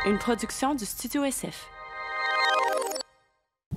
une production du Studio SF.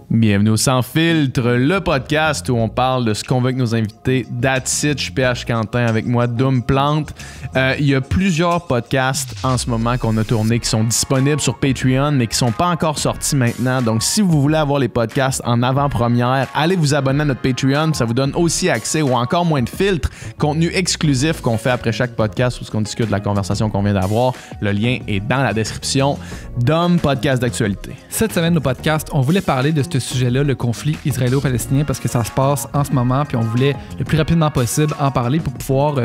Bienvenue au Sans Filtre, le podcast où on parle de ce qu'on veut avec nos invités. That's it, je suis PH Quentin avec moi, Doom Plante. Il y a plusieurs podcasts en ce moment qu'on a tournés qui sont disponibles sur Patreon, mais qui sont pas encore sortis maintenant. Donc, si vous voulez avoir les podcasts en avant-première, allez vous abonner à notre Patreon. Ça vous donne aussi accès ou encore moins de filtres, contenu exclusif qu'on fait après chaque podcast où on discute de la conversation qu'on vient d'avoir. Le lien est dans la description. Dom, podcast d'actualité. Cette semaine, au podcast, on voulait parler de ce sujet-là, le conflit israélo-palestinien, parce que ça se passe en ce moment, puis on voulait le plus rapidement possible en parler pour pouvoir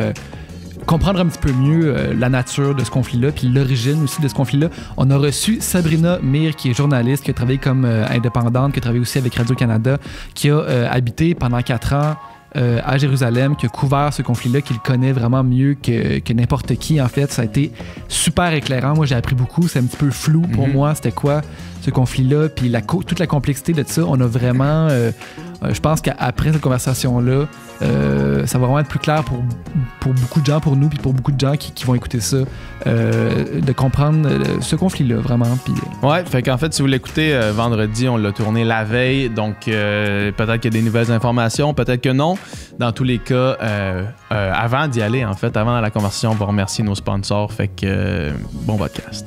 comprendre un petit peu mieux la nature de ce conflit-là, puis l'origine aussi de ce conflit-là. On a reçu Sabrina Mir, qui est journaliste, qui a travaillé comme indépendante, qui a travaillé aussi avec Radio-Canada, qui a habité pendant 4 ans à Jérusalem, qui a couvert ce conflit-là, qui le connaît vraiment mieux que n'importe qui, en fait. Ça a été super éclairant. Moi, j'ai appris beaucoup. C'est un petit peu flou pour moi. C'était quoi ce conflit-là? Puis toute la complexité de ça, on a vraiment... je pense qu'après cette conversation-là, ça va vraiment être plus clair pour beaucoup de gens, pour nous, puis pour beaucoup de gens qui vont écouter ça, de comprendre ce conflit-là, vraiment. Puis, Ouais, fait qu'en fait, si vous l'écoutez vendredi, on l'a tourné la veille, donc peut-être qu'il y a des nouvelles informations, peut-être que non. Dans tous les cas, avant d'y aller, en fait, avant la conversation, on va remercier nos sponsors, fait que bon podcast.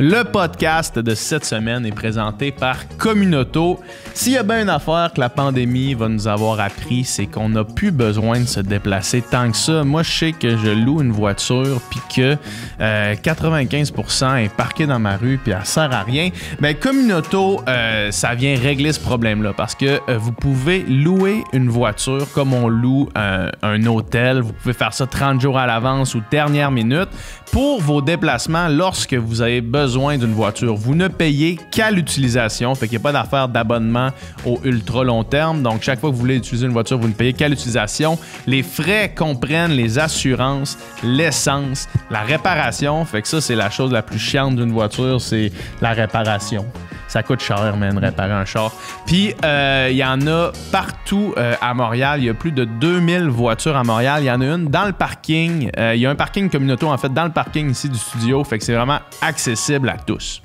Le podcast de cette semaine est présenté par Communauto. S'il y a bien une affaire que la pandémie va nous avoir appris, c'est qu'on n'a plus besoin de se déplacer tant que ça. Moi, je sais que je loue une voiture puis que 95% est parquée dans ma rue puis elle sert à rien. Ben, Communauto, ça vient régler ce problème-là parce que vous pouvez louer une voiture comme on loue un hôtel. Vous pouvez faire ça 30 jours à l'avance ou dernière minute pour vos déplacements lorsque vous avez besoin d'une voiture. Vous ne payez qu'à l'utilisation, fait qu'il n'y a pas d'affaire d'abonnement au ultra long terme. Donc, chaque fois que vous voulez utiliser une voiture, vous ne payez qu'à l'utilisation. Les frais comprennent les assurances, l'essence, la réparation. Fait que ça, c'est la chose la plus chiante d'une voiture, c'est la réparation. Ça coûte cher, man, réparer un char. Puis, il y en a partout à Montréal. Il y a plus de 2000 voitures à Montréal. Il y en a une dans le parking. Il y a un parking Communauto, en fait, dans le parking ici du studio. Fait que c'est vraiment accessible à tous.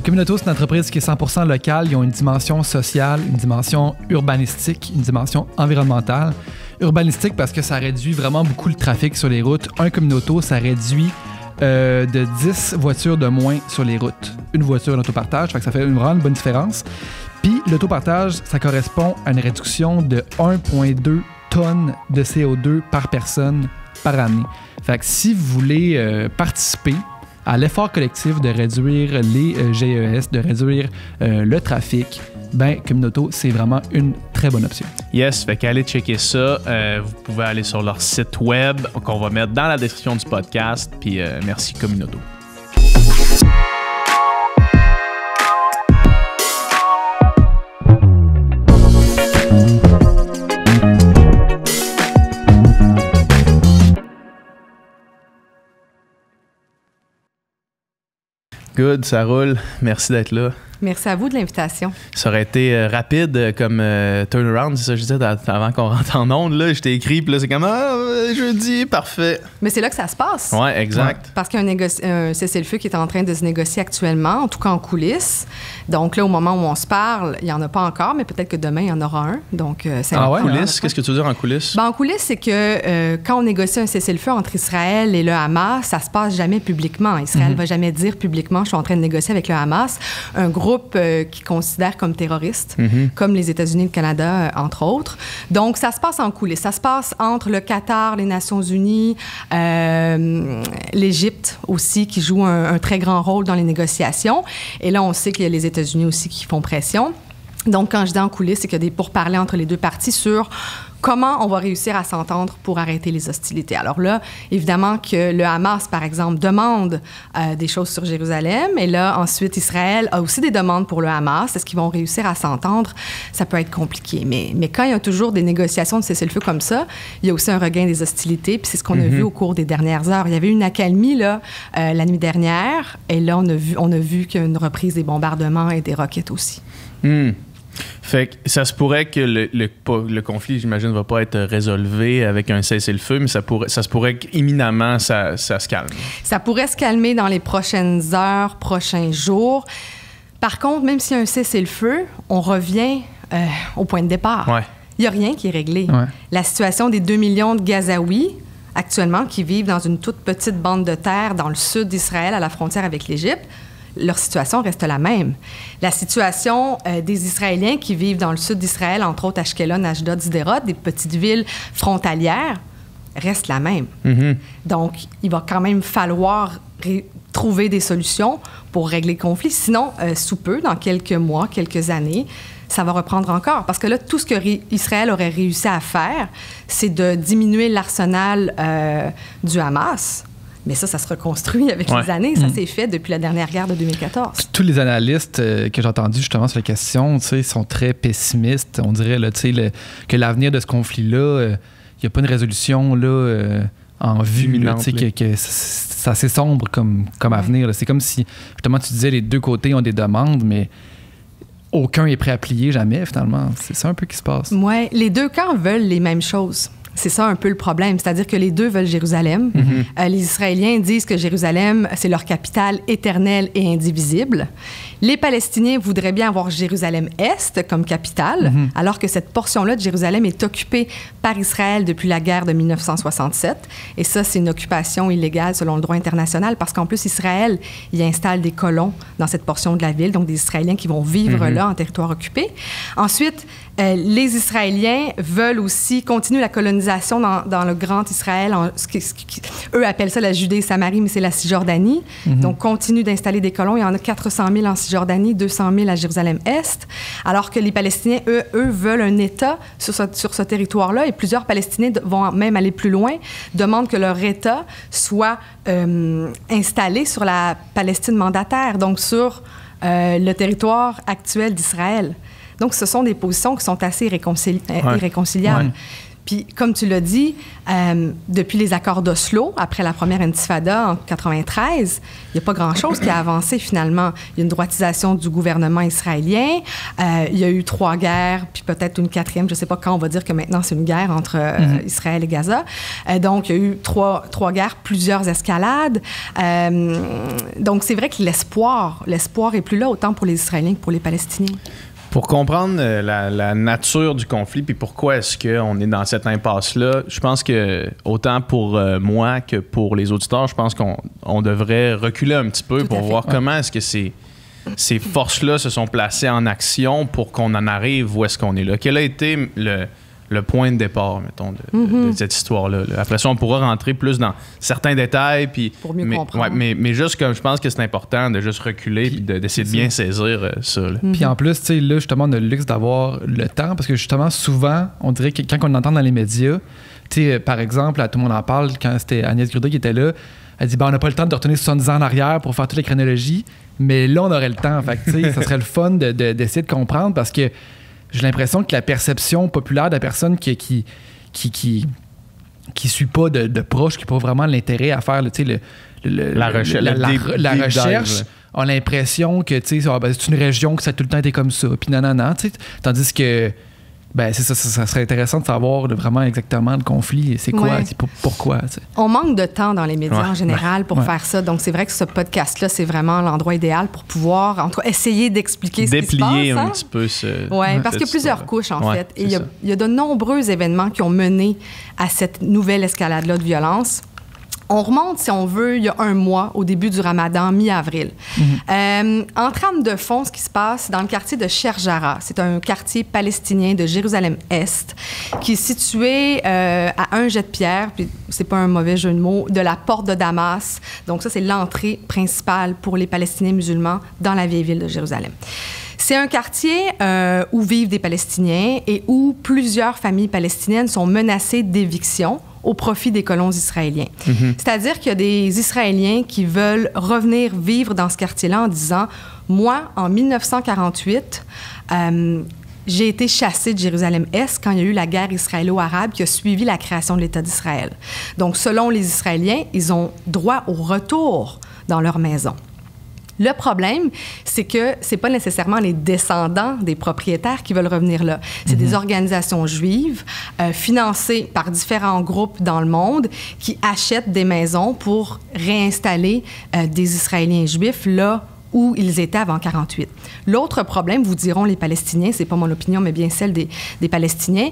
Communauto, c'est une entreprise qui est 100% locale. Ils ont une dimension sociale, une dimension urbanistique, une dimension environnementale. Urbanistique parce que ça réduit vraiment beaucoup le trafic sur les routes. Un Communauto, ça réduit de 10 voitures de moins sur les routes. Une voiture d'autopartage, fait que ça fait vraiment une bonne différence. Puis l'autopartage, ça correspond à une réduction de 1,2 tonnes de CO2 par personne par année. Fait que si vous voulez participer à l'effort collectif de réduire les GES, de réduire le trafic, ben Communauto, c'est vraiment une très bonne option. Yes, fait qu'allez checker ça. Vous pouvez aller sur leur site web qu'on va mettre dans la description du podcast. Puis merci Communauto. Good, ça roule. Merci d'être là. Merci à vous de l'invitation. Ça aurait été rapide comme turnaround, c'est ça que je disais avant qu'on rentre en onde. Là, je t'ai écrit, puis là, c'est comme jeudi, parfait. Mais c'est là que ça se passe. Oui, exact. Ouais, parce qu'il y a un cessez-le-feu qui est en train de se négocier actuellement, en tout cas en coulisses. Donc là, au moment où on se parle, il n'y en a pas encore, mais peut-être que demain, il y en aura un. Donc, c'est en coulisses? Qu'est-ce que tu veux dire en coulisses? Ben, en coulisses, c'est que quand on négocie un cessez-le-feu entre Israël et le Hamas, ça se passe jamais publiquement. Israël ne va jamais dire publiquement « je suis en train de négocier avec le Hamas ». Un groupe qui considère comme terroristes, comme les États-Unis et le Canada, entre autres. Donc, ça se passe en coulisses. Ça se passe entre le Qatar, les Nations unies, l'Égypte aussi, qui joue un très grand rôle dans les négociations. Et là, on sait qu'il y a les États-Unis aussi qui font pression. Donc, quand je dis en coulisses, c'est qu'il y a des pourparlers entre les deux parties sur comment on va réussir à s'entendre pour arrêter les hostilités. Alors là, évidemment que le Hamas, par exemple, demande des choses sur Jérusalem. Et là, ensuite, Israël a aussi des demandes pour le Hamas. Est-ce qu'ils vont réussir à s'entendre? Ça peut être compliqué. Mais quand il y a toujours des négociations de cessez-le-feu comme ça, il y a aussi un regain des hostilités. Puis c'est ce qu'on a vu au cours des dernières heures. Il y avait une accalmie là, la nuit dernière. Et là, on a vu qu'il y a une reprise des bombardements et des roquettes aussi. Fait que ça se pourrait que le conflit, j'imagine, ne va pas être résolu avec un cessez-le-feu, mais ça se pourrait qu'imminemment, ça se calme. Ça pourrait se calmer dans les prochaines heures, prochains jours. Par contre, même s'il y a un cessez-le-feu, on revient au point de départ. Ouais. Il n'y a rien qui est réglé. Ouais. La situation des 2 millions de Gazaouis, actuellement, qui vivent dans une toute petite bande de terre dans le sud d'Israël, à la frontière avec l'Égypte, leur situation reste la même. La situation des Israéliens qui vivent dans le sud d'Israël, entre autres Ashkelon, Ashdod, Sderot, des petites villes frontalières, reste la même. Mm-hmm. Donc, il va quand même falloir trouver des solutions pour régler le conflit. Sinon, sous peu, dans quelques mois, quelques années, ça va reprendre encore. Parce que là, tout ce que Israël aurait réussi à faire, c'est de diminuer l'arsenal du Hamas. Mais ça se reconstruit avec les années. Ça s'est fait depuis la dernière guerre de 2014. Tous les analystes que j'ai entendus justement sur la question, sont très pessimistes. On dirait là, que l'avenir de ce conflit-là, il n'y a pas une résolution là, en vue. Là, que c'est assez sombre comme avenir. Là. C'est comme si, justement, tu disais les deux côtés ont des demandes, mais aucun est prêt à plier jamais, finalement. C'est ça un peu qui se passe. Oui, les deux camps veulent les mêmes choses. C'est ça un peu le problème, c'est-à-dire que les deux veulent Jérusalem. Mm-hmm. Les Israéliens disent que Jérusalem, c'est leur capitale éternelle et indivisible. Les Palestiniens voudraient bien avoir Jérusalem-Est comme capitale, alors que cette portion-là de Jérusalem est occupée par Israël depuis la guerre de 1967. Et ça, c'est une occupation illégale selon le droit international, parce qu'en plus, Israël y installe des colons dans cette portion de la ville, donc des Israéliens qui vont vivre là en territoire occupé. Ensuite, les Israéliens veulent aussi continuer la colonisation dans le Grand Israël. Eux appellent ça la Judée-Samarie, mais c'est la Cisjordanie. Donc, continuent d'installer des colons. Il y en a 400 000 en Cisjordanie, 200 000 à Jérusalem-Est. Alors que les Palestiniens, eux veulent un État sur ce territoire-là. Et plusieurs Palestiniens vont même aller plus loin, demandent que leur État soit installé sur la Palestine mandataire, donc sur le territoire actuel d'Israël. Donc, ce sont des positions qui sont assez irréconciliables. Ouais. Puis, comme tu l'as dit, depuis les accords d'Oslo, après la première intifada en 1993, il n'y a pas grand-chose qui a avancé finalement. Il y a une droitisation du gouvernement israélien. Il y a eu 3 guerres, puis peut-être une 4e. Je ne sais pas quand on va dire que maintenant c'est une guerre entre Israël et Gaza. Donc, il y a eu 3 guerres, plusieurs escalades. Donc, c'est vrai que l'espoir est plus là autant pour les Israéliens que pour les Palestiniens. Pour comprendre la nature du conflit puis pourquoi est-ce qu'on est dans cette impasse-là, je pense que autant pour moi que pour les auditeurs, je pense qu'on devrait reculer un petit peu pour voir comment est-ce que ces forces-là se sont placées en action pour qu'on en arrive où est-ce qu'on est là. Quel a été le point de départ, mettons, de cette histoire-là. Après ça, on pourra rentrer plus dans certains détails. Puis, pour mieux comprendre. Mais juste comme je pense que c'est important de juste reculer et d'essayer de bien saisir ça. Puis en plus, tu sais, là, justement, on a le luxe d'avoir le temps parce que justement, souvent, on dirait que quand on entend dans les médias, tu sais, par exemple, tout le monde en parle, quand c'était Agnès Gruda qui était là, elle dit, on n'a pas le temps de retourner 70 ans en arrière pour faire toute la chronologie, mais là, on aurait le temps. Fait que, tu sais, ça serait le fun d'essayer de comprendre parce que j'ai l'impression que la perception populaire de la personne qui suit pas de proche, qui n'a pas vraiment l'intérêt à faire la recherche, a l'impression que c'est une région que ça a tout le temps été comme ça. Puis non. Tandis que c'est ça serait intéressant de savoir vraiment exactement le conflit, c'est quoi, pourquoi. T'sais. On manque de temps dans les médias en général pour faire ça. Donc, c'est vrai que ce podcast-là, c'est vraiment l'endroit idéal pour pouvoir, en tout cas, essayer d'expliquer ce qui se passe. Déplier un petit peu ce... Oui, parce qu'il y a plusieurs couches, en fait. Et il y a de nombreux événements qui ont mené à cette nouvelle escalade-là de violence. On remonte, si on veut, il y a 1 mois, au début du Ramadan, mi-avril. En trame de fond, ce qui se passe dans le quartier de Sherjara, c'est un quartier palestinien de Jérusalem-Est qui est situé à un jet de pierre, puis c'est pas un mauvais jeu de mots, de la porte de Damas. Donc ça, c'est l'entrée principale pour les Palestiniens musulmans dans la vieille ville de Jérusalem. C'est un quartier où vivent des Palestiniens et où plusieurs familles palestiniennes sont menacées d'éviction au profit des colons israéliens. C'est-à-dire qu'il y a des Israéliens qui veulent revenir vivre dans ce quartier-là en disant « Moi, en 1948, j'ai été chassé de Jérusalem-Est quand il y a eu la guerre israélo-arabe qui a suivi la création de l'État d'Israël. » Donc, selon les Israéliens, ils ont droit au retour dans leur maison. Le problème, c'est que c'est pas nécessairement les descendants des propriétaires qui veulent revenir là. C'est des organisations juives financées par différents groupes dans le monde qui achètent des maisons pour réinstaller des Israéliens juifs là où ils étaient avant 48. L'autre problème, vous diront les Palestiniens, c'est pas mon opinion, mais bien celle des Palestiniens,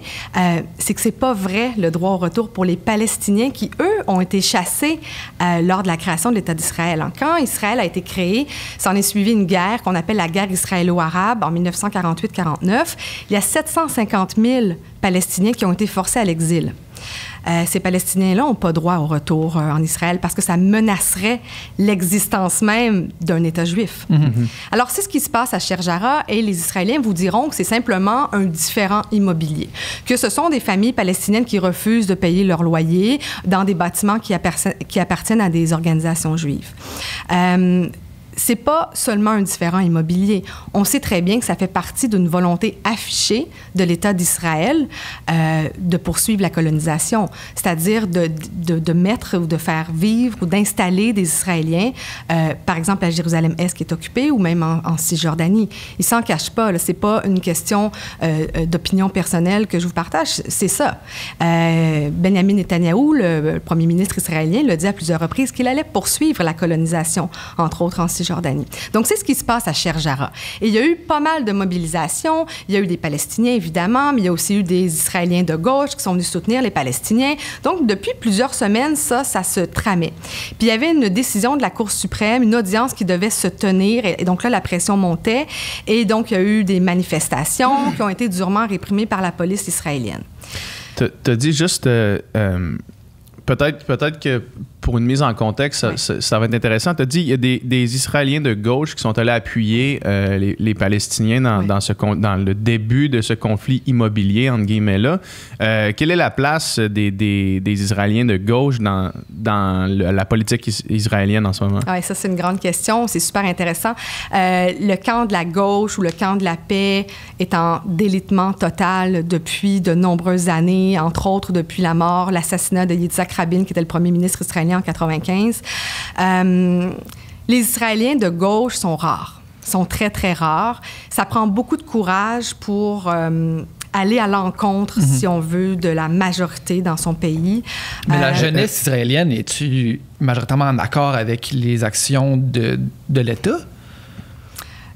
c'est que c'est pas vrai le droit au retour pour les Palestiniens qui, eux, ont été chassés lors de la création de l'État d'Israël. Quand Israël a été créé, s'en est suivi une guerre qu'on appelle la guerre israélo-arabe en 1948-49. Il y a 750 000 Palestiniens qui ont été forcés à l'exil. Ces Palestiniens-là n'ont pas droit au retour en Israël parce que ça menacerait l'existence même d'un État juif. Alors, c'est ce qui se passe à Sheikh Jarrah et les Israéliens vous diront que c'est simplement un différend immobilier, que ce sont des familles palestiniennes qui refusent de payer leur loyer dans des bâtiments qui appartiennent à des organisations juives. C'est pas seulement un différend immobilier. On sait très bien que ça fait partie d'une volonté affichée de l'État d'Israël de poursuivre la colonisation, c'est-à-dire de mettre ou de faire vivre ou d'installer des Israéliens, par exemple à Jérusalem-Est qui est occupée ou même en Cisjordanie. Ils s'en cachent pas. Là. C'est pas une question d'opinion personnelle que je vous partage. C'est ça. Benjamin Netanyahou, le premier ministre israélien, l'a dit à plusieurs reprises qu'il allait poursuivre la colonisation, entre autres en Cisjordanie. Donc, c'est ce qui se passe à Sheikh Jarrah. Et il y a eu pas mal de mobilisations. Il y a eu des Palestiniens, évidemment, mais il y a aussi eu des Israéliens de gauche qui sont venus soutenir les Palestiniens. Donc, depuis plusieurs semaines, ça se tramait. Puis, il y avait une décision de la Cour suprême, une audience qui devait se tenir. Et donc là, la pression montait. Et donc, il y a eu des manifestations qui ont été durement réprimées par la police israélienne. T'as dit juste... Peut-être que pour une mise en contexte, ça va être intéressant. Tu as dit qu'il y a des Israéliens de gauche qui sont allés appuyer les Palestiniens dans le début de ce conflit immobilier, entre guillemets-là. Quelle est la place des Israéliens de gauche dans la politique israélienne en ce moment? Oui, ça, c'est une grande question. C'est super intéressant. Le camp de la gauche ou le camp de la paix est en délitement total depuis de nombreuses années, entre autres depuis l'assassinat de Yitzhak Rabin, qui était le premier ministre israélien en 1995. Les Israéliens de gauche sont rares, sont très, très rares. Ça prend beaucoup de courage pour aller à l'encontre, si on veut, de la majorité dans son pays. Mais la jeunesse israélienne, es-tu majoritairement en accord avec les actions de l'État?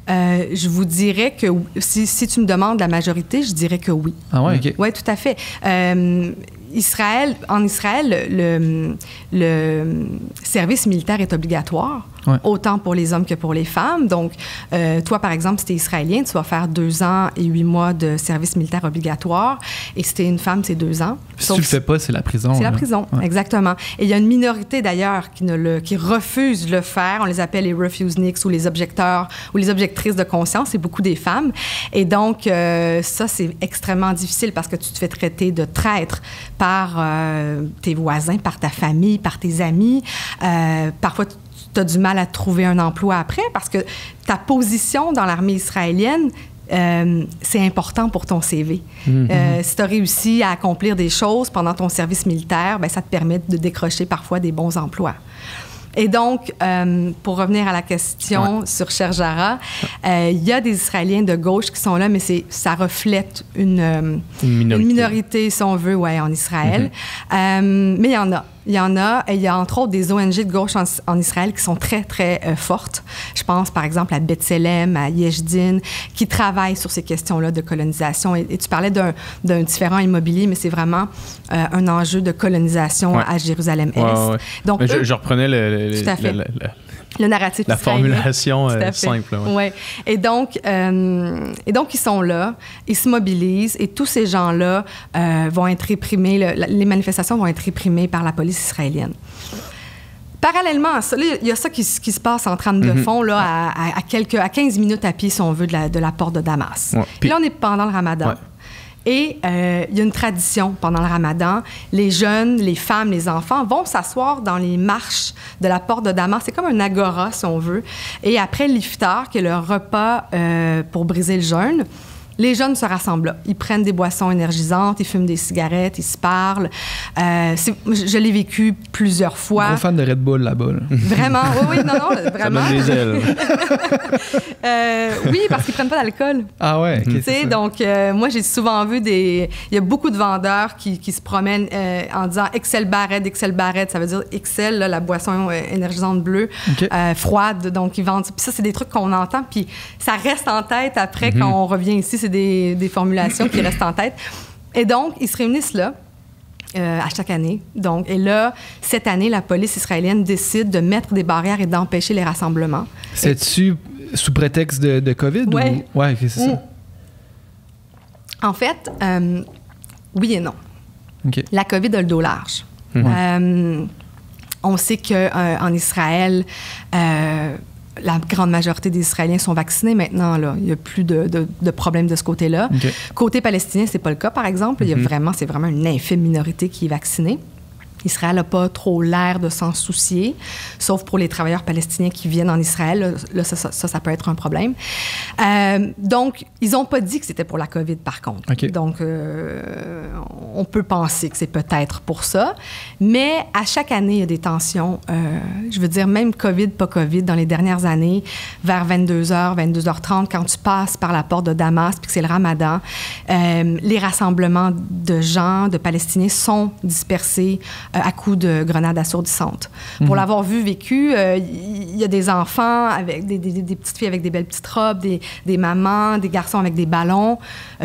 Je vous dirais que si tu me demandes la majorité, je dirais que oui. Ah ouais, OK. Oui, tout à fait. En Israël, le service militaire est obligatoire, autant pour les hommes que pour les femmes. Donc, toi, par exemple, si tu es israélien, tu vas faire 2 ans et 8 mois de service militaire obligatoire. Et si tu es une femme, c'est 2 ans. Si tu le fais pas, c'est la prison. C'est la prison, exactement. Et il y a une minorité, d'ailleurs, qui refuse de le faire. On les appelle les refuseniks ou les objecteurs ou les objectrices de conscience. C'est beaucoup des femmes. Et donc, ça, c'est extrêmement difficile parce que tu te fais traiter de traître par tes voisins, par ta famille, par tes amis. Parfois, tu as du mal à trouver un emploi après parce que ta position dans l'armée israélienne, c'est important pour ton CV. Si tu as réussi à accomplir des choses pendant ton service militaire, bien, ça te permet de décrocher parfois des bons emplois. Et donc, pour revenir à la question sur Sheikh Jarrah, il y a des Israéliens de gauche qui sont là, mais ça reflète une minorité, si on veut, en Israël. Mais il y en a. Il y en a, et il y a entre autres des ONG de gauche en Israël qui sont très, très fortes. Je pense par exemple à B'Tselem, à Yesh Din, qui travaillent sur ces questions-là de colonisation. Et tu parlais d'un différend immobilier, mais c'est vraiment un enjeu de colonisation à Jérusalem-Est. Donc, je reprenais le narratif la formulation simple. Ouais. Et donc, ils sont là, ils se mobilisent et tous ces gens-là vont être réprimés, les manifestations vont être réprimées par la police israélienne. Parallèlement à ça, il y a ça qui se passe en trame de fond, là, à 15 minutes à pied, si on veut, de la porte de Damas. Puis là, on est pendant le Ramadan. Et il y a une tradition pendant le Ramadan. Les jeunes, les femmes, les enfants vont s'asseoir dans les marches de la porte de Damas. C'est comme un agora, si on veut. Et après l'iftar, qui est le repas pour briser le jeûne, Les jeunes se rassemblent là. Ils prennent des boissons énergisantes, ils fument des cigarettes, ils se parlent. Je l'ai vécu plusieurs fois. Gros fan de Red Bull là-bas. Là. Vraiment, oui, non, vraiment. Ça donne des ailes. Oui, parce qu'ils prennent pas d'alcool. Ah ouais, Tu sais, donc moi, j'ai souvent vu il y a beaucoup de vendeurs qui se promènent en disant Excel Barrette, ça veut dire Excel, là, la boisson énergisante bleue, froide, donc ils vendent. Puis ça, c'est des trucs qu'on entend, puis ça reste en tête après quand on revient ici, c'est des formulations qui restent en tête. Et donc, ils se réunissent là. À chaque année. Donc, et là, cette année, la police israélienne décide de mettre des barrières et d'empêcher les rassemblements. C'est-tu sous prétexte de COVID? Oui. Ou... Ouais, c'est ça. En fait, oui et non. Okay. La COVID a le dos large. On sait qu'en Israël, la grande majorité des Israéliens sont vaccinés maintenant. Là. Il n'y a plus de problème de ce côté-là. Okay. Côté palestinien, c'est pas le cas, par exemple. C'est vraiment une infime minorité qui est vaccinée. Israël n'a pas trop l'air de s'en soucier, sauf pour les travailleurs palestiniens qui viennent en Israël. Là, ça peut être un problème. Donc, ils n'ont pas dit que c'était pour la COVID, par contre. Okay. Donc, on peut penser que c'est peut-être pour ça. Mais à chaque année, il y a des tensions. Je veux dire, même COVID, pas COVID, dans les dernières années, vers 22h, 22h30, quand tu passes par la porte de Damas, puis que c'est le Ramadan, les rassemblements de gens, de Palestiniens, sont dispersés à coups de grenades assourdissantes. Pour l'avoir vécu, il y a des enfants, avec des petites filles avec des belles petites robes, des mamans, des garçons avec des ballons.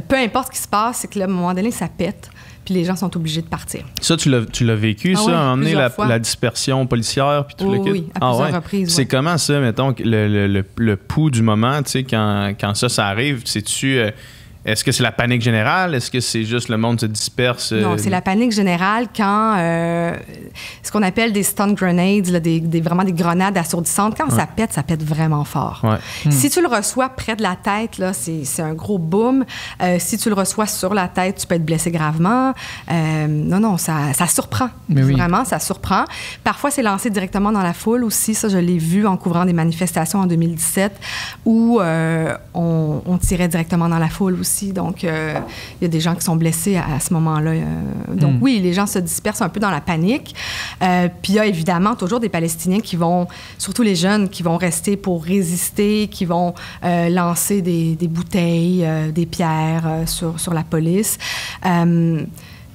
Peu importe ce qui se passe, c'est que là, à un moment donné, ça pète, puis les gens sont obligés de partir. Ça, tu l'as vécu, ça, à emmener la dispersion policière, puis tout le kit? Oui, à plusieurs reprises. C'est comment ça, mettons, le pouls du moment, tu sais, quand ça arrive, sais-tu... Est-ce que c'est la panique générale? Est-ce que c'est juste le monde se disperse? Non, c'est la panique générale quand ce qu'on appelle des stun grenades, là, vraiment des grenades assourdissantes, quand ça pète vraiment fort. Ouais. Si tu le reçois près de la tête, là, c'est un gros boom. Si tu le reçois sur la tête, tu peux être blessé gravement. Non, ça surprend. Mais oui. Vraiment, ça surprend. Parfois, c'est lancé directement dans la foule aussi. Ça, je l'ai vu en couvrant des manifestations en 2017 où on tirait directement dans la foule aussi. Donc, il y a des gens qui sont blessés à ce moment-là. Donc, oui, les gens se dispersent un peu dans la panique. Puis, il y a évidemment toujours des Palestiniens qui vont, surtout les jeunes, qui vont rester pour résister, qui vont lancer des bouteilles, des pierres sur la police.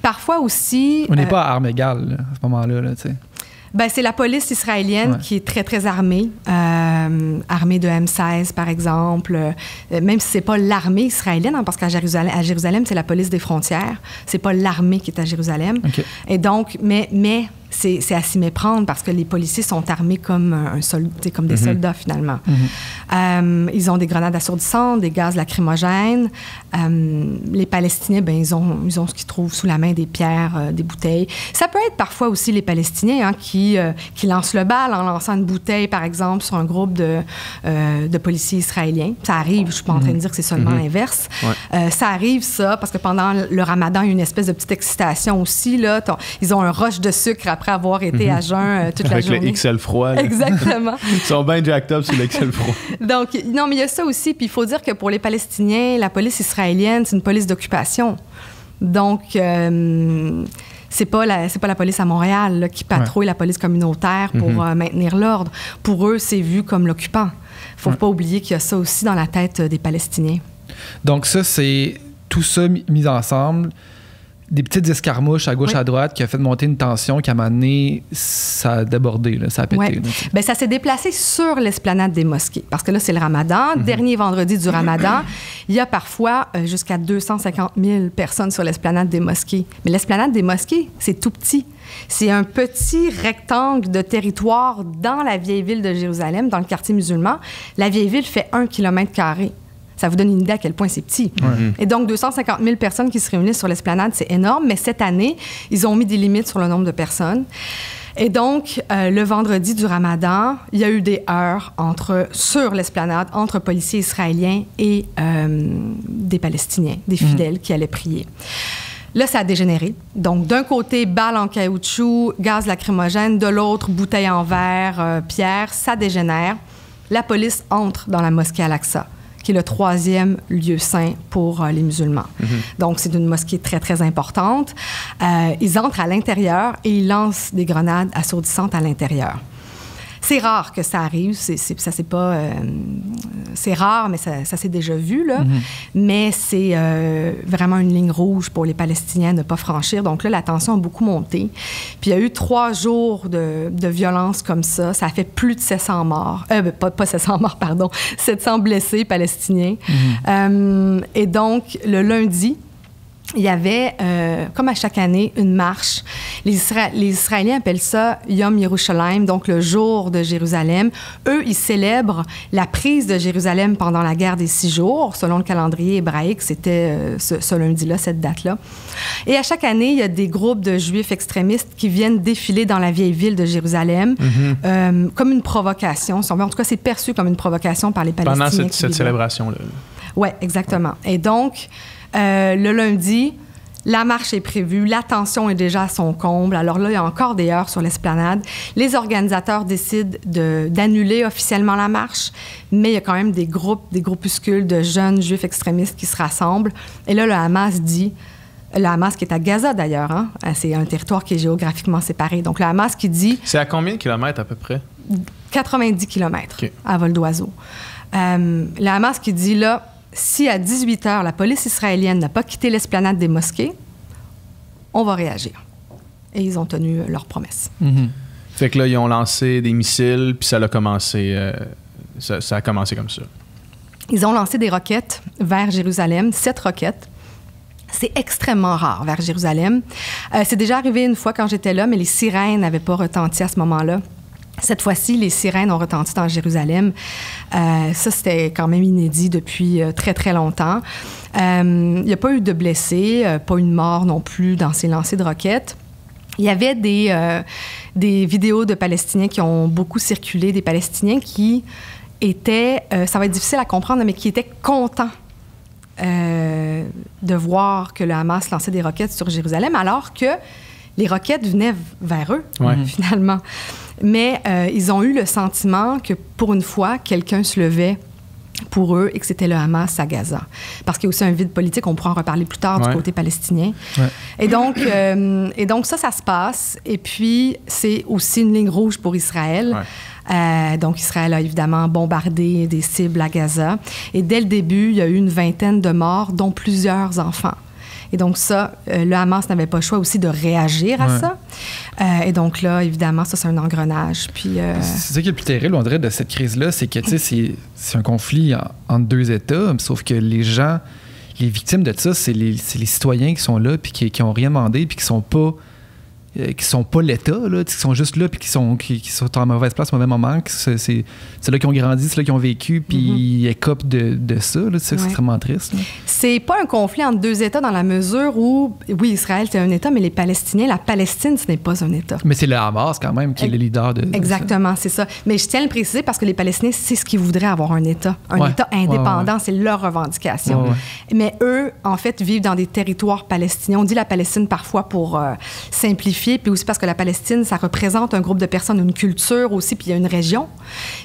Parfois aussi... On n'est pas à armes égales, là, à ce moment-là, là, tu sais. Ben, c'est la police israélienne qui est très, très armée. Armée de M16, par exemple. Même si c'est pas l'armée israélienne, hein, parce qu'à Jérusalem, c'est la police des frontières. C'est pas l'armée qui est à Jérusalem. Okay. Et donc, mais c'est à s'y méprendre parce que les policiers sont armés comme comme des soldats, finalement. Ils ont des grenades assourdissantes, des gaz lacrymogènes. Les Palestiniens, ben, ils ont ce qu'ils trouvent sous la main, des pierres, des bouteilles. Ça peut être parfois aussi les Palestiniens qui lancent le bal en lançant une bouteille, par exemple, sur un groupe de policiers israéliens. Ça arrive, je ne suis pas en train de dire que c'est seulement l'inverse. Ouais. Ça arrive, ça, parce que pendant le Ramadan, il y a une espèce de petite excitation aussi. Là. Ils ont un rush de sucre après avoir été à jeun toute la journée. Avec le XL froid. Là. Exactement. Ils sont bien jacked up sur le XL froid. Donc, non, mais il y a ça aussi. Puis il faut dire que pour les Palestiniens, la police israélienne, c'est une police d'occupation. Donc, c'est pas la police à Montréal là, qui patrouille la police communautaire pour maintenir l'ordre. Pour eux, c'est vu comme l'occupant. Faut pas oublier qu'il y a ça aussi dans la tête des Palestiniens. Donc ça, c'est tout ça mis ensemble. Des petites escarmouches à gauche, à droite qui a fait monter une tension qui, à un moment donné, ça a débordé, là, ça a pété. Ouais. Bien, ça s'est déplacé sur l'esplanade des mosquées. Parce que là, c'est le Ramadan. Dernier vendredi du Ramadan, il y a parfois jusqu'à 250 000 personnes sur l'esplanade des mosquées. Mais l'esplanade des mosquées, c'est tout petit. C'est un petit rectangle de territoire dans la vieille ville de Jérusalem, dans le quartier musulman. La vieille ville fait 1 km². Ça vous donne une idée à quel point c'est petit. Et donc, 250 000 personnes qui se réunissent sur l'esplanade, c'est énorme. Mais cette année, ils ont mis des limites sur le nombre de personnes. Et donc, le vendredi du Ramadan, il y a eu des heurts sur l'esplanade entre policiers israéliens et des Palestiniens, des fidèles qui allaient prier. Là, ça a dégénéré. Donc, d'un côté, balles en caoutchouc, gaz lacrymogène, de l'autre, bouteilles en verre, pierres, ça dégénère. La police entre dans la mosquée Al-Aqsa, qui est le 3e lieu saint pour les musulmans. Donc, c'est une mosquée très, très importante. Ils entrent à l'intérieur et ils lancent des grenades assourdissantes à l'intérieur. C'est rare que ça arrive, c'est rare, mais ça s'est déjà vu, là. Mais c'est vraiment une ligne rouge pour les Palestiniens de ne pas franchir. Donc là, la tension a beaucoup monté. Puis il y a eu 3 jours de violence comme ça. Ça a fait plus de 700 morts. Pas 700 morts, pardon. 700 blessés palestiniens. Et donc, le lundi, il y avait, comme à chaque année, une marche. Les Israéliens appellent ça Yom Yerushalayim, donc le jour de Jérusalem. Eux, ils célèbrent la prise de Jérusalem pendant la guerre des 6 jours. Selon le calendrier hébraïque, c'était ce lundi-là, cette date-là. Et à chaque année, il y a des groupes de Juifs extrémistes qui viennent défiler dans la vieille ville de Jérusalem comme une provocation. En tout cas, c'est perçu comme une provocation par les Palestiniens. Pendant cette célébration-là. Oui, exactement. Et donc, le lundi, la marche est prévue, la tension est déjà à son comble. Alors là, il y a encore des heures sur l'esplanade. Les organisateurs décident d'annuler officiellement la marche, mais il y a quand même des groupuscules de jeunes juifs extrémistes qui se rassemblent. Et là, le Hamas qui est à Gaza d'ailleurs, hein? C'est un territoire qui est géographiquement séparé. Donc le Hamas qui dit... C'est à combien de kilomètres à peu près? 90 kilomètres Okay. à vol d'oiseau. Le Hamas qui dit là... Si à 18 h, la police israélienne n'a pas quitté l'esplanade des mosquées, on va réagir. Et ils ont tenu leur promesse. Fait que là, ils ont lancé des missiles, puis ça a commencé comme ça. Ils ont lancé des roquettes vers Jérusalem, 7 roquettes. C'est extrêmement rare vers Jérusalem. C'est déjà arrivé une fois quand j'étais là, mais les sirènes n'avaient pas retenti à ce moment-là. Cette fois-ci, les sirènes ont retenti dans Jérusalem. Ça, c'était quand même inédit depuis très, très longtemps. Il n'y a pas eu de blessés, pas eu de mort non plus dans ces lancers de roquettes. Il y avait des vidéos de Palestiniens qui ont beaucoup circulé, des Palestiniens qui étaient, ça va être difficile à comprendre, mais qui étaient contents de voir que le Hamas lançait des roquettes sur Jérusalem, alors que les roquettes venaient vers eux, finalement. Mais ils ont eu le sentiment que, pour une fois, quelqu'un se levait pour eux et que c'était le Hamas à Gaza. Parce qu'il y a aussi un vide politique, on pourra en reparler plus tard du côté palestinien. Et donc, ça se passe. Et puis, c'est aussi une ligne rouge pour Israël. Donc, Israël a évidemment bombardé des cibles à Gaza. Et dès le début, il y a eu une 20aine de morts, dont plusieurs enfants. Et donc ça, le Hamas n'avait pas le choix aussi de réagir à ça. Et donc là, évidemment, ça, c'est un engrenage. Puis, c'est ça qui est le plus terrible, on dirait, de cette crise-là, c'est que, tu sais, c'est un conflit entre 2 États, sauf que les gens, les victimes de ça, c'est les citoyens qui sont là, puis qui ont rien demandé, puis qui sont pas l'État, là, qui sont juste là, puis qui sont en mauvaise place au mauvais moment. C'est là qui ont grandi, c'est là qui ont vécu, puis ils écopent de ça. Là, c'est extrêmement triste. Là. C'est pas un conflit entre 2 États dans la mesure où, oui, Israël, c'est un État, mais les Palestiniens, la Palestine, ce n'est pas un État. Mais c'est le Hamas, quand même, qui est le leader de Exactement, c'est ça. Mais je tiens à le préciser parce que les Palestiniens, c'est ce qu'ils voudraient avoir un État. Un État indépendant, c'est leur revendication. Mais eux, en fait, vivent dans des territoires palestiniens. On dit la Palestine parfois pour simplifier, puis aussi parce que la Palestine, ça représente un groupe de personnes, une culture aussi, puis il y a une région.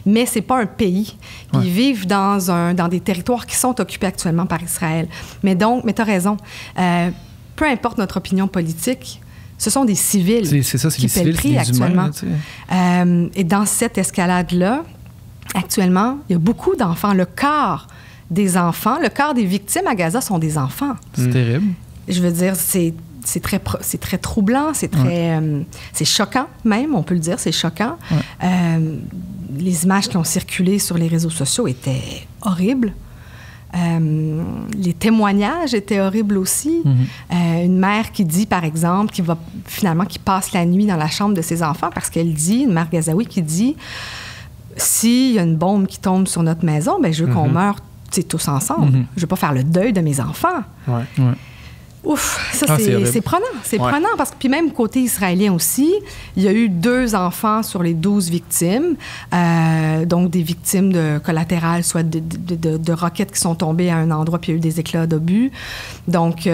Mais c'est pas un pays. Ils vivent dans des territoires qui sont occupés actuellement par Israël. Mais tu as raison. Peu importe notre opinion politique, ce sont des civils qui paient le prix actuellement. Et dans cette escalade-là, actuellement, il y a beaucoup d'enfants. Le quart des enfants, le quart des victimes à Gaza sont des enfants. C'est terrible. Je veux dire, c'est très troublant, c'est très c'est choquant même, on peut le dire, c'est choquant. Les images qui ont circulé sur les réseaux sociaux étaient horribles. Les témoignages étaient horribles aussi. Une mère qui dit, par exemple, qui passe la nuit dans la chambre de ses enfants parce qu'elle dit, une mère gazaoui qui dit, s'il y a une bombe qui tombe sur notre maison, ben je veux qu'on meure tous ensemble. Je veux pas faire le deuil de mes enfants. Ouf, ça c'est prenant. C'est prenant parce que, puis même côté israélien aussi, il y a eu 2 enfants sur les 12 victimes, donc des victimes de collatérales, soit de roquettes qui sont tombées à un endroit puis il y a eu des éclats d'obus. Donc,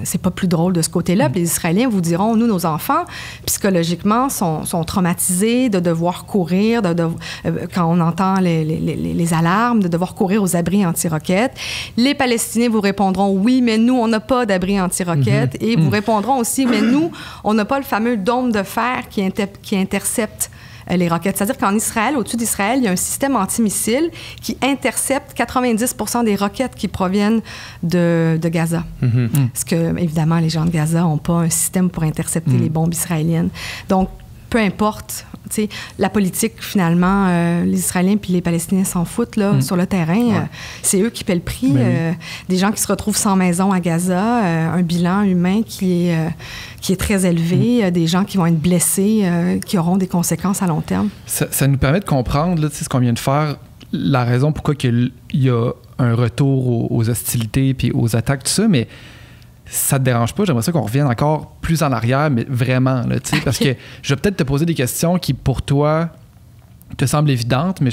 c'est pas plus drôle de ce côté-là. Puis les Israéliens vous diront, nous, nos enfants, psychologiquement, sont traumatisés de devoir courir, quand on entend les alarmes, de devoir courir aux abris anti-roquettes. Les Palestiniens vous répondront, oui, mais nous, on n'a pas d'abri anti-roquettes. Et vous répondront aussi, mais nous, on n'a pas le fameux dôme de fer qui intercepte les roquettes. C'est-à-dire qu'en Israël, au-dessus d'Israël, il y a un système antimissile qui intercepte 90% des roquettes qui proviennent de Gaza. Parce que, évidemment, les gens de Gaza n'ont pas un système pour intercepter les bombes israéliennes. Donc, peu importe, tu sais, la politique, finalement, les Israéliens puis les Palestiniens s'en foutent, là, sur le terrain. C'est eux qui paient le prix. Des gens qui se retrouvent sans maison à Gaza, un bilan humain qui est très élevé, des gens qui vont être blessés, qui auront des conséquences à long terme. Ça nous permet de comprendre, là, ce qu'on vient de faire, la raison pourquoi il y a un retour aux hostilités puis aux attaques, tout ça, mais ça te dérange pas? J'aimerais ça qu'on revienne encore plus en arrière, mais vraiment, là, tu sais, parce que je vais peut-être te poser des questions qui, pour toi, te semblent évidentes, mais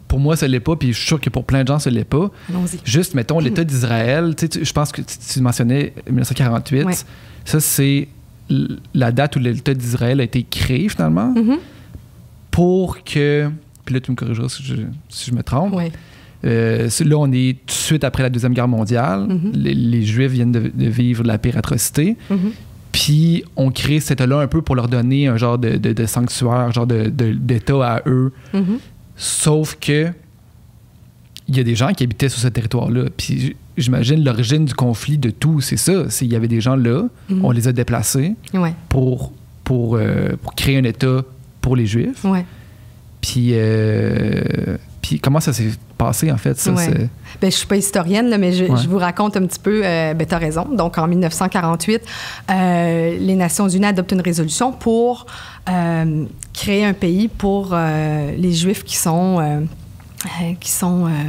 pour moi, ça l'est pas, puis je suis sûr que pour plein de gens, ça l'est pas. Allons-y. Juste, mettons, l'État d'Israël, tu sais, je pense que tu mentionnais 1948, ça, c'est la date où l'État d'Israël a été créé, finalement, pour que... Puis là, tu me corrigeras si je me trompe. Oui. Là, on est tout de suite après la Deuxième Guerre mondiale. Les Juifs viennent de vivre la pire atrocité. Puis, on crée cet État-là un peu pour leur donner un genre de sanctuaire, un genre d'État à eux. Sauf que il y a des gens qui habitaient sur ce territoire-là. Puis, j'imagine l'origine du conflit de tout, c'est ça. Il y avait des gens là, on les a déplacés pour créer un État pour les Juifs. Puis comment ça s'est passé, en fait? Ça, ben, je ne suis pas historienne, là, mais je vous raconte un petit peu. Ben, tu as raison. Donc, en 1948, les Nations unies adoptent une résolution pour créer un pays pour les Juifs qui sont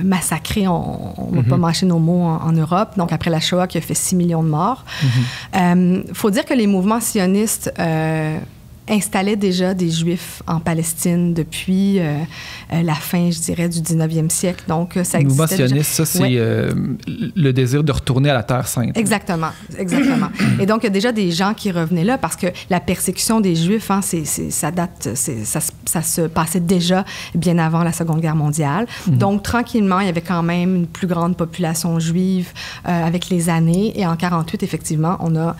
massacrés, on ne va pas mâcher nos mots en Europe, donc après la Shoah qui a fait 6 millions de morts. Faut dire que les mouvements sionistes installait déjà des Juifs en Palestine depuis la fin, je dirais, du 19e siècle. Donc, ça existait. Le mouvement sioniste, ça, c'est le désir de retourner à la Terre sainte. Exactement. Et donc, il y a déjà des gens qui revenaient là parce que la persécution des Juifs, hein, ça se passait déjà bien avant la Seconde Guerre mondiale. Donc, tranquillement, il y avait quand même une plus grande population juive avec les années. Et en 1948, effectivement, on a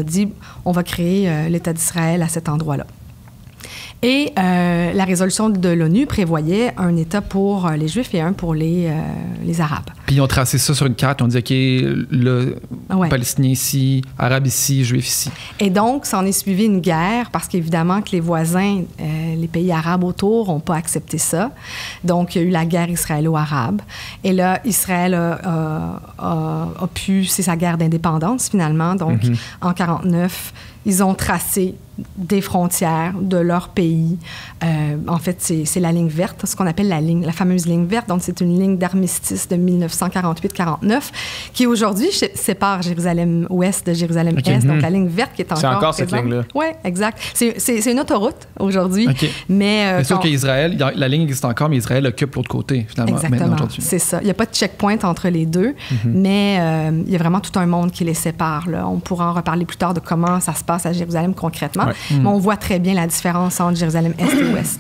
dit, on va créer l'État d'Israël à cet endroit-là. Et la résolution de l'ONU prévoyait un État pour les Juifs et un pour les Arabes. Puis ils ont tracé ça sur une carte, ils ont dit, OK, le Palestinien ici, Arabe ici, Juif ici. Et donc, s'en est suivi une guerre, parce qu'évidemment que les voisins, les pays arabes autour, n'ont pas accepté ça. Donc, il y a eu la guerre israélo-arabe. Et là, Israël a pu... C'est sa guerre d'indépendance, finalement. Donc, en 1949, ils ont tracé des frontières de leur pays. En fait, c'est la ligne verte, ce qu'on appelle la fameuse ligne verte. Donc, c'est une ligne d'armistice de 1948-49 qui, aujourd'hui, sépare Jérusalem-Ouest de Jérusalem-Est. Donc, la ligne verte qui est encore présente. C'est encore cette ligne-là. Oui, exact. C'est une autoroute aujourd'hui. Mais c'est sûr qu'Israël, la ligne existe encore, mais Israël occupe l'autre côté, finalement, maintenant, aujourd'hui. C'est ça. Il n'y a pas de checkpoint entre les deux, mais il y a vraiment tout un monde qui les sépare, là. On pourra en reparler plus tard de comment ça se passe à Jérusalem concrètement. Mais on voit très bien la différence entre Jérusalem-Est et Ouest.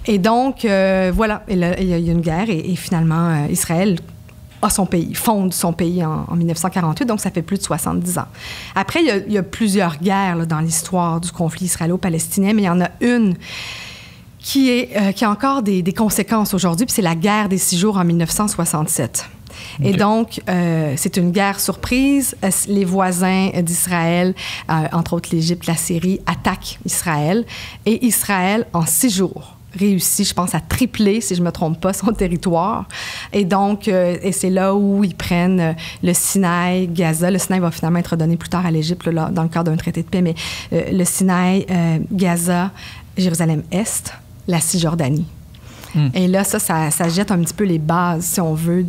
Et donc, voilà, il y a une guerre et finalement, Israël a son pays, fonde son pays en 1948, donc ça fait plus de 70 ans. Après, il y a plusieurs guerres là, dans l'histoire du conflit israélo-palestinien, mais il y en a une qui a encore des conséquences aujourd'hui, puis c'est la guerre des 6 jours en 1967. Et donc, c'est une guerre surprise. Les voisins d'Israël, entre autres l'Égypte, la Syrie, attaquent Israël. Et Israël, en 6 jours, réussit, je pense, à tripler, si je ne me trompe pas, son territoire. Et donc, et c'est là où ils prennent le Sinaï, Gaza. Le Sinaï va finalement être donné plus tard à l'Égypte, là, dans le cadre d'un traité de paix. Mais le Sinaï, Gaza, Jérusalem-Est, la Cisjordanie. Et là, ça jette un petit peu les bases, si on veut,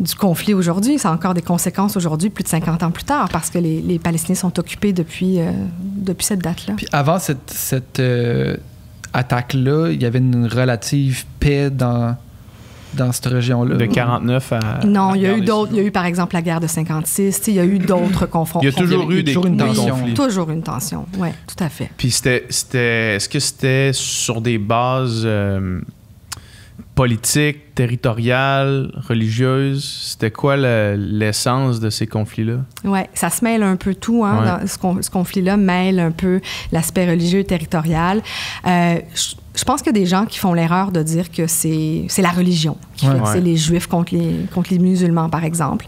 du conflit aujourd'hui. Ça a encore des conséquences aujourd'hui, plus de 50 ans plus tard, parce que les Palestiniens sont occupés depuis cette date-là. Puis avant cette attaque-là, il y avait une relative paix dans cette région-là. De 49 à... Non, il y a eu d'autres. Il y a eu, par exemple, la guerre de 56. Il y a eu d'autres confrontations. Il y a toujours eu une tension. conflits. Toujours une tension, oui, tout à fait. Puis est-ce que c'était sur des bases politiques, territoriales, religieuses? C'était quoi l'essence de ces conflits-là? Oui, ça se mêle un peu tout. Hein, dans ce conflit-là mêle un peu l'aspect religieux et territorial. Je pense qu'il y a des gens qui font l'erreur de dire que c'est la religion qui fait que c'est les Juifs contre les musulmans, par exemple.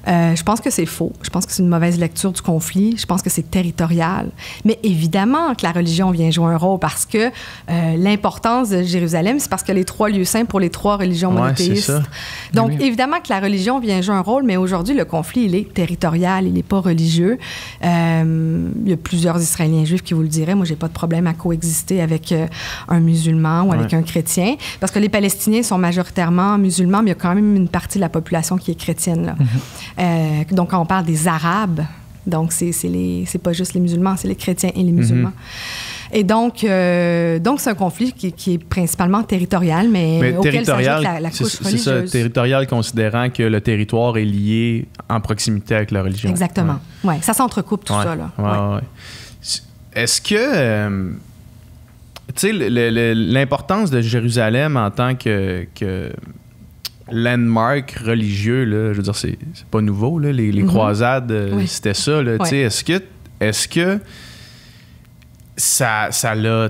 Je pense que c'est faux. Je pense que c'est une mauvaise lecture du conflit. Je pense que c'est territorial. Mais évidemment que la religion vient jouer un rôle parce que l'importance de Jérusalem, c'est parce que les 3 lieux saints pour les 3 religions monothéistes. C'est ça. Donc, évidemment que la religion vient jouer un rôle, mais aujourd'hui, le conflit, il est territorial, il n'est pas religieux. Il y a plusieurs Israéliens juifs qui vous le diraient. Moi, j'ai pas de problème à coexister avec un musulman ou avec un chrétien, parce que les Palestiniens sont majoritairement musulmans, mais il y a quand même une partie de la population qui est chrétienne, là. Donc, quand on parle des Arabes, donc c'est pas juste les musulmans, c'est les chrétiens et les musulmans. Et donc c'est un conflit qui est principalement territorial, mais auquel s'ajoute la couche religieuse. C'est ça, territorial, considérant que le territoire est lié en proximité avec la religion. Exactement. Ouais. Ça s'entrecoupe tout ça, là. Ouais. Est-ce que... tu sais, l'importance de Jérusalem en tant que landmark religieux, là, je veux dire, c'est pas nouveau, là, les croisades, c'était ça, là, tu sais, est-ce que ça l'a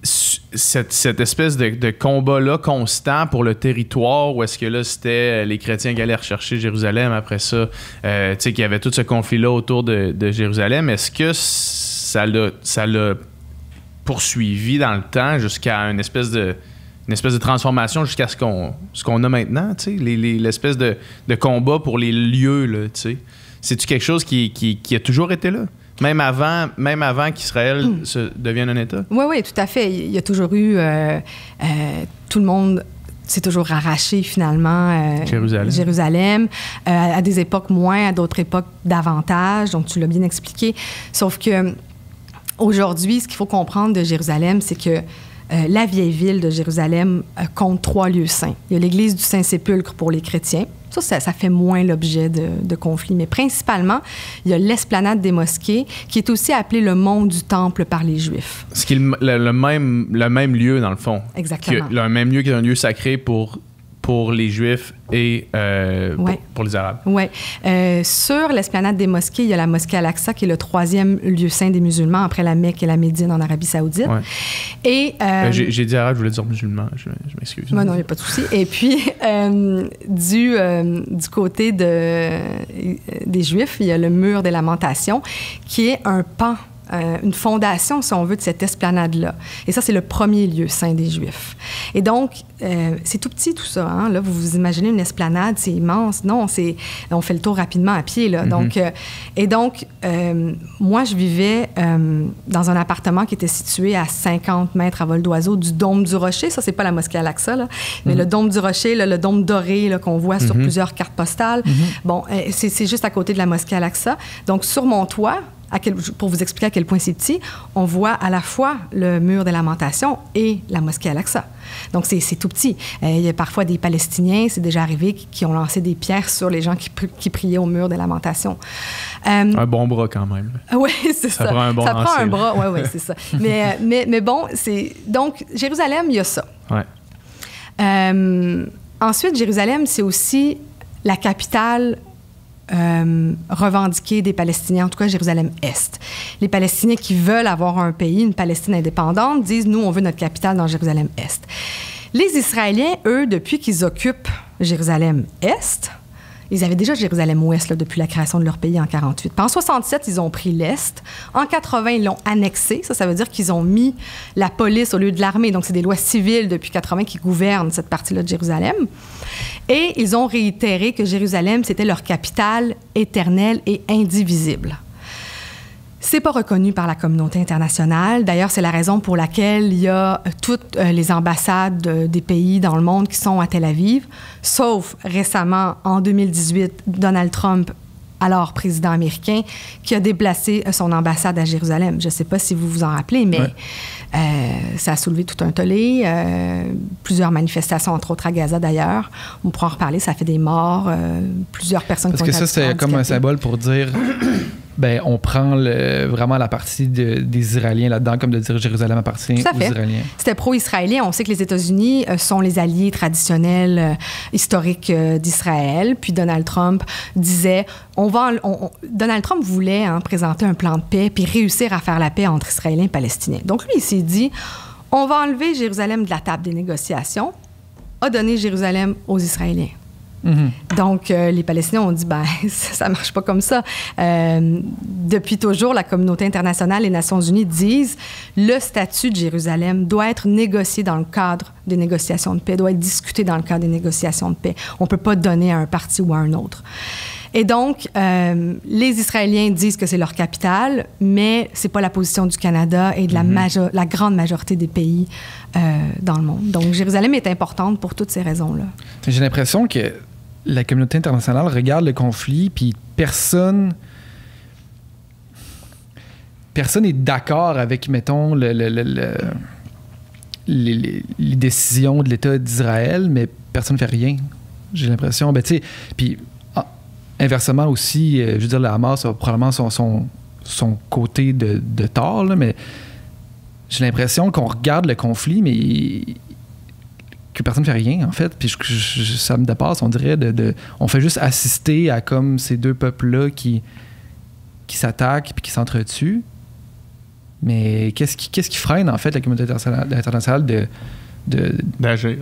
cette espèce de combat-là constant pour le territoire, ou est-ce que là, c'était les chrétiens qui allaient rechercher Jérusalem après ça, tu sais, qu'il y avait tout ce conflit-là autour de Jérusalem, est-ce que ça l'a poursuivi dans le temps jusqu'à une espèce de transformation jusqu'à ce qu'on a maintenant, tu sais, l'espèce de combat pour les lieux, là, tu sais. C'est-tu quelque chose qui a toujours été là? Même avant qu'Israël devienne un État? Oui, tout à fait. Il y a toujours eu... tout le monde s'est toujours arraché, finalement, Jérusalem. À des époques moins, à d'autres époques davantage. Donc, tu l'as bien expliqué. Sauf que aujourd'hui, ce qu'il faut comprendre de Jérusalem, c'est que la vieille ville de Jérusalem compte 3 lieux saints. Il y a l'église du Saint-Sépulcre pour les chrétiens. Ça fait moins l'objet de conflits. Mais principalement, il y a l'esplanade des mosquées, qui est aussi appelée le mont du Temple par les Juifs. Ce qui est le même lieu, dans le fond. Exactement. Le même lieu qui est un lieu sacré pour les Juifs et pour les Arabes. Oui. Sur l'esplanade des mosquées, il y a la mosquée Al-Aqsa, qui est le 3e lieu saint des musulmans, après la Mecque et la Médine en Arabie Saoudite. Ouais. Et j'ai dit arabe, je voulais dire musulman. Je m'excuse. Non, il n'y a pas de souci. Et puis, du côté des Juifs, il y a le mur des Lamentations, qui est un pan, une fondation, si on veut, de cette esplanade-là. Et ça, c'est le premier lieu saint des Juifs. Et donc, c'est tout petit, tout ça. Hein? Là, vous imaginez une esplanade, c'est immense. Non, on fait le tour rapidement à pied. Là. Donc, moi, je vivais dans un appartement qui était situé à 50 mètres à vol d'oiseau du Dôme du Rocher. Ça, c'est pas la mosquée Al-Aqsa, là, mais le Dôme du Rocher, là, le dôme doré là, qu'on voit sur plusieurs cartes postales. Bon, c'est juste à côté de la mosquée Al-Aqsa. Donc, sur mon toit, pour vous expliquer à quel point c'est petit, on voit à la fois le mur des Lamentations et la mosquée Al-Aqsa. Donc, c'est tout petit. Il y a parfois des Palestiniens, c'est déjà arrivé, qui ont lancé des pierres sur les gens qui priaient au mur des Lamentations. Un bon bras, quand même. Oui, c'est ça. Ça prend un bon lancer. Ça prend un bras, oui, c'est ça. mais bon, c'est... Donc, Jérusalem, il y a ça. Ouais. Ensuite, Jérusalem, c'est aussi la capitale revendiquée des Palestiniens, en tout cas Jérusalem-Est. Les Palestiniens qui veulent avoir un pays, une Palestine indépendante, disent, nous, on veut notre capitale dans Jérusalem-Est. Les Israéliens, eux, depuis qu'ils occupent Jérusalem-Est, ils avaient déjà Jérusalem-Ouest là, depuis la création de leur pays en 1948. Puis en 1967, ils ont pris l'Est. En 1980, ils l'ont annexé. Ça veut dire qu'ils ont mis la police au lieu de l'armée. Donc, c'est des lois civiles depuis 1980 qui gouvernent cette partie-là de Jérusalem. Et ils ont réitéré que Jérusalem, c'était leur capitale éternelle et indivisible. C'est pas reconnu par la communauté internationale. D'ailleurs, c'est la raison pour laquelle il y a toutes les ambassades des pays dans le monde qui sont à Tel Aviv, sauf récemment, en 2018, Donald Trump, alors président américain, qui a déplacé son ambassade à Jérusalem. Je ne sais pas si vous vous en rappelez, mais ça a soulevé tout un tollé. Plusieurs manifestations, entre autres à Gaza d'ailleurs. On pourra en reparler, ça fait des morts, plusieurs personnes qui ont été handicapées. Parce que ça, c'est comme un symbole pour dire... Ben, on prend vraiment la partie des Israéliens là-dedans, comme de dire Jérusalem appartient aux Israéliens. C'était pro-israélien. On sait que les États-Unis sont les alliés traditionnels, historiques d'Israël. Puis Donald Trump disait... Donald Trump voulait présenter un plan de paix puis réussir à faire la paix entre Israéliens et Palestiniens. Donc lui, il s'est dit, on va enlever Jérusalem de la table des négociations, a donné Jérusalem aux Israéliens. Mm-hmm. Donc, les Palestiniens ont dit, ça marche pas comme ça. Depuis toujours, la communauté internationale, les Nations unies disent, le statut de Jérusalem doit être négocié dans le cadre des négociations de paix, doit être discuté dans le cadre des négociations de paix. On peut pas donner à un parti ou à un autre. Et donc, les Israéliens disent que c'est leur capitale, mais c'est pas la position du Canada et de la grande majorité des pays dans le monde. Donc, Jérusalem est importante pour toutes ces raisons-là. J'ai l'impression que la communauté internationale regarde le conflit, puis personne n'est d'accord avec, mettons, les décisions de l'État d'Israël, mais personne ne fait rien. J'ai l'impression. Ben, tu sais, puis inversement aussi, je veux dire, le Hamas a probablement son côté de tort, là, mais j'ai l'impression qu'on regarde le conflit, mais que personne ne fait rien, en fait. Puis ça me dépasse, on dirait, on fait juste assister à comme ces deux peuples-là qui s'attaquent puis qui s'entretuent. Mais qu'est-ce qui freine, en fait, la communauté internationale d'agir?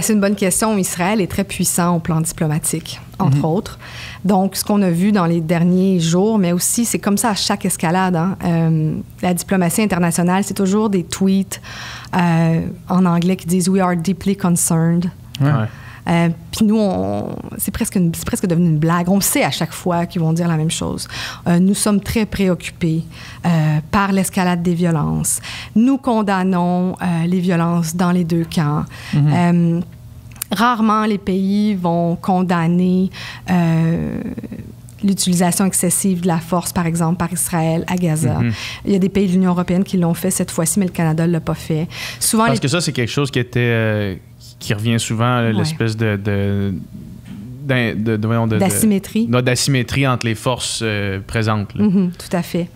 C'est une bonne question. Israël est très puissant au plan diplomatique, entre autres. Donc, ce qu'on a vu dans les derniers jours, mais aussi, c'est comme ça à chaque escalade. La diplomatie internationale, c'est toujours des tweets en anglais qui disent « We are deeply concerned ». Puis nous, c'est presque devenu une blague. On le sait à chaque fois qu'ils vont dire la même chose. Nous sommes très préoccupés par l'escalade des violences. Nous condamnons les violences dans les deux camps. Rarement, les pays vont condamner l'utilisation excessive de la force, par exemple, par Israël à Gaza. Il y a des pays de l'Union européenne qui l'ont fait cette fois-ci, mais le Canada ne l'a pas fait. Souvent, parce que ça, c'est quelque chose qui revient souvent, l'espèce d'asymétrie. D'asymétrie entre les forces présentes. Tout à fait.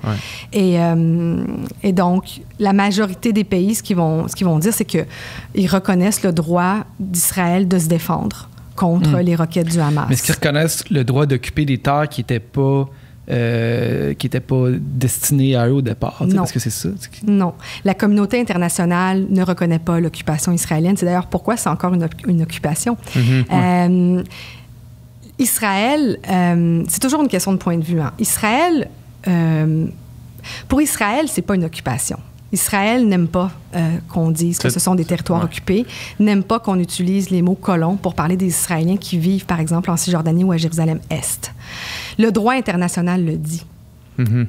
Et donc, la majorité des pays, ce qu'ils vont dire, c'est qu'ils reconnaissent le droit d'Israël de se défendre contre les roquettes du Hamas. Mais est-ce qu'ils reconnaissent le droit d'occuper des terres qui n'étaient pas destinées à eux au départ? Non. Parce que c'est ça? Non. La communauté internationale ne reconnaît pas l'occupation israélienne. C'est d'ailleurs pourquoi c'est encore une occupation. Israël, c'est toujours une question de point de vue. Israël, pour Israël, c'est pas une occupation. Israël n'aime pas qu'on dise que ce sont des territoires occupés, n'aime pas qu'on utilise les mots colons pour parler des Israéliens qui vivent, par exemple, en Cisjordanie ou à Jérusalem-Est. Le droit international le dit.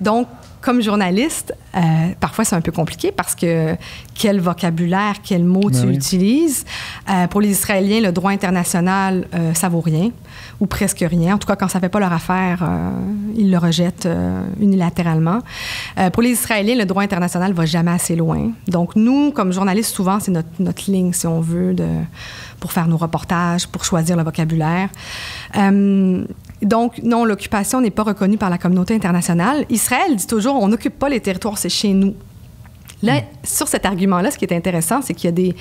Donc, comme journaliste, parfois c'est un peu compliqué parce que quel vocabulaire, quel mot tu utilises. Pour les Israéliens, le droit international, ça vaut rien ou presque rien. En tout cas, quand ça fait pas leur affaire, ils le rejettent unilatéralement. Pour les Israéliens, le droit international va jamais assez loin. Donc nous, comme journalistes, souvent c'est notre ligne, si on veut, pour faire nos reportages, pour choisir le vocabulaire. Donc, non, l'occupation n'est pas reconnue par la communauté internationale. Israël dit toujours, on n'occupe pas les territoires, c'est chez nous. Là, sur cet argument-là, ce qui est intéressant, c'est qu'il y a des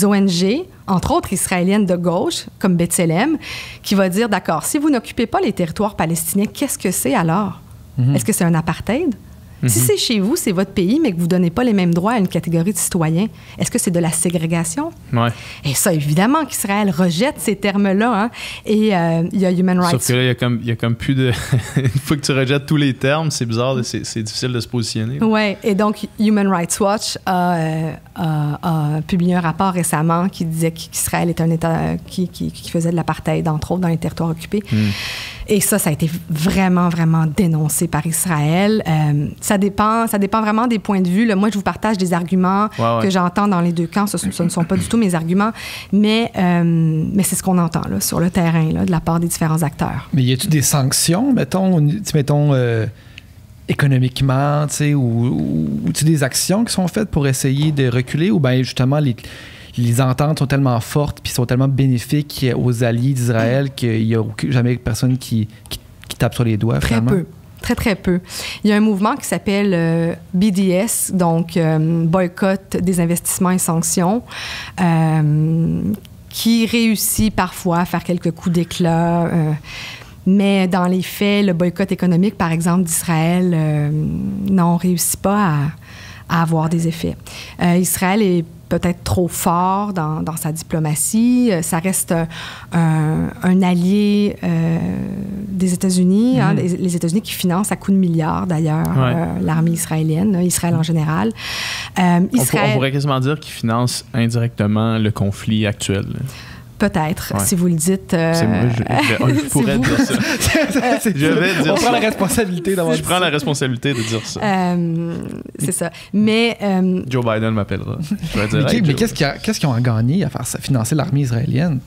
ONG, entre autres israéliennes de gauche, comme B'Tselem, qui va dire, d'accord, si vous n'occupez pas les territoires palestiniens, qu'est-ce que c'est alors? Est-ce que c'est un apartheid? Si c'est chez vous, c'est votre pays, mais que vous ne donnez pas les mêmes droits à une catégorie de citoyens, est-ce que c'est de la ségrégation? Et ça, évidemment, qu'Israël rejette ces termes-là. Et il y a Human Rights... Sauf que là, il y a comme plus de... Une fois que tu rejettes tous les termes, c'est bizarre, c'est difficile de se positionner. Oui, et donc Human Rights Watch a publié un rapport récemment qui disait qu'Israël est un État qui faisait de l'apartheid, entre autres, dans les territoires occupés. Et ça a été vraiment, vraiment dénoncé par Israël. Ça dépend vraiment des points de vue. Là, moi, je vous partage des arguments que j'entends dans les deux camps. Ce ne sont pas du tout mes arguments, mais c'est ce qu'on entend là, sur le terrain là, de la part des différents acteurs. Mais y a-t-il des sanctions, mettons économiquement, ou des actions qui sont faites pour essayer de reculer, ou bien justement les ententes sont tellement fortes puis sont tellement bénéfiques aux alliés d'Israël qu'il n'y a jamais personne qui tape sur les doigts, Très finalement? peu. Très, très peu. Il y a un mouvement qui s'appelle BDS, donc Boycott des investissements et sanctions, qui réussit parfois à faire quelques coups d'éclat. Mais dans les faits, le boycott économique, par exemple, d'Israël, non, réussit pas à avoir des effets. Israël est peut-être trop fort dans sa diplomatie. Ça reste un allié des États-Unis, les États-Unis qui financent à coups de milliards, d'ailleurs, l'armée israélienne, Israël en général. On pourrait quasiment dire qu'ils financent indirectement le conflit actuel. Peut-être, si vous le dites. C'est moi, je pourrais dire ça. Je vais dire ça. On prend la responsabilité d'avoir Je prends la responsabilité de dire ça. C'est ça. Mais. Joe Biden m'appellera. Je vais dire, mais qu'est-ce qu'ils ont à gagner à faire ça, financer l'armée israélienne?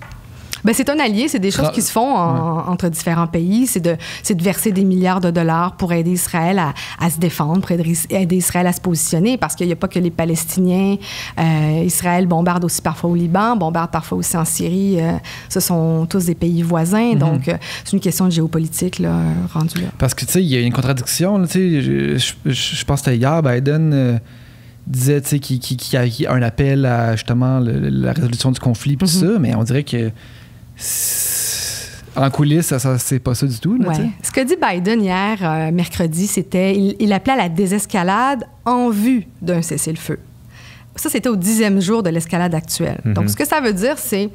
Ben, c'est un allié, c'est des choses qui se font entre différents pays. C'est de verser des milliards de dollars pour aider Israël à se défendre, pour aider Israël à se positionner, parce qu'il n'y a pas que les Palestiniens. Israël bombarde aussi parfois au Liban, bombarde parfois aussi en Syrie. Ce sont tous des pays voisins. Donc, c'est une question de géopolitique là, rendue là. Parce que, tu sais, il y a une contradiction. Là, je pense que c'était hier, Biden disait qu'il y a un appel à, justement, la résolution du conflit, puis ça, mais on dirait que en coulisses, ça c'est pas ça du tout. Là, ce que dit Biden hier, mercredi, c'était il appelait à la désescalade en vue d'un cessez-le-feu. Ça, c'était au 10e jour de l'escalade actuelle. Donc, ce que ça veut dire, c'est...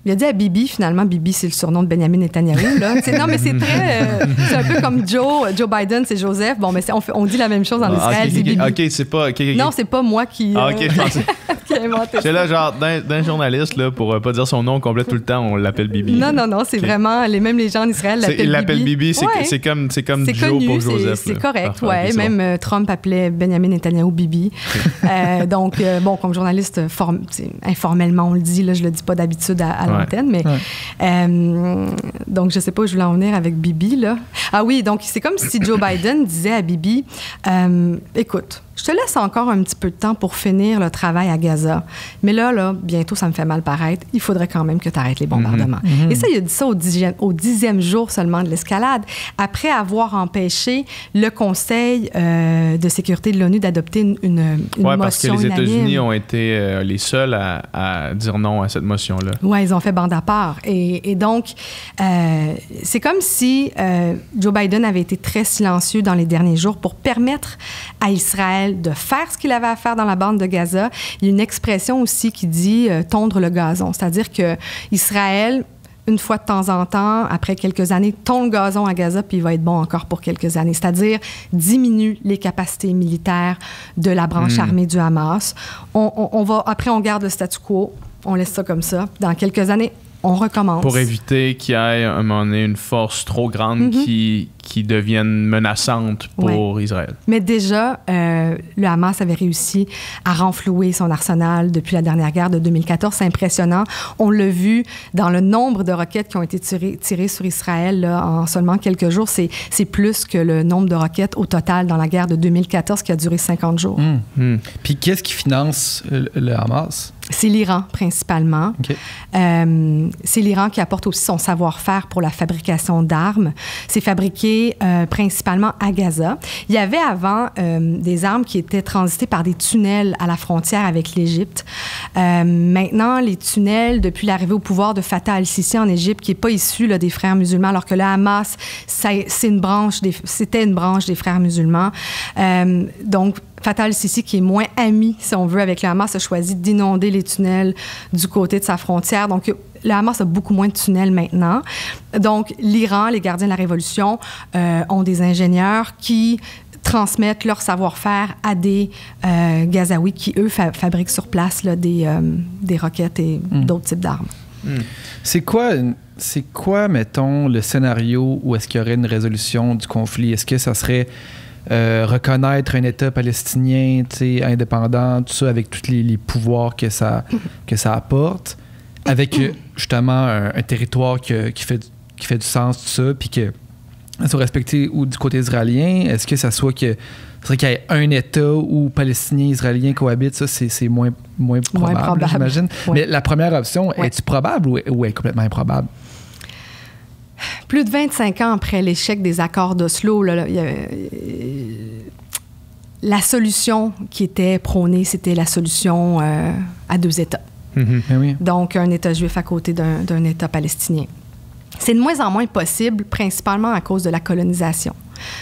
Il a dit à Bibi, finalement, Bibi, c'est le surnom de Benjamin Netanyahou. Là. Non, mais c'est très... c'est un peu comme Joe Biden, c'est Joseph. Bon, mais on dit la même chose en Israël, c'est Bibi. OK, c'est pas... Non, c'est pas moi qui... OK, je pensais... qui a inventé ça. C'est là, genre, d'un journaliste, là, pour pas dire son nom complet tout le temps, on l'appelle Bibi. Non, c'est vraiment... Même les gens en Israël l'appellent Bibi. Il l'appelle Bibi, c'est comme Joe connu, pour Joseph. C'est correct, Parfait, même Trump appelait Benjamin Netanyahou Bibi. Okay. Donc, comme journaliste, informellement, on le dit, là, je le dis pas d'habitude à l'antenne, mais... donc, je sais pas où je voulais en venir avec Bibi, là. Ah oui, donc c'est comme si Joe Biden disait à Bibi, écoute, je te laisse encore un petit peu de temps pour finir le travail à Gaza. Mais là, bientôt, ça me fait mal paraître. Il faudrait quand même que tu arrêtes les bombardements. Et ça, il a dit ça au 10e jour seulement de l'escalade, après avoir empêché le Conseil de sécurité de l'ONU d'adopter une motion parce que les unanime. États-Unis ont été les seuls à dire non à cette motion-là. Oui, ils ont fait bande à part. Et donc, c'est comme si Joe Biden avait été très silencieux dans les derniers jours pour permettre à Israël de faire ce qu'il avait à faire dans la bande de Gaza. Il y a une expression aussi qui dit tondre le gazon, c'est-à-dire que Israël, une fois de temps en temps, après quelques années, tond le gazon à Gaza, puis il va être bon encore pour quelques années, c'est-à-dire diminue les capacités militaires de la branche armée du Hamas. Après, on garde le statu quo, on laisse ça comme ça. Dans quelques années, on recommence. Pour éviter qu'il y ait à un moment donné une force trop grande qui devienne menaçante pour Israël. Mais déjà, le Hamas avait réussi à renflouer son arsenal depuis la dernière guerre de 2014. C'est impressionnant. On l'a vu dans le nombre de roquettes qui ont été tirées sur Israël là, en seulement quelques jours. C'est plus que le nombre de roquettes au total dans la guerre de 2014 qui a duré 50 jours. Puis qu'est-ce qui finance le Hamas? C'est l'Iran, principalement. Okay. C'est l'Iran qui apporte aussi son savoir-faire pour la fabrication d'armes. C'est fabriqué principalement à Gaza. Il y avait avant des armes qui étaient transitées par des tunnels à la frontière avec l'Égypte. Maintenant, les tunnels, depuis l'arrivée au pouvoir de Fatah al-Sisi en Égypte, qui n'est pas issu là, des frères musulmans, alors que le Hamas, c'était une branche des frères musulmans. Donc, Fatah al-Sisi, qui est moins ami, si on veut, avec le Hamas, a choisi d'inonder les tunnels du côté de sa frontière. Donc, le Hamas a beaucoup moins de tunnels maintenant. Donc, l'Iran, les gardiens de la révolution, ont des ingénieurs qui transmettent leur savoir-faire à des Gazaouis qui, eux, fabriquent sur place là, des roquettes et d'autres types d'armes. C'est quoi, mettons, le scénario où est-ce qu'il y aurait une résolution du conflit? Est-ce que ça serait reconnaître un État palestinien indépendant, tout ça, avec tous les pouvoirs que ça apporte, avec justement un territoire qui fait du sens, tout ça, puis que ça soit respecté ou du côté israélien? Est-ce que ça soit qu'il y ait un État où Palestiniens et Israéliens cohabitent? Ça, c'est moins probable, j'imagine. Ouais. Mais la première option, est-tu probable ou est complètement improbable? Plus de 25 ans après l'échec des accords d'Oslo, la solution qui était prônée, c'était la solution à 2 États. Ben oui. Donc, un État juif à côté d'un État palestinien. C'est de moins en moins possible, principalement à cause de la colonisation.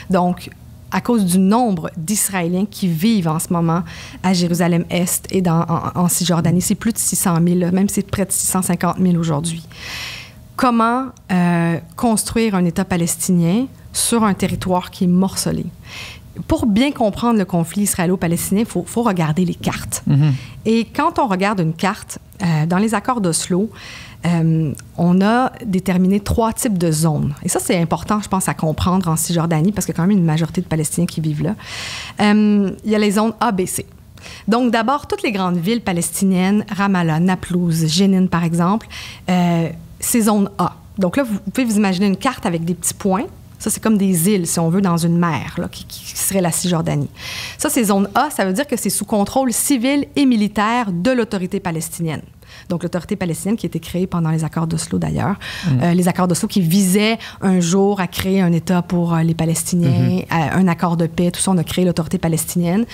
Donc, à cause du nombre d'Israéliens qui vivent en ce moment à Jérusalem-Est et en Cisjordanie. C'est plus de 600 000, là, même c'est près de 650 000 aujourd'hui. Comment construire un État palestinien sur un territoire qui est morcelé? Pour bien comprendre le conflit israélo-palestinien, il faut regarder les cartes. Mm-hmm. Et quand on regarde une carte, dans les accords d'Oslo, on a déterminé 3 types de zones. Et ça, c'est important, je pense, à comprendre en Cisjordanie, parce qu'il y a quand même une majorité de Palestiniens qui vivent là. Il y a les zones A, B, C. Donc, d'abord, toutes les grandes villes palestiniennes, Ramallah, Naplouse, Jénine, par exemple, c'est zone A. Donc là, vous pouvez vous imaginer une carte avec des petits points. Ça, c'est comme des îles, si on veut, dans une mer, là, qui serait la Cisjordanie. Ça, c'est zone A, ça veut dire que c'est sous contrôle civil et militaire de l'autorité palestinienne. Donc, l'autorité palestinienne qui a été créée pendant les accords d'Oslo, d'ailleurs. Les accords d'Oslo qui visaient un jour à créer un État pour les Palestiniens, un accord de paix, tout ça, on a créé l'autorité palestinienne.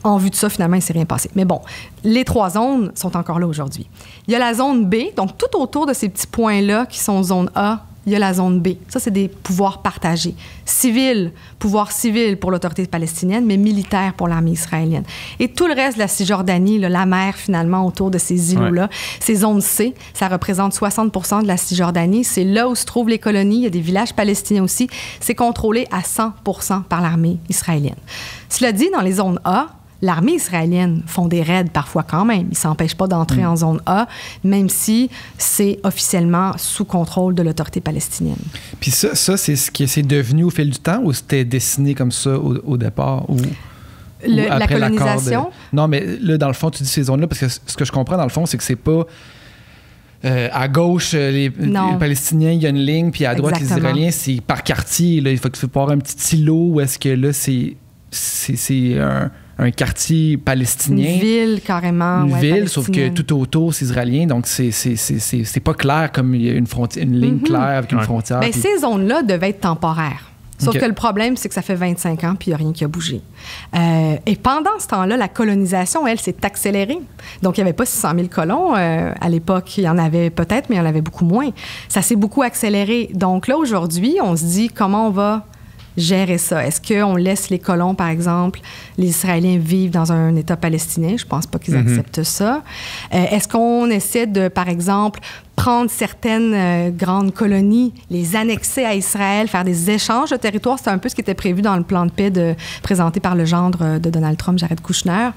En vue de ça, finalement, il ne s'est rien passé. Mais bon, les 3 zones sont encore là aujourd'hui. Il y a la zone B, donc tout autour de ces petits points-là qui sont zone A, il y a la zone B. Ça, c'est des pouvoirs partagés. Civil, pouvoir civil pour l'autorité palestinienne, mais militaire pour l'armée israélienne. Et tout le reste de la Cisjordanie, là, la mer, finalement, autour de ces îlots-là, ces zones C, ça représente 60% de la Cisjordanie. C'est là où se trouvent les colonies. Il y a des villages palestiniens aussi. C'est contrôlé à 100% par l'armée israélienne. Cela dit, dans les zones A, l'armée israélienne font des raids parfois quand même. Ils ne s'empêchent pas d'entrer en zone A, même si c'est officiellement sous contrôle de l'autorité palestinienne. Puis ça c'est ce qui c'est devenu au fil du temps ou c'était dessiné comme ça au départ? Ou la colonisation? Non, mais là, dans le fond, tu dis ces zones-là, parce que ce que je comprends, dans le fond, c'est que c'est pas... à gauche, les Palestiniens, il y a une ligne, puis à droite, Exactement. les Israéliens, c'est par quartier. Là. Il faut avoir un petit îlot où est-ce que là, c'est un quartier palestinien. Une ville, carrément. Une ville, sauf que tout autour, c'est israélien. Donc, c'est pas clair comme il y a une ligne claire avec une frontière. Bien, puis... ces zones-là devaient être temporaires. Sauf que le problème, c'est que ça fait 25 ans puis il n'y a rien qui a bougé. Et pendant ce temps-là, la colonisation, elle, s'est accélérée. Donc, il n'y avait pas 600 000 colons. À l'époque, il y en avait peut-être, mais il y en avait beaucoup moins. Ça s'est beaucoup accéléré. Donc là, aujourd'hui, on se dit comment on va gérer ça. Est-ce qu'on laisse les colons, par exemple, les Israéliens vivre dans un État palestinien? Je ne pense pas qu'ils acceptent ça. Est-ce qu'on essaie de, par exemple, prendre certaines grandes colonies, les annexer à Israël, faire des échanges de territoire? C'est un peu ce qui était prévu dans le plan de paix présenté par le gendre de Donald Trump, Jared Kushner.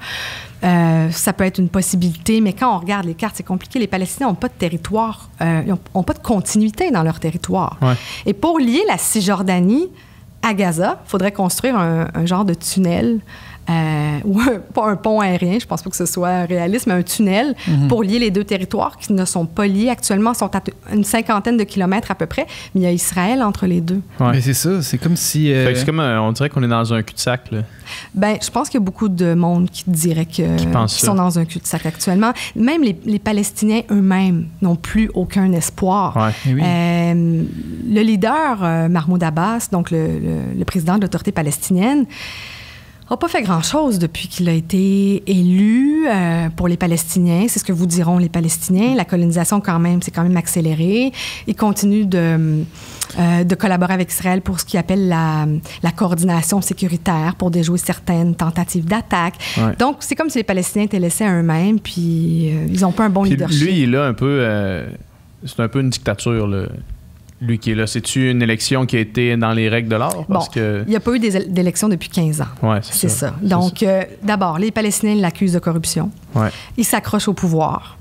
Ça peut être une possibilité, mais quand on regarde les cartes, c'est compliqué. Les Palestiniens n'ont pas de territoire, ils n'ont pas de continuité dans leur territoire. Ouais. Et pour lier la Cisjordanie à Gaza, il faudrait construire un genre de tunnel, ou pas un pont aérien, je ne pense pas que ce soit réaliste, mais un tunnel pour lier les deux territoires qui ne sont pas liés actuellement, sont à une 50aine de kilomètres à peu près, mais il y a Israël entre les deux. Ouais. Mais c'est ça, c'est comme si... C'est comme, on dirait qu'on est dans un cul-de-sac, là. Ben, je pense qu'il y a beaucoup de monde qui dirait qu'ils sont dans un cul-de-sac actuellement. Même les Palestiniens eux-mêmes n'ont plus aucun espoir. Ouais. Oui. Le leader, Mahmoud Abbas, donc le président de l'autorité palestinienne, n'a pas fait grand-chose depuis qu'il a été élu pour les Palestiniens. C'est ce que vous diront les Palestiniens. La colonisation, quand même, s'est quand même accélérée. Il continue de collaborer avec Israël pour ce qu'il appelle la coordination sécuritaire pour déjouer certaines tentatives d'attaque. Ouais. Donc, c'est comme si les Palestiniens étaient laissés à eux-mêmes, puis ils n'ont pas un bon leadership. Lui, il a un peu... c'est un peu une dictature, là. Lui qui est là, c'est-tu une élection qui a été dans les règles de l'art? Bon, il n'y a pas eu d'élection depuis 15 ans. Ouais, c'est ça. Donc, d'abord, les Palestiniens l'accusent de corruption. Ouais. Il s'accroche au pouvoir.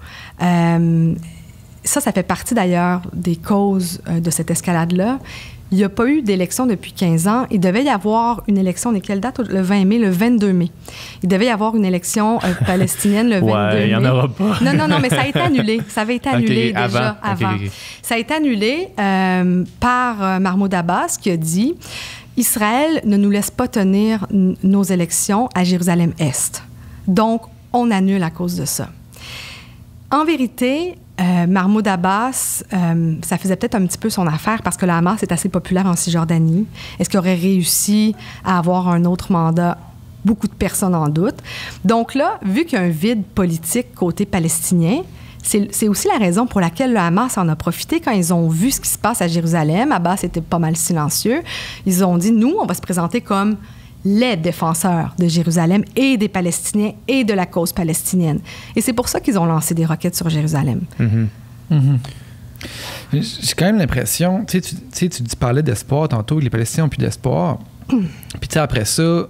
ça fait partie d'ailleurs des causes de cette escalade-là. Il n'y a pas eu d'élection depuis 15 ans. Il devait y avoir une élection, on est quelle date? Le 20 mai, le 22 mai. Il devait y avoir une élection palestinienne le 22 mai. Il n'y en aura pas. Non, mais ça a été annulé. Ça avait été annulé déjà avant. Okay. Ça a été annulé par Mahmoud Abbas qui a dit « Israël ne nous laisse pas tenir nos élections à Jérusalem-Est. Donc, on annule à cause de ça. » En vérité, Mahmoud Abbas, ça faisait peut-être un petit peu son affaire parce que le Hamas est assez populaire en Cisjordanie. Est-ce qu'il aurait réussi à avoir un autre mandat? Beaucoup de personnes en doutent. Donc là, vu qu'il y a un vide politique côté palestinien, c'est aussi la raison pour laquelle le Hamas en a profité quand ils ont vu ce qui se passe à Jérusalem. Abbas était pas mal silencieux. Ils ont dit, nous, on va se présenter comme les défenseurs de Jérusalem et des Palestiniens et de la cause palestinienne. Et c'est pour ça qu'ils ont lancé des roquettes sur Jérusalem. J'ai quand même l'impression, tu parlais d'espoir tantôt, que les Palestiniens n'ont plus d'espoir. Puis après ça,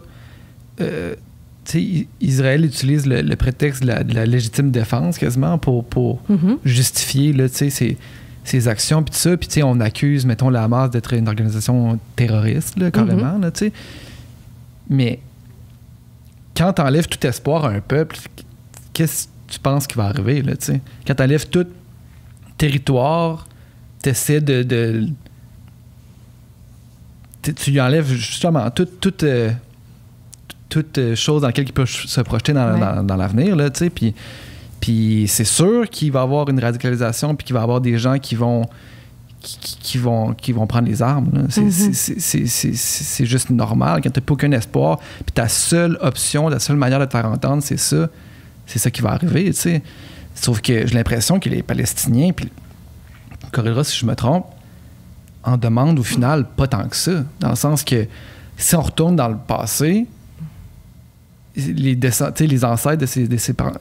Israël utilise le prétexte de la légitime défense quasiment pour justifier là, ses actions, puis tout ça. Puis on accuse, mettons, le Hamas d'être une organisation terroriste, là, carrément, là, tu sais. Mais quand tu enlèves tout espoir à un peuple, qu'est-ce que tu penses qui va arriver, là, tu sais? Quand tu enlèves tout territoire, tu essaies tu lui enlèves justement toute chose dans laquelle il peut se projeter dans l'avenir, là, tu sais. Puis c'est sûr qu'il va y avoir une radicalisation, puis qu'il va y avoir des gens qui vont prendre les armes. Là. C'est juste normal. Quand tu n'as plus aucun espoir, puis ta seule option, la seule manière de te faire entendre, c'est ça qui va arriver. Tu sais. Sauf que j'ai l'impression que les Palestiniens, puis corrigera si je me trompe, en demandent au final pas tant que ça. Dans le sens que si on retourne dans le passé, les ancêtres de ces parents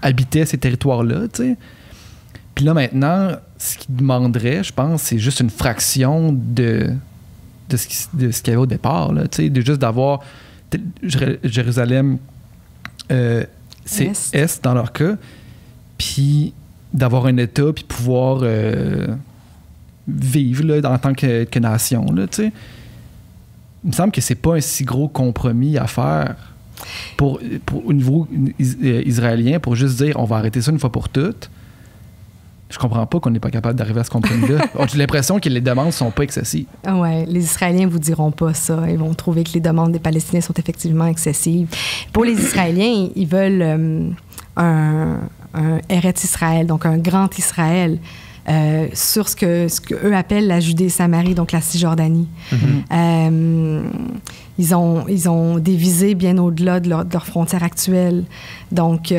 habitaient ces territoires-là. T'sais. Puis là, maintenant, ce qu'ils demanderaient, je pense, c'est juste une fraction de ce qu'il y avait au départ. Là, de juste d'avoir Jérusalem, c'est Est dans leur cas, puis d'avoir un État, puis pouvoir vivre là, en tant que nation. Là, il me semble que c'est pas un si gros compromis à faire pour au niveau israélien, pour juste dire on va arrêter ça une fois pour toutes. Je comprends pas qu'on n'est pas capable d'arriver à ce compromis-là. J'ai l'impression que les demandes sont pas excessives. Oui, les Israéliens vous diront pas ça. Ils vont trouver que les demandes des Palestiniens sont effectivement excessives. Pour les Israéliens, ils veulent un Eretz Israël, donc un grand Israël, sur ce que eux appellent la Judée-Samarie, donc la Cisjordanie. Ils ont des visées bien au-delà de leurs frontières actuelles. Donc...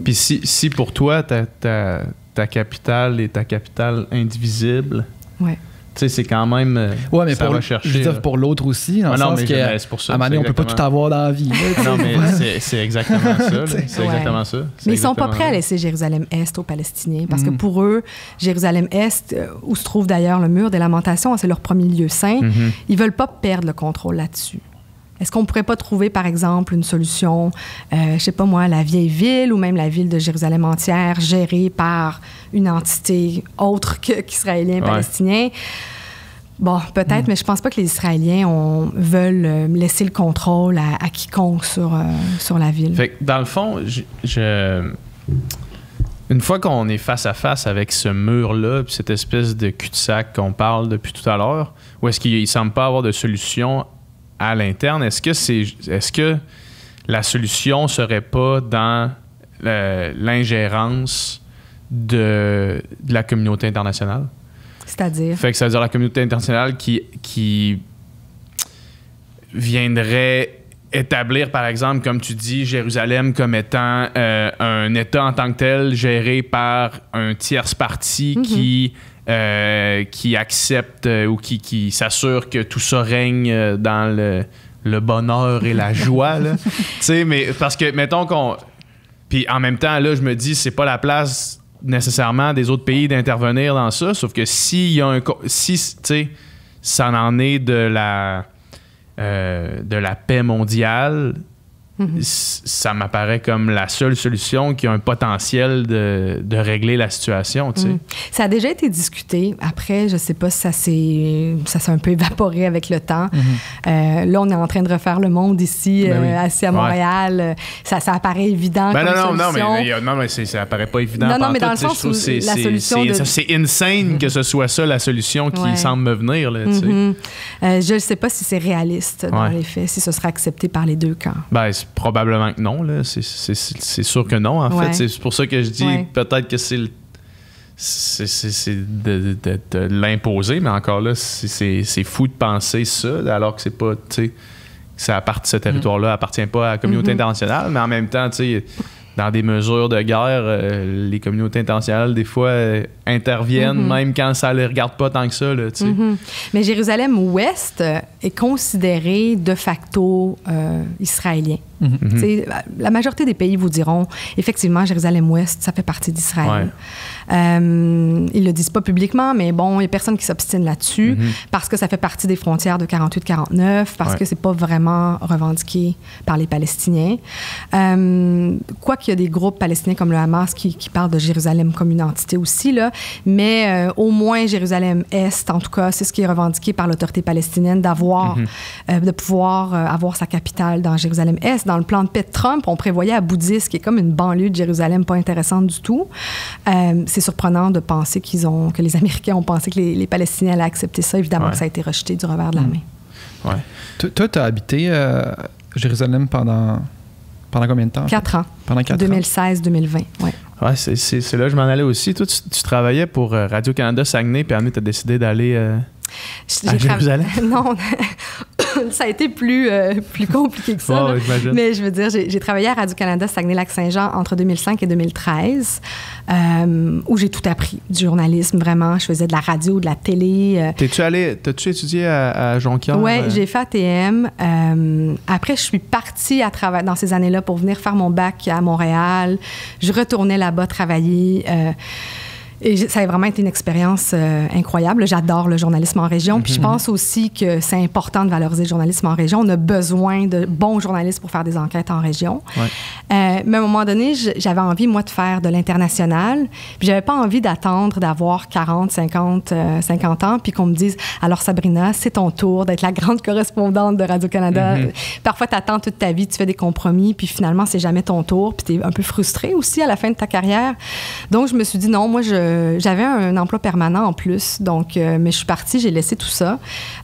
Puis si pour toi, ta capitale est ta capitale indivisible, ouais. Tu sais, c'est quand même... mais ça va chercher... Je veux dire, pour l'autre aussi, dans le sens que c'est pour ça, à un moment donné, on peut pas tout avoir dans la vie. Là, non, mais c'est exactement ça. Là. C'est exactement ça. Mais ils sont pas prêts à laisser Jérusalem-Est aux Palestiniens, parce que pour eux, Jérusalem-Est, où se trouve d'ailleurs le mur des Lamentations, c'est leur premier lieu saint, ils veulent pas perdre le contrôle là-dessus. Est-ce qu'on ne pourrait pas trouver, par exemple, une solution, je ne sais pas moi, la vieille ville ou même la ville de Jérusalem entière gérée par une entité autre qu'israélien, palestinien? Bon, peut-être, mais je ne pense pas que les Israéliens veulent laisser le contrôle à quiconque sur la ville. Fait que dans le fond, une fois qu'on est face à face avec ce mur-là, puis cette espèce de cul-de-sac qu'on parle depuis tout à l'heure, où est-ce qu'il ne semble pas avoir de solution à l'interne, est-ce que la solution serait pas dans l'ingérence de la communauté internationale? C'est-à-dire? Fait que ça veut dire la communauté internationale qui viendrait établir, par exemple, comme tu dis, Jérusalem comme étant un État en tant que tel géré par un tierce parti qui accepte ou qui s'assure que tout ça règne dans le bonheur et la joie. Tu sais, mais parce que, mettons qu'on... Puis en même temps, là, je me dis, c'est pas la place nécessairement des autres pays d'intervenir dans ça, sauf que s'il y a si, tu sais, ça en est de la paix mondiale, ça m'apparaît comme la seule solution qui a un potentiel de régler la situation, tu sais. Ça a déjà été discuté. Après, je sais pas si ça s'est un peu évaporé avec le temps. Là, on est en train de refaire le monde ici, assis à Montréal. Ça apparaît évident comme solution. Non, mais ça apparaît pas évident. Non, mais dans le sens où la solution c'est insane que ce soit ça la solution qui semble me venir, là, tu sais. Je ne sais pas si c'est réaliste dans les faits, si ce sera accepté par les deux camps. Ben, probablement que non, là. C'est sûr que non, en fait. C'est pour ça que je dis peut-être que c'est de l'imposer, mais encore là, c'est fou de penser ça, alors que c'est pas, tu sais, ce territoire-là appartient pas à la communauté internationale, mais en même temps, tu sais, dans des mesures de guerre, les communautés internationales, des fois, interviennent, même quand ça ne les regarde pas tant que ça. Là, tu sais. Mais Jérusalem-Ouest est considéré de facto israélien. La majorité des pays vous diront, effectivement, Jérusalem-Ouest, ça fait partie d'Israël. Ils le disent pas publiquement, mais bon, il y a personne qui s'obstine là-dessus parce que ça fait partie des frontières de 48-49, parce que c'est pas vraiment revendiqué par les Palestiniens. Quoi qu'il y a des groupes palestiniens comme le Hamas qui parlent de Jérusalem comme une entité aussi, là, mais au moins Jérusalem-Est, en tout cas, c'est ce qui est revendiqué par l'autorité palestinienne d'avoir, de pouvoir avoir sa capitale dans Jérusalem-Est. Dans le plan de paix de Trump, on prévoyait Abu-Dis, qui est comme une banlieue de Jérusalem pas intéressante du tout. C'est surprenant de penser que les Américains ont pensé que les Palestiniens allaient accepter ça. Évidemment que ça a été rejeté du revers de la main. Toi, tu as habité Jérusalem pendant combien de temps? 4 ans. Pendant 4 ans? 2016-2020, Ouais, c'est là que je m'en allais aussi. Toi, tu travaillais pour Radio-Canada Saguenay, puis après, tu as décidé d'aller à Jérusalem? Non, ça a été plus compliqué que ça. Mais je veux dire, j'ai travaillé à Radio-Canada Saguenay-Lac-Saint-Jean entre 2005 et 2013, où j'ai tout appris du journalisme, vraiment. Je faisais de la radio, de la télé. T'as-tu étudié à Jonquière? Oui, j'ai fait ATM. Après, je suis partie à travailler dans ces années-là pour venir faire mon bac à Montréal. Je retournais là-bas travailler. Et ça a vraiment été une expérience incroyable. J'adore le journalisme en région. Puis je pense aussi que c'est important de valoriser le journalisme en région. On a besoin de bons journalistes pour faire des enquêtes en région. Mais à un moment donné, j'avais envie, moi, de faire de l'international. Puis j'avais pas envie d'attendre d'avoir 40, 50 ans, puis qu'on me dise « Alors Sabrina, c'est ton tour d'être la grande correspondante de Radio-Canada. » Parfois, tu attends toute ta vie, tu fais des compromis, puis finalement, c'est jamais ton tour. Puis tu es un peu frustré aussi à la fin de ta carrière. Donc, je me suis dit « Non, moi, j'avais un emploi permanent en plus, donc, mais je suis partie, j'ai laissé tout ça.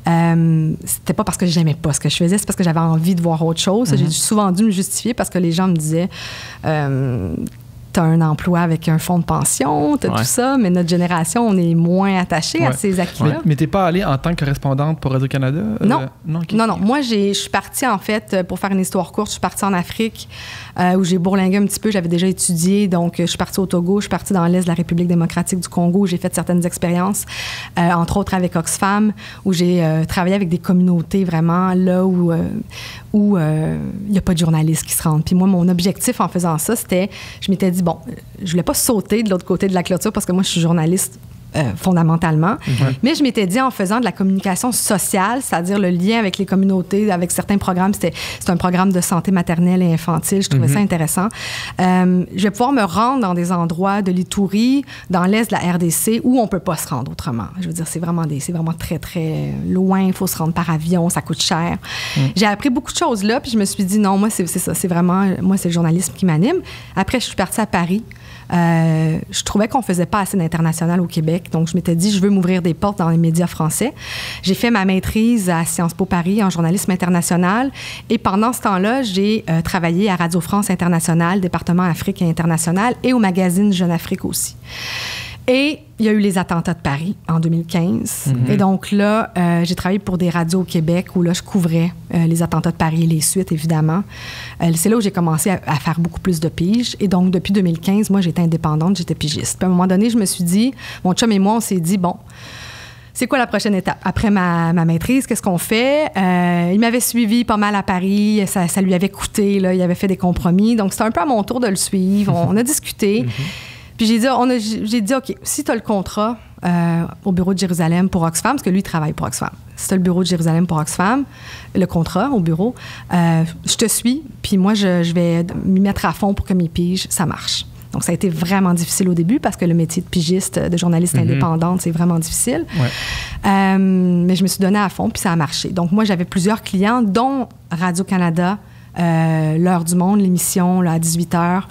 C'était pas parce que j'aimais pas ce que je faisais, c'est parce que j'avais envie de voir autre chose. J'ai souvent dû me justifier parce que les gens me disaient t'as un emploi avec un fonds de pension, t'as tout ça, mais notre génération, on est moins attaché à ces acquis-là. Mais t'es pas allée en tant que correspondante pour Radio-Canada? Non. Non. Moi, je suis partie, en fait, pour faire une histoire courte, je suis partie en Afrique, où j'ai bourlingué un petit peu. J'avais déjà étudié, donc je suis partie au Togo, je suis partie dans l'Est de la République démocratique du Congo, où j'ai fait certaines expériences, entre autres avec Oxfam, où j'ai travaillé avec des communautés vraiment là où il n'y a pas de journalistes qui se rendent. Puis moi, mon objectif en faisant ça, c'était, je m'étais dit, bon, je voulais pas sauter de l'autre côté de la clôture parce que moi, je suis journaliste fondamentalement. Mais je m'étais dit, en faisant de la communication sociale, c'est-à-dire le lien avec les communautés, avec certains programmes, c'est un programme de santé maternelle et infantile, je trouvais ça intéressant. Je vais pouvoir me rendre dans des endroits de l'Itourie, dans l'Est de la RDC, où on peut pas se rendre autrement. Je veux dire, c'est vraiment très, très loin, il faut se rendre par avion, ça coûte cher. J'ai appris beaucoup de choses là, puis je me suis dit, non, moi, c'est ça, c'est vraiment, moi, c'est le journalisme qui m'anime. Après, je suis partie à Paris. Je trouvais qu'on faisait pas assez d'international au Québec, donc je m'étais dit, je veux m'ouvrir des portes dans les médias français. J'ai fait ma maîtrise à Sciences Po Paris en journalisme international, et pendant ce temps-là, j'ai travaillé à Radio France International, département Afrique et International, et au magazine Jeune Afrique aussi. Et il y a eu les attentats de Paris en 2015. Et donc là, j'ai travaillé pour des radios au Québec où là, je couvrais les attentats de Paris et les suites, évidemment. C'est là où j'ai commencé à faire beaucoup plus de piges. Et donc, depuis 2015, moi, j'étais indépendante, j'étais pigiste. Puis à un moment donné, je me suis dit, mon chum et moi, on s'est dit, bon, c'est quoi la prochaine étape? Après ma maîtrise, qu'est-ce qu'on fait? Il m'avait suivi pas mal à Paris. Ça lui avait coûté, là, il avait fait des compromis. Donc, c'était un peu à mon tour de le suivre. On a discuté. Puis j'ai dit, OK, si tu as le contrat, au bureau de Jérusalem pour Oxfam, parce que lui, il travaille pour Oxfam. C'est le bureau de Jérusalem pour Oxfam, le contrat au bureau. Je te suis, puis moi, je vais m'y mettre à fond pour que mes piges, ça marche. Donc, ça a été vraiment difficile au début parce que le métier de pigiste, de journaliste indépendante, c'est vraiment difficile. Ouais. Mais je me suis donnée à fond, puis ça a marché. Donc, moi, j'avais plusieurs clients, dont Radio-Canada, L'heure du monde, l'émission là, à 18h,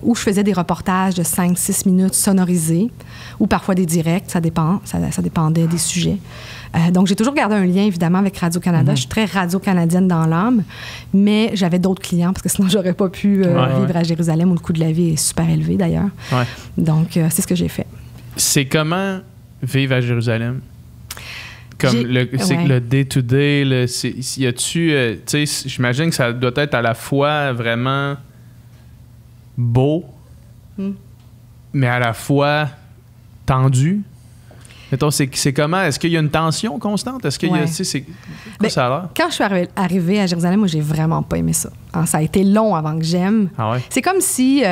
où je faisais des reportages de 5-6 minutes sonorisés, ou parfois des directs, ça dépendait des sujets. Donc, j'ai toujours gardé un lien, évidemment, avec Radio-Canada. Je suis très radio-canadienne dans l'âme, mais j'avais d'autres clients, parce que sinon, j'aurais pas pu vivre à Jérusalem, où le coût de la vie est super élevé, d'ailleurs. Ouais. Donc, c'est ce que j'ai fait. C'est comment vivre à Jérusalem? Comme le day-to-day, y a-tu... tu sais, j'imagine que ça doit être à la fois vraiment beau, mais à la fois tendu. Mettons, c'est comment? Est-ce qu'il y a une tension constante? Est-ce qu'il y a... C'est quoi ça a l'air? Quand je suis arrivée à Jérusalem, moi, j'ai vraiment pas aimé ça. Hein, ça a été long avant que j'aime. Ah ouais? C'est comme si...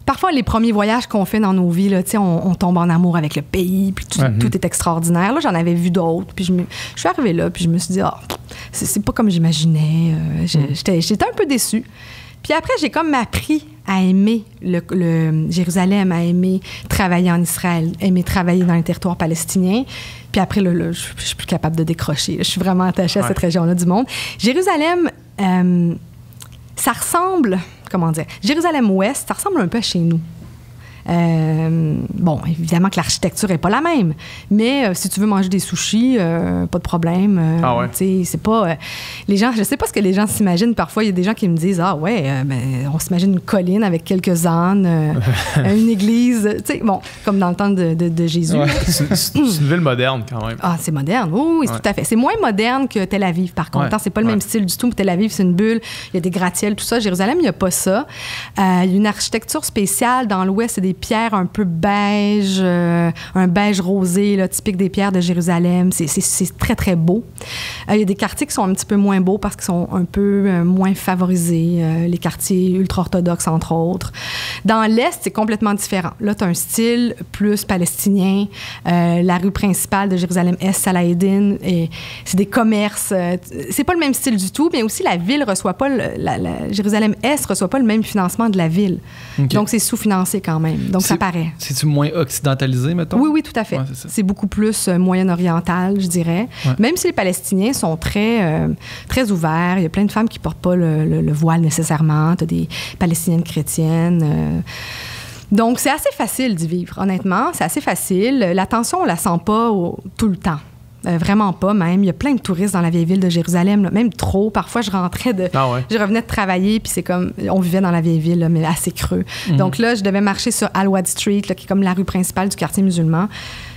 parfois, les premiers voyages qu'on fait dans nos vies, là, on tombe en amour avec le pays, puis tout est extraordinaire. Là, j'en avais vu d'autres, puis je suis arrivée là, puis je me suis dit, c'est pas comme j'imaginais. J'étais un peu déçue. Puis après, j'ai comme appris à aimer le Jérusalem, à aimer travailler en Israël, aimer travailler dans les territoires palestiniens. Puis après, là, je suis plus capable de décrocher. Je suis vraiment attachée à cette région-là du monde. Jérusalem, ça ressemble... Comment dire? Jérusalem-Ouest, ça ressemble un peu à chez nous. Bon, évidemment que l'architecture n'est pas la même, mais si tu veux manger des sushis, pas de problème. C'est pas... les gens, je sais pas ce que les gens s'imaginent. Parfois, il y a des gens qui me disent, on s'imagine une colline avec quelques ânes, une église, bon, comme dans le temps de Jésus. Ouais, c'est une ville moderne, quand même. Ah, c'est moderne, oui, tout à fait. C'est moins moderne que Tel Aviv, par contre. C'est pas le même style du tout. Tel Aviv, c'est une bulle, il y a des gratte-ciels, tout ça. Jérusalem, il n'y a pas ça. Il y a une architecture spéciale. Dans l'Ouest, c'est des pierres un peu beige, un beige rosé, là, typique des pierres de Jérusalem. C'est très, très beau. Il y a des quartiers qui sont un petit peu moins beaux parce qu'ils sont un peu moins favorisés. Les quartiers ultra-orthodoxes, entre autres. Dans l'Est, c'est complètement différent. Là, tu as un style plus palestinien. La rue principale de Jérusalem-Est, Salah-Eddin, c'est des commerces. C'est pas le même style du tout, mais aussi la ville reçoit pas... Jérusalem-Est reçoit pas le même financement de la ville. Okay. Donc, c'est sous-financé quand même. Donc, ça paraît. C'est-tu moins occidentalisé, mettons? Oui, tout à fait. Ouais, c'est beaucoup plus moyen-oriental, je dirais. Ouais. Même si les Palestiniens sont très, très ouverts. Il y a plein de femmes qui ne portent pas le voile nécessairement. Tu as des Palestiniennes chrétiennes. Donc, c'est assez facile d'y vivre, honnêtement. C'est assez facile. La tension, on ne la sent pas tout le temps. Vraiment pas, même. Il y a plein de touristes dans la vieille ville de Jérusalem, là, même trop. Parfois, je rentrais je revenais de travailler, puis c'est comme... On vivait dans la vieille ville, là, mais assez creux. Donc là, je devais marcher sur Al-Wad Street, là, qui est comme la rue principale du quartier musulman.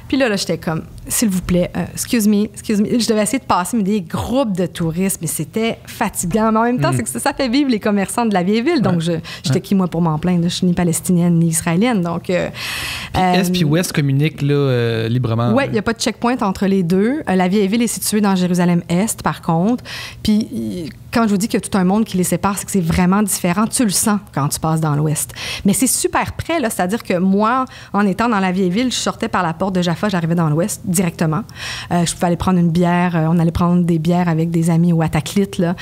Puis là, j'étais comme, s'il vous plaît, excuse me. Je devais essayer de passer des groupes de touristes, mais c'était fatigant. Mais en même temps, c'est que ça fait vivre les commerçants de la vieille ville. Donc, j'étais qui, moi, pour m'en plaindre? Je suis ni palestinienne, ni israélienne. Donc, Est puis Ouest communiquent là, librement. Oui, il n'y a pas de checkpoint entre les deux. La vieille ville est située dans Jérusalem-Est, par contre. Puis, quand je vous dis qu'il y a tout un monde qui les sépare, c'est que c'est vraiment différent. Tu le sens quand tu passes dans l'Ouest. Mais c'est super près, là. C'est-à-dire que moi, en étant dans la vieille ville, je sortais par la porte de Jaffa, j'arrivais dans l'Ouest directement. Je pouvais aller prendre une bière. On allait prendre des bières avec des amis au Ataklit, là.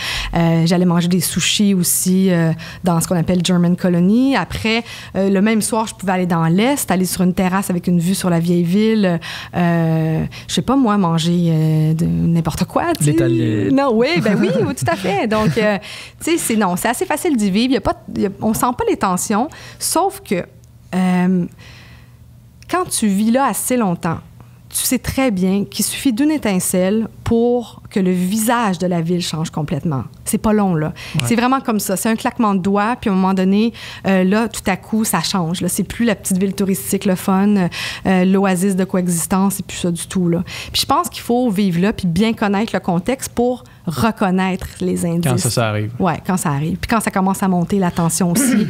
J'allais manger des sushis aussi dans ce qu'on appelle German Colony. Après, le même soir, je pouvais aller dans l'Est, aller sur une terrasse avec une vue sur la vieille ville. Je sais pas, moi, manger de n'importe quoi. L'italien. Non, oui, tout à fait. Donc, tu sais, c'est assez facile d'y vivre. On sent pas les tensions, sauf que quand tu vis là assez longtemps, tu sais très bien qu'il suffit d'une étincelle pour que le visage de la ville change complètement. C'est pas long, là. Ouais. C'est vraiment comme ça. C'est un claquement de doigts, puis à un moment donné, là, tout à coup, ça change. Là. C'est plus la petite ville touristique, le fun, l'oasis de coexistence, c'est plus ça du tout, là. Puis je pense qu'il faut vivre là, puis bien connaître le contexte pour reconnaître les indices. Quand ça arrive. Oui, quand ça arrive. Puis quand ça commence à monter, la tension aussi,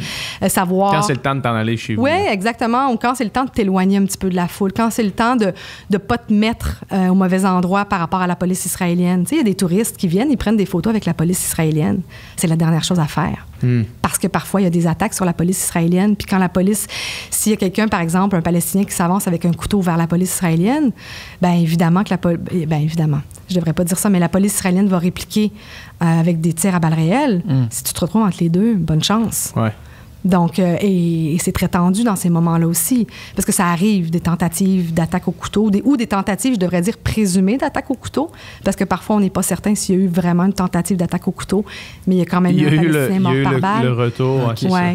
savoir... Quand c'est le temps de t'en aller chez vous. Oui, exactement. Ou quand c'est le temps de t'éloigner un petit peu de la foule. Quand c'est le temps de ne pas te mettre au mauvais endroit par rapport à la police israélienne. Tu sais, il y a des touristes qui viennent, ils prennent des photos avec la police israélienne. C'est la dernière chose à faire. Parce que parfois, il y a des attaques sur la police israélienne. Puis quand la police, s'il y a quelqu'un, par exemple, un Palestinien qui s'avance avec un couteau vers la police israélienne, bien évidemment que évidemment, je devrais pas dire ça, mais la police israélienne va répliquer avec des tirs à balles réelles. Si tu te retrouves entre les deux, bonne chance. Ouais. Donc, et c'est très tendu dans ces moments-là aussi, parce que ça arrive, des tentatives d'attaque au couteau, ou des tentatives, je devrais dire, présumées d'attaque au couteau, parce que parfois, on n'est pas certain s'il y a eu vraiment une tentative d'attaque au couteau, mais il y a quand même eu un Palestinien mort par balle. Le retour.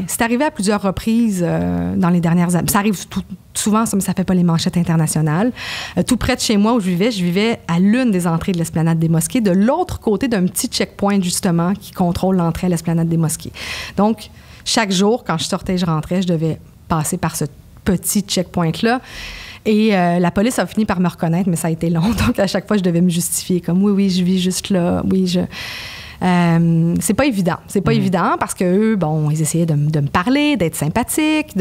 C'est arrivé à plusieurs reprises dans les dernières années. Ça arrive souvent, mais ça ne fait pas les manchettes internationales. Tout près de chez moi où je vivais à l'une des entrées de l'esplanade des mosquées, de l'autre côté d'un petit checkpoint, justement, qui contrôle l'entrée à l'esplanade des mosquées. Donc, chaque jour, quand je sortais et je rentrais, je devais passer par ce petit checkpoint-là. Et la police a fini par me reconnaître, mais ça a été long. Donc, à chaque fois, je devais me justifier comme « Oui, je vis juste là. Oui, je... » c'est pas évident. C'est pas évident parce qu'eux, bon, ils essayaient de me parler, d'être sympathiques.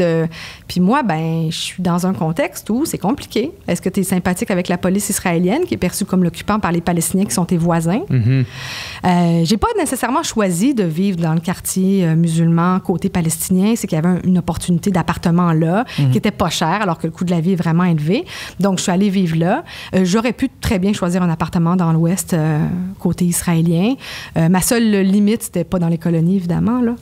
Puis moi, ben, je suis dans un contexte où c'est compliqué. Est-ce que tu es sympathique avec la police israélienne qui est perçue comme l'occupant par les Palestiniens qui sont tes voisins? J'ai pas nécessairement choisi de vivre dans le quartier musulman côté palestinien. C'est qu'il y avait une opportunité d'appartement là qui était pas cher alors que le coût de la vie est vraiment élevé. Donc, je suis allée vivre là. J'aurais pu très bien choisir un appartement dans l'ouest côté israélien. Ma seule limite, c'était pas dans les colonies, évidemment, là.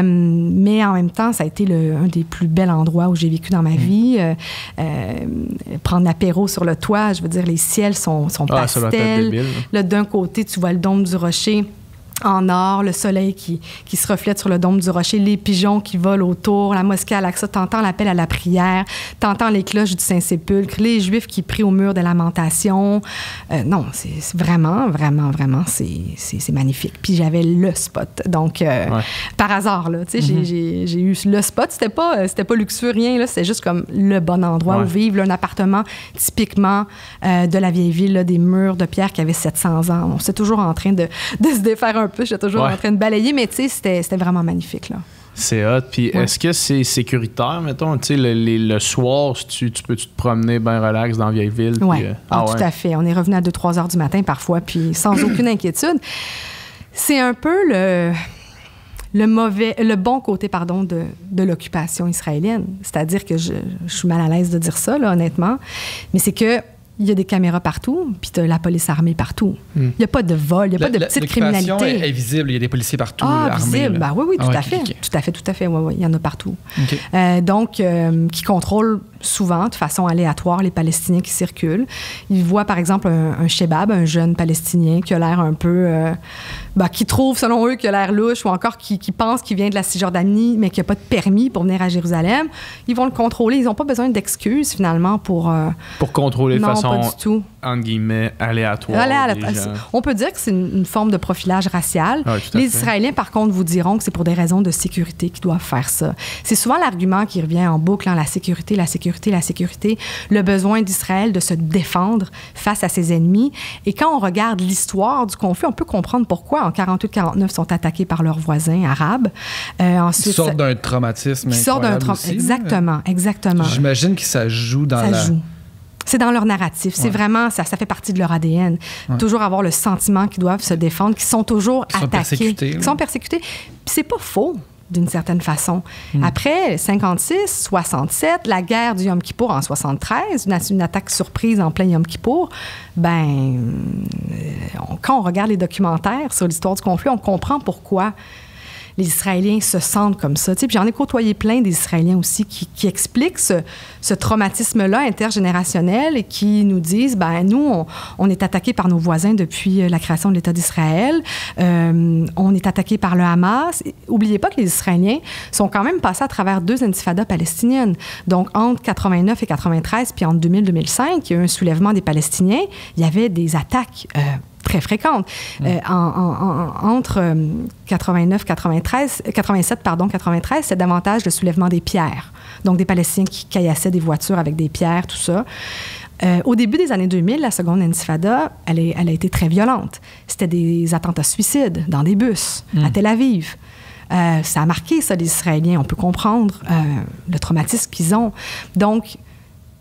Mais en même temps, ça a été un des plus bels endroits où j'ai vécu dans ma vie. Prendre l'apéro sur le toit, je veux dire, les ciels sont pastels. Là, d'un côté, tu vois le dôme du Rocher en or, le soleil qui se reflète sur le dôme du Rocher, les pigeons qui volent autour, la mosquée Al-Aqsa, t'entends l'appel à la prière, t'entends les cloches du Saint-Sépulcre, les Juifs qui prient au mur des lamentations. Non, c'est vraiment, vraiment, vraiment, c'est magnifique. Puis j'avais le spot. Donc, par hasard, là, tu sais, j'ai eu le spot. C'était pas luxueux, rien, là. C'était juste comme le bon endroit où vivre. Là, un appartement typiquement de la vieille ville, là, des murs de pierre qui avaient 700 ans. On était toujours en train de se défaire un peu. J'étais toujours en train de balayer, mais tu sais, c'était vraiment magnifique, là. C'est hot. Puis est-ce que c'est sécuritaire, mettons? Tu sais, le soir, tu peux-tu te promener bien relax dans la vieille ville? Oui, tout à fait. On est revenu à 2-3 heures du matin parfois, puis sans aucune inquiétude. C'est un peu le bon côté, pardon, de l'occupation israélienne. C'est-à-dire que je suis mal à l'aise de dire ça, là, honnêtement, mais c'est que il y a des caméras partout, puis la police armée partout. Il n'y a pas de vol, il n'y a pas de petite criminalité. L'occupation est visible, il y a des policiers partout armés. Visible, ben oui, tout à fait. Okay. Tout à fait, oui, il y en a partout. Okay. Donc, qui contrôlent souvent, de façon aléatoire, les Palestiniens qui circulent. Ils voient, par exemple, un Shebab, un jeune Palestinien qui a l'air un peu... qui trouve, selon eux, qu'il a l'air louche, ou encore qui pense qu'il vient de la Cisjordanie, mais qu'il n'a pas de permis pour venir à Jérusalem. Ils vont le contrôler. Ils n'ont pas besoin d'excuses, finalement, pour contrôler de façon, pas du tout. entre guillemets, aléatoire. On peut dire que c'est une forme de profilage racial. Les Israéliens, par contre, vous diront que c'est pour des raisons de sécurité qu'ils doivent faire ça. C'est souvent l'argument qui revient en boucle, la sécurité, le besoin d'Israël de se défendre face à ses ennemis. Et quand on regarde l'histoire du conflit, on peut comprendre pourquoi en 48-49 sont attaqués par leurs voisins arabes. Ensuite, ils sortent d'un traumatisme incroyable aussi. Exactement. J'imagine que ça joue dans C'est dans leur narratif. C'est vraiment, ça fait partie de leur ADN. Toujours avoir le sentiment qu'ils doivent se défendre, qu'ils sont toujours attaqués. Qu'ils sont persécutés. Puis c'est pas faux, d'une certaine façon. Après 56, 67, la guerre du Yom Kippour en 73, une attaque surprise en plein Yom Kippour, quand on regarde les documentaires sur l'histoire du conflit, on comprend pourquoi les Israéliens se sentent comme ça. Puis j'en ai côtoyé plein des Israéliens aussi qui expliquent ce traumatisme-là intergénérationnel et qui nous disent, nous, on est attaqués par nos voisins depuis la création de l'État d'Israël. On est attaqués par le Hamas. N'oubliez pas que les Israéliens sont quand même passés à travers 2 intifadas palestiniennes. Donc, entre 89 et 93, puis entre 2000 et 2005, il y a eu un soulèvement des Palestiniens. Il y avait des attaques très fréquentes. Entre 87, 93, c'est davantage le soulèvement des pierres. Donc, des Palestiniens qui caillassaient des voitures avec des pierres, tout ça. Au début des années 2000, la seconde intifada, elle a été très violente. C'était des attentats suicides dans des bus à Tel Aviv. Ça a marqué ça, les Israéliens. On peut comprendre le traumatisme qu'ils ont. Donc,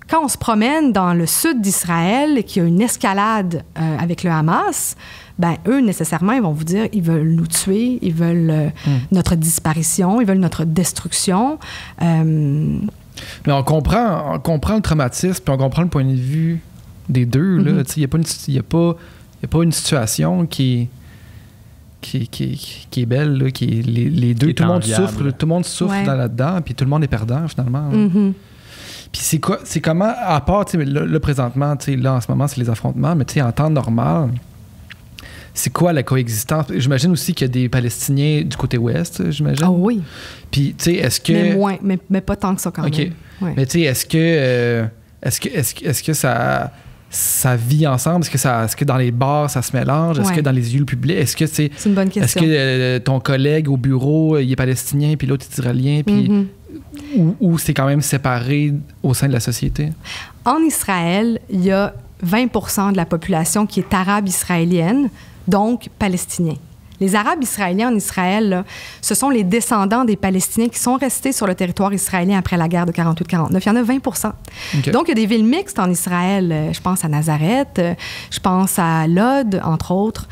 quand on se promène dans le sud d'Israël et qu'il y a une escalade avec le Hamas, ben eux, nécessairement, ils vont vous dire, ils veulent nous tuer, ils veulent notre disparition, ils veulent notre destruction. Mais on comprend le traumatisme, puis on comprend le point de vue des deux. Il n'y a pas une situation qui est belle, là, les deux, tout le monde souffre là-dedans, puis tout le monde est perdant, finalement. Puis c'est comment, à part, là, présentement, là, en ce moment, c'est les affrontements, mais en temps normal, c'est quoi la coexistence? J'imagine aussi qu'il y a des Palestiniens du côté ouest, j'imagine. Ah oui. Puis, tu sais, est-ce que... Mais moins, mais pas tant que ça quand même. Ouais. Mais tu sais, est-ce que ça vit ensemble? Est-ce que dans les bars, ça se mélange? Est-ce que dans les lieux publics? Est-ce que c'est une bonne question. Est-ce que ton collègue au bureau, il est palestinien, puis l'autre est israélien, puis ou c'est quand même séparé au sein de la société? En Israël, il y a 20% de la population qui est arabe israélienne, donc palestinien. Les Arabes israéliens en Israël, là, ce sont les descendants des Palestiniens qui sont restés sur le territoire israélien après la guerre de 48-49. Il y en a 20%. Okay. Donc, il y a des villes mixtes en Israël. Je pense à Nazareth, je pense à Lod, entre autres.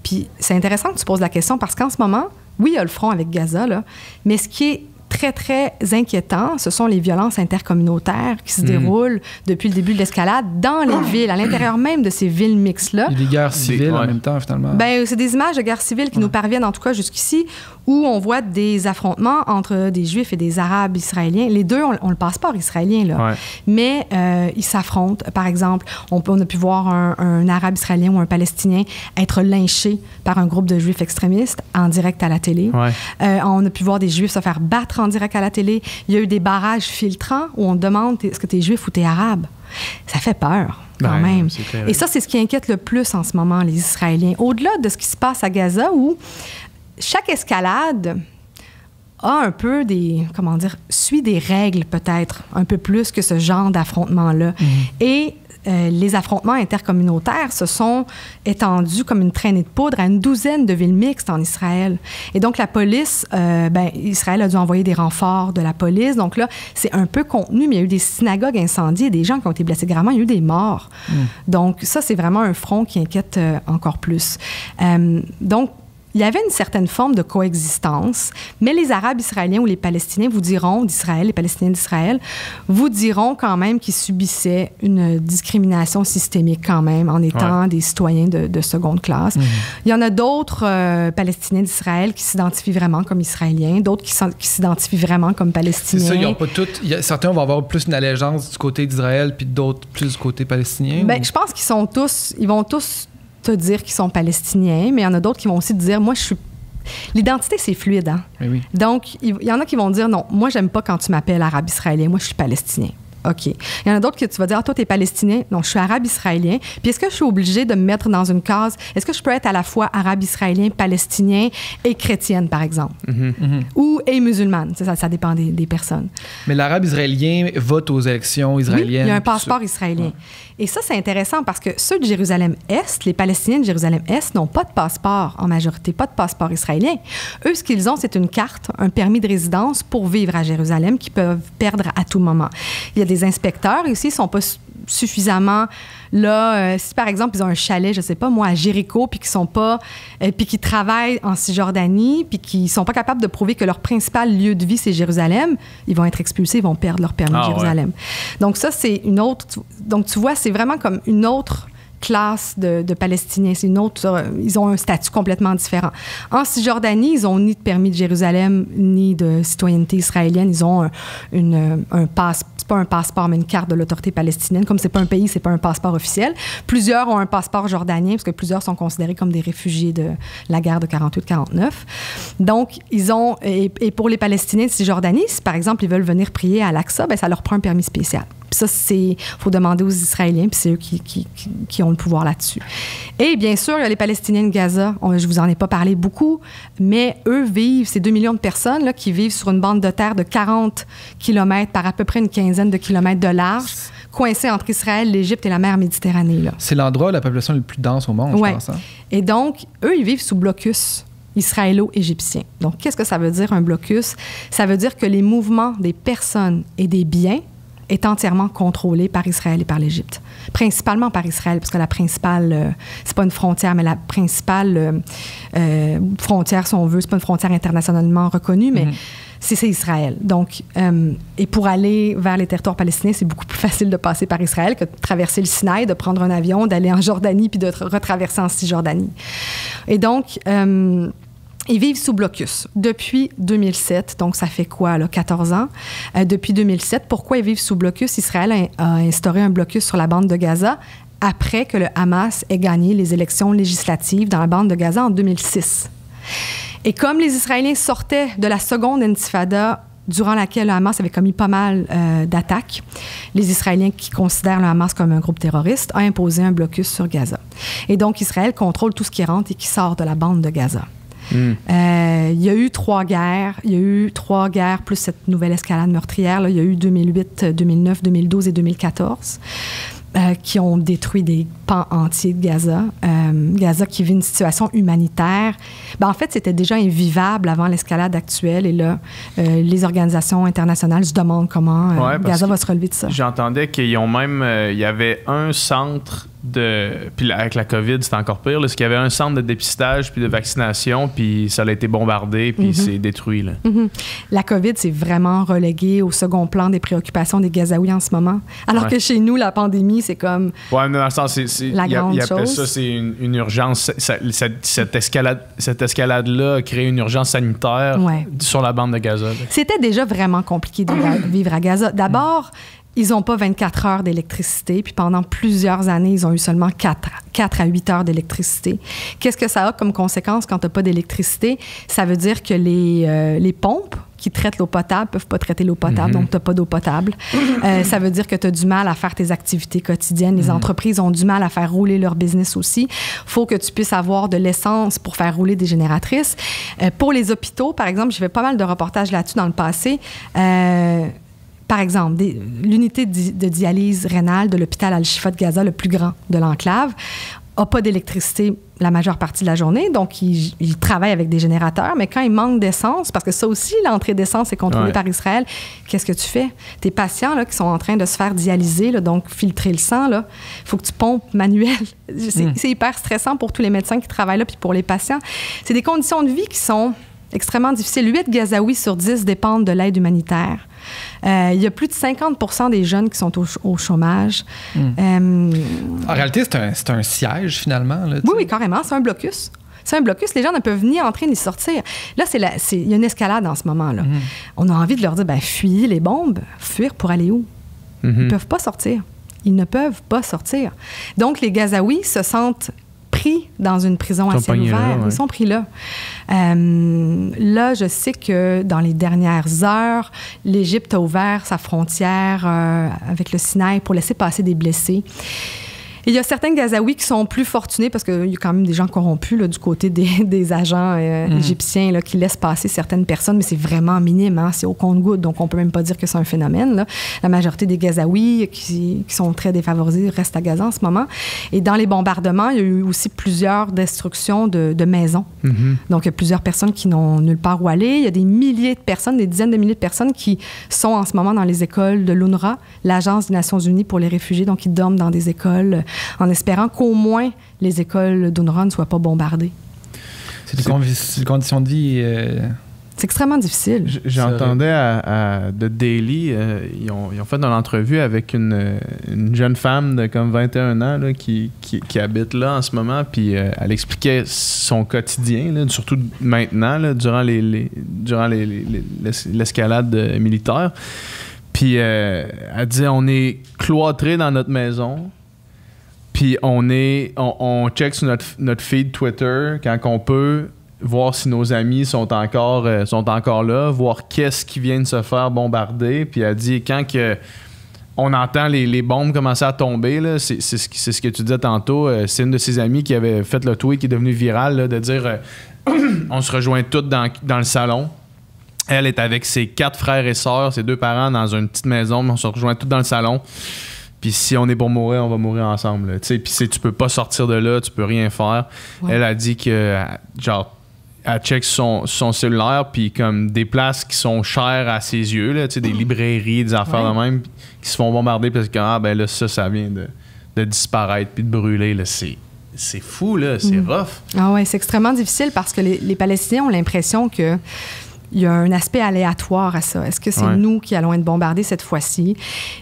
Puis, c'est intéressant que tu poses la question parce qu'en ce moment, oui, il y a le front avec Gaza, là, mais ce qui est très, très inquiétant, ce sont les violences intercommunautaires qui se déroulent depuis le début de l'escalade dans les villes, à l'intérieur même de ces villes mixtes-là. Il y a des guerres civiles en même temps, finalement. Bien, c'est des images de guerres civiles qui nous parviennent, en tout cas jusqu'ici, où on voit des affrontements entre des Juifs et des Arabes israéliens. Les deux ont le passeport israélien, là. Ouais. Mais ils s'affrontent. Par exemple, on a pu voir un Arabe israélien ou un Palestinien être lynché par un groupe de Juifs extrémistes en direct à la télé. Ouais. On a pu voir des Juifs se faire battre en direct à la télé. Il y a eu des barrages filtrants où on demande est-ce que tu es juif ou tu es arabe. Ça fait peur, quand même. Et ça, c'est ce qui inquiète le plus en ce moment, les Israéliens. Au-delà de ce qui se passe à Gaza, où chaque escalade a un peu suit des règles peut-être, un peu plus que ce genre d'affrontement-là. Et les affrontements intercommunautaires se sont étendus comme une traînée de poudre à une douzaine de villes mixtes en Israël. Et donc, la police, Israël a dû envoyer des renforts de la police. Donc là, c'est un peu contenu, mais il y a eu des synagogues incendiées, des gens qui ont été blessés gravement, il y a eu des morts. Donc, ça, c'est vraiment un front qui inquiète encore plus. Donc, il y avait une certaine forme de coexistence, mais les Arabes israéliens ou les Palestiniens vous diront, d'Israël, les Palestiniens d'Israël, vous diront quand même qu'ils subissaient une discrimination systémique quand même en étant des citoyens de seconde classe. Il y en a d'autres Palestiniens d'Israël qui s'identifient vraiment comme Israéliens, d'autres qui s'identifient vraiment comme Palestiniens. C'est ça, ils n'ont pas toutes... Certains vont avoir plus une allégeance du côté d'Israël, puis d'autres plus du côté palestinien? Bien, je pense ils vont tous te dire qu'ils sont palestiniens, mais il y en a d'autres qui vont aussi te dire, moi, je suis... L'identité, c'est fluide, hein? Oui. Donc, il y en a qui vont dire, non, moi, j'aime pas quand tu m'appelles arabe israélien, moi, je suis palestinien. OK. Il y en a d'autres que tu vas dire, ah, toi, t'es palestinien. Non, je suis arabe israélien. Puis est-ce que je suis obligée de me mettre dans une case? Est-ce que je peux être à la fois arabe israélien, palestinien et chrétienne, par exemple? Ou et musulmane? Ça dépend des personnes. Mais l'arabe israélien vote aux élections israéliennes. Oui, il y a un passeport israélien. Ouais. Et ça, c'est intéressant parce que ceux de Jérusalem-Est, les Palestiniens de Jérusalem-Est, n'ont pas de passeport en majorité, pas de passeport israélien. Eux, ce qu'ils ont, c'est une carte, un permis de résidence pour vivre à Jérusalem qu'ils peuvent perdre à tout moment. Il y a des inspecteurs ici, ils ne sont pas suffisamment là. Si, par exemple, ils ont un chalet, je ne sais pas, moi, à Jéricho, puis qu'ils travaillent en Cisjordanie, puis qu'ils ne sont pas capables de prouver que leur principal lieu de vie, c'est Jérusalem, ils vont être expulsés, ils vont perdre leur permis de Jérusalem. Ouais. Donc ça, c'est une autre... Donc, tu vois, c'est vraiment comme une autre classe de Palestiniens. C'est une autre... Ils ont un statut complètement différent. En Cisjordanie, ils n'ont ni de permis de Jérusalem, ni de citoyenneté israélienne. Ils ont un passeport. C'est pas un passeport, mais une carte de l'autorité palestinienne. Comme c'est pas un pays, c'est pas un passeport officiel. Plusieurs ont un passeport jordanien, parce que plusieurs sont considérés comme des réfugiés de la guerre de 48-49. Donc, ils ont... Et pour les Palestiniens de Cisjordanie, si, par exemple, ils veulent venir prier à Al-Aqsa, ça leur prend un permis spécial. Puis ça, faut demander aux Israéliens, puis c'est eux qui ont le pouvoir là-dessus. Et bien sûr, il y a les Palestiniens de Gaza. Je vous en ai pas parlé beaucoup, mais eux vivent, ces 2 millions de personnes là, qui vivent sur une bande de terre de 40 km par à peu près une quinzaine de kilomètres de large, coincés entre Israël, l'Égypte et la mer Méditerranée. Là. C'est l'endroit où la population est le plus dense au monde, je pense. Hein? Et donc, eux, ils vivent sous blocus israélo-égyptien. Donc, qu'est-ce que ça veut dire, un blocus? Ça veut dire que les mouvements des personnes et des biens est entièrement contrôlée par Israël et par l'Égypte. Principalement par Israël, parce que la principale, c'est pas une frontière, mais la principale frontière, si on veut, c'est pas une frontière internationalement reconnue, mais c'est Israël. Donc, et pour aller vers les territoires palestiniens, c'est beaucoup plus facile de passer par Israël que de traverser le Sinaï, de prendre un avion, d'aller en Jordanie, puis de retraverser en Cisjordanie. Et donc, ils vivent sous blocus depuis 2007, donc ça fait quoi, là, 14 ans? Depuis 2007, pourquoi ils vivent sous blocus? Israël a instauré un blocus sur la bande de Gaza après que le Hamas ait gagné les élections législatives dans la bande de Gaza en 2006. Et comme les Israéliens sortaient de la seconde intifada, durant laquelle le Hamas avait commis pas mal d'attaques, les Israéliens qui considèrent le Hamas comme un groupe terroriste ont imposé un blocus sur Gaza. Et donc, Israël contrôle tout ce qui rentre et qui sort de la bande de Gaza. Il y a eu 3 guerres. Il y a eu 3 guerres plus cette nouvelle escalade meurtrière. Là. Il y a eu 2008, 2009, 2012 et 2014. Qui ont détruit des pans entiers de Gaza. Gaza qui vit une situation humanitaire. En fait, c'était déjà invivable avant l'escalade actuelle. Et là, les organisations internationales se demandent comment Gaza va se relever de ça. J'entendais qu'ils ont même... il y avait un centre puis avec la COVID, c'était encore pire. Parce qu'il y avait un centre de dépistage puis de vaccination, puis ça a été bombardé, puis c'est détruit. Là. La COVID, c'est vraiment relégué au second plan des préoccupations des Gazaouis en ce moment. Alors que chez nous, la pandémie, c'est comme dans le sens, la grande chose. Après ça, c'est une urgence. Cette escalade-là a créé une urgence sanitaire sur la bande de Gaza. Là. C'était déjà vraiment compliqué de vivre à Gaza. D'abord, ils n'ont pas 24 heures d'électricité, puis pendant plusieurs années, ils ont eu seulement 4 à 8 heures d'électricité. Qu'est-ce que ça a comme conséquence quand tu n'as pas d'électricité? Ça veut dire que les pompes qui traitent l'eau potable ne peuvent pas traiter l'eau potable, donc tu n'as pas d'eau potable. Ça veut dire que tu as du mal à faire tes activités quotidiennes. Les entreprises ont du mal à faire rouler leur business aussi. Il faut que tu puisses avoir de l'essence pour faire rouler des génératrices. Pour les hôpitaux, par exemple, j'ai fait pas mal de reportages là-dessus dans le passé. Par exemple, l'unité de dialyse rénale de l'hôpital Al-Shifa de Gaza, le plus grand de l'enclave, n'a pas d'électricité la majeure partie de la journée, donc ils travaillent avec des générateurs, mais quand il manque d'essence, parce que ça aussi, l'entrée d'essence est contrôlée par Israël, qu'est-ce que tu fais? Tes patients là, qui sont en train de se faire dialyser, là, donc filtrer le sang, il faut que tu pompes manuel. C'est hyper stressant pour tous les médecins qui travaillent là, puis pour les patients. C'est des conditions de vie qui sont extrêmement difficiles. 8 Gazaouis sur 10 dépendent de l'aide humanitaire. Il y a plus de 50% des jeunes qui sont au chômage. En réalité, c'est un siège, finalement. Là, oui, carrément. C'est un blocus. C'est un blocus. Les gens ne peuvent ni entrer ni sortir. Là, il y a une escalade en ce moment-là. On a envie de leur dire, fuyez les bombes. Fuir pour aller où? Ils ne peuvent pas sortir. Ils ne peuvent pas sortir. Donc, les Gazaouis se sentent pris dans une prison à ciel ouvert. Ils sont pris là. Là, je sais que dans les dernières heures, l'Égypte a ouvert sa frontière avec le Sinaï pour laisser passer des blessés. Et il y a certains Gazaouis qui sont plus fortunés parce qu'il y a quand même des gens corrompus là, du côté des agents égyptiens là, qui laissent passer certaines personnes, mais c'est vraiment minime, hein, c'est au compte-gouttes, donc on peut même pas dire que c'est un phénomène. Là. La majorité des Gazaouis qui sont très défavorisés restent à Gaza en ce moment. Et dans les bombardements, il y a eu aussi plusieurs destructions de maisons. Donc, il y a plusieurs personnes qui n'ont nulle part où aller. Il y a des milliers de personnes, des dizaines de milliers de personnes qui sont en ce moment dans les écoles de l'UNRWA, l'Agence des Nations Unies pour les réfugiés, donc ils dorment dans des écoles en espérant qu'au moins les écoles d'UNRWA ne soient pas bombardées. C'est des conditions de vie... C'est extrêmement difficile. J'entendais à The Daily, ils ont fait une entrevue avec une jeune femme de comme 21 ans là, qui habite là en ce moment, puis elle expliquait son quotidien, là, surtout maintenant, là, durant l'escalade militaire. Puis elle disait, on est cloîtrés dans notre maison. Puis on check sur notre feed Twitter quand on peut voir si nos amis sont encore là, voir qu'est-ce qui vient de se faire bombarder. Puis elle dit quand on entend les bombes commencer à tomber, là, c'est ce que tu disais tantôt. C'est une de ses amies qui avait fait le tweet qui est devenu viral là, de dire on se rejoint toutes dans le salon. Elle est avec ses 4 frères et sœurs, ses 2 parents dans une petite maison, mais on se rejoint toutes dans le salon. Puis si on est pour mourir, on va mourir ensemble. Puis tu peux pas sortir de là, tu peux rien faire. Ouais. Elle a dit que, genre, elle check son cellulaire, puis comme des places qui sont chères à ses yeux, là, des librairies, des affaires de même, qui se font bombarder parce que là, ça vient de disparaître puis de brûler. Là, c'est fou, là, c'est rough. Ah ouais, c'est extrêmement difficile parce que les Palestiniens ont l'impression que il y a un aspect aléatoire à ça. Est-ce que c'est nous qui allons être bombardés cette fois-ci?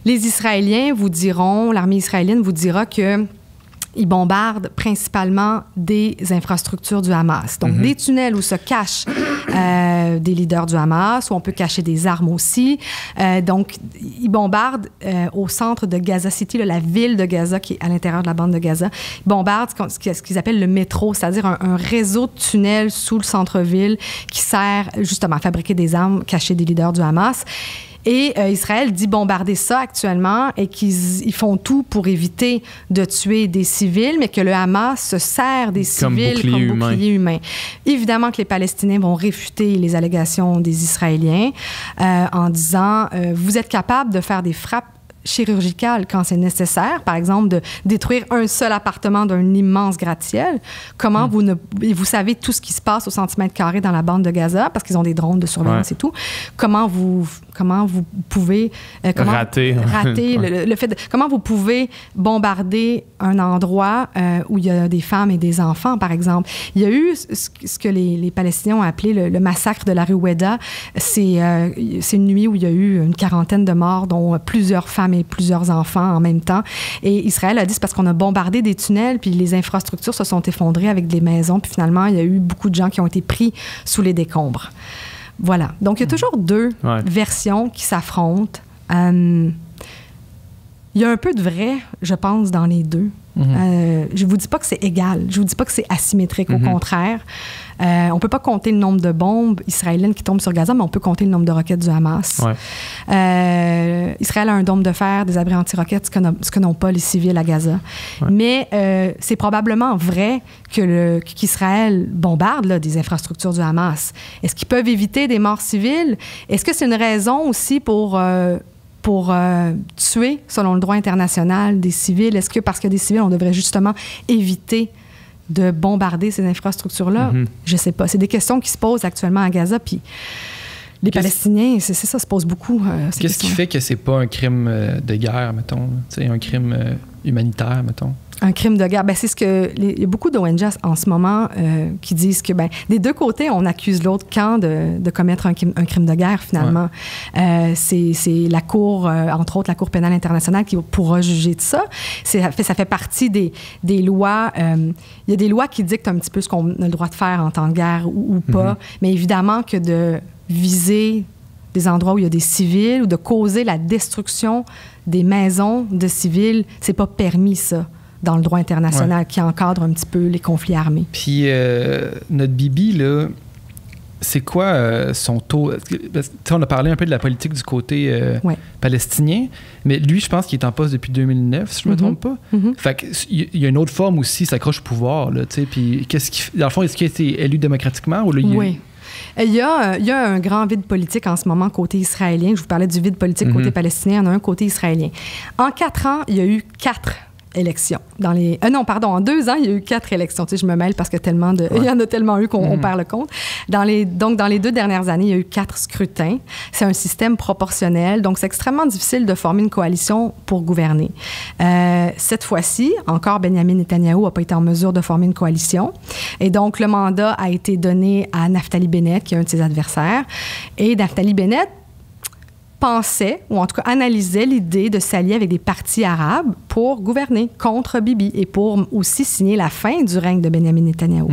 Les Israéliens vous diront, l'armée israélienne vous dira que ils bombardent principalement des infrastructures du Hamas. Donc, des tunnels où se cachent des leaders du Hamas, où on peut cacher des armes aussi. Donc, ils bombardent au centre de Gaza City, là, la ville de Gaza qui est à l'intérieur de la bande de Gaza. Ils bombardent ce qu'ils appellent le métro, c'est-à-dire un réseau de tunnels sous le centre-ville qui sert justement à fabriquer des armes, cacher des leaders du Hamas. Et Israël dit bombarder ça actuellement et qu'ils font tout pour éviter de tuer des civils, mais que le Hamas se sert des civils comme bouclier humain. Évidemment que les Palestiniens vont réfuter les allégations des Israéliens en disant vous êtes capables de faire des frappes chirurgicales quand c'est nécessaire, par exemple de détruire un seul appartement d'un immense gratte-ciel. Comment vous savez tout ce qui se passe au centimètre carré dans la bande de Gaza parce qu'ils ont des drones de surveillance et tout. Comment vous pouvez rater le fait de, comment vous pouvez bombarder un endroit où il y a des femmes et des enfants, par exemple. Il y a eu ce que les Palestiniens ont appelé le massacre de la rue Oueda. C'est une nuit où il y a eu une quarantaine de morts, dont plusieurs femmes et plusieurs enfants en même temps. Et Israël a dit c'est parce qu'on a bombardé des tunnels, puis les infrastructures se sont effondrées avec des maisons, puis finalement, il y a eu beaucoup de gens qui ont été pris sous les décombres. Voilà. Donc, il y a toujours deux versions qui s'affrontent. Il y a un peu de vrai, je pense, dans les deux. Je ne vous dis pas que c'est égal. Je ne vous dis pas que c'est asymétrique. Au contraire, on ne peut pas compter le nombre de bombes israéliennes qui tombent sur Gaza, mais on peut compter le nombre de roquettes du Hamas. Israël a un dôme de fer, des abris anti-roquettes, ce que n'ont pas les civils à Gaza. Mais c'est probablement vrai qu'Israël bombarde là, des infrastructures du Hamas. Est-ce qu'ils peuvent éviter des morts civiles? Est-ce que c'est une raison aussi pour tuer, selon le droit international, des civils? Est-ce que parce qu'il y a des civils, on devrait justement éviter de bombarder ces infrastructures-là? Je ne sais pas. C'est des questions qui se posent actuellement à Gaza, puis les Palestiniens, c'est ça, se posent beaucoup. Qu'est-ce qui fait que c'est pas un crime de guerre, mettons? Un crime humanitaire, mettons? Un crime de guerre, c'est ce que... Il y a beaucoup d'ONG en ce moment qui disent que, des deux côtés, on accuse l'autre camp de commettre un crime de guerre, finalement. C'est la Cour, entre autres, la Cour pénale internationale qui pourra juger de ça. Ça fait partie des lois... il y a des lois qui dictent un petit peu ce qu'on a le droit de faire en temps de guerre ou pas. Mais évidemment que de viser des endroits où il y a des civils ou de causer la destruction des maisons de civils, c'est pas permis, ça, dans le droit international qui encadre un petit peu les conflits armés. Puis notre Bibi, là, c'est quoi son taux? On a parlé un peu de la politique du côté palestinien, mais lui, je pense qu'il est en poste depuis 2009, si je ne me trompe pas. Fait qu'il y a une autre forme aussi, il s'accroche au pouvoir. Là, puis dans le fond, est-ce qu'il a été élu démocratiquement? Ou là, il y a un grand vide politique en ce moment côté israélien. Je vous parlais du vide politique côté palestinien. Il y en a un côté israélien. En 4 ans, il y a eu 4 élections. En 2 ans, il y a eu 4 élections. Tu sais, je me mêle parce que il y en a tellement eu qu'on perd le compte. Donc, dans les 2 dernières années, il y a eu 4 scrutins. C'est un système proportionnel. Donc, c'est extrêmement difficile de former une coalition pour gouverner. Cette fois-ci, encore, Benjamin Netanyahou n'a pas été en mesure de former une coalition. Et donc, le mandat a été donné à Naftali Bennett, qui est un de ses adversaires. Et Naftali Bennett pensait, ou en tout cas analysait l'idée de s'allier avec des partis arabes pour gouverner contre Bibi et pour aussi signer la fin du règne de Benjamin Netanyahou,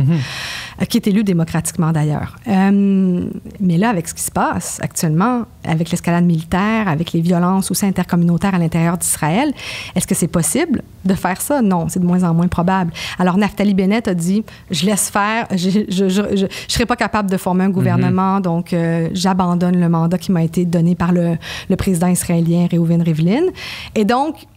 qui est élu démocratiquement d'ailleurs. Mais là, avec ce qui se passe actuellement, avec l'escalade militaire, avec les violences aussi intercommunautaires à l'intérieur d'Israël, est-ce que c'est possible de faire ça? Non, c'est de moins en moins probable. Alors, Naftali Bennett a dit, je laisse faire, je ne serai pas capable de former un gouvernement, donc j'abandonne le mandat qui m'a été donné par le président israélien Reuven Rivlin. Et donc,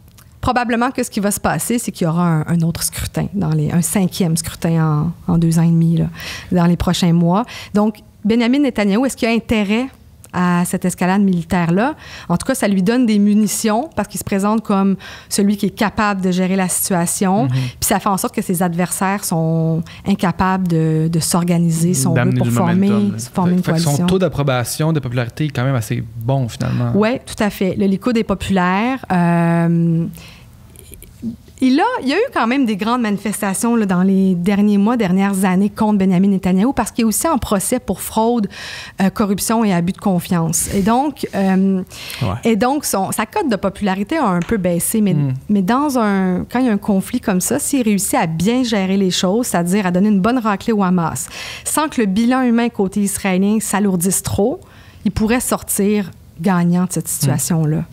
probablement que ce qui va se passer, c'est qu'il y aura un autre scrutin, un 5e scrutin en 2 ans et demi, là, dans les prochains mois. Donc, Benjamin Netanyahou, est-ce qu'il a intérêt à cette escalade militaire-là. En tout cas, ça lui donne des munitions parce qu'il se présente comme celui qui est capable de gérer la situation. Puis ça fait en sorte que ses adversaires sont incapables de s'organiser, si on veut, pour former une coalition. Son taux d'approbation, de popularité est quand même assez bon, finalement. Oui, tout à fait. Le Likoud est populaire. Il y a eu quand même des grandes manifestations là, dans les derniers mois, dernières années contre Benjamin Netanyahou parce qu'il est aussi en procès pour fraude, corruption et abus de confiance. Et donc, sa cote de popularité a un peu baissé. Mais quand il y a un conflit comme ça, s'il réussit à bien gérer les choses, c'est-à-dire à donner une bonne raclée au Hamas, sans que le bilan humain côté israélien s'alourdisse trop, il pourrait sortir gagnant de cette situation-là.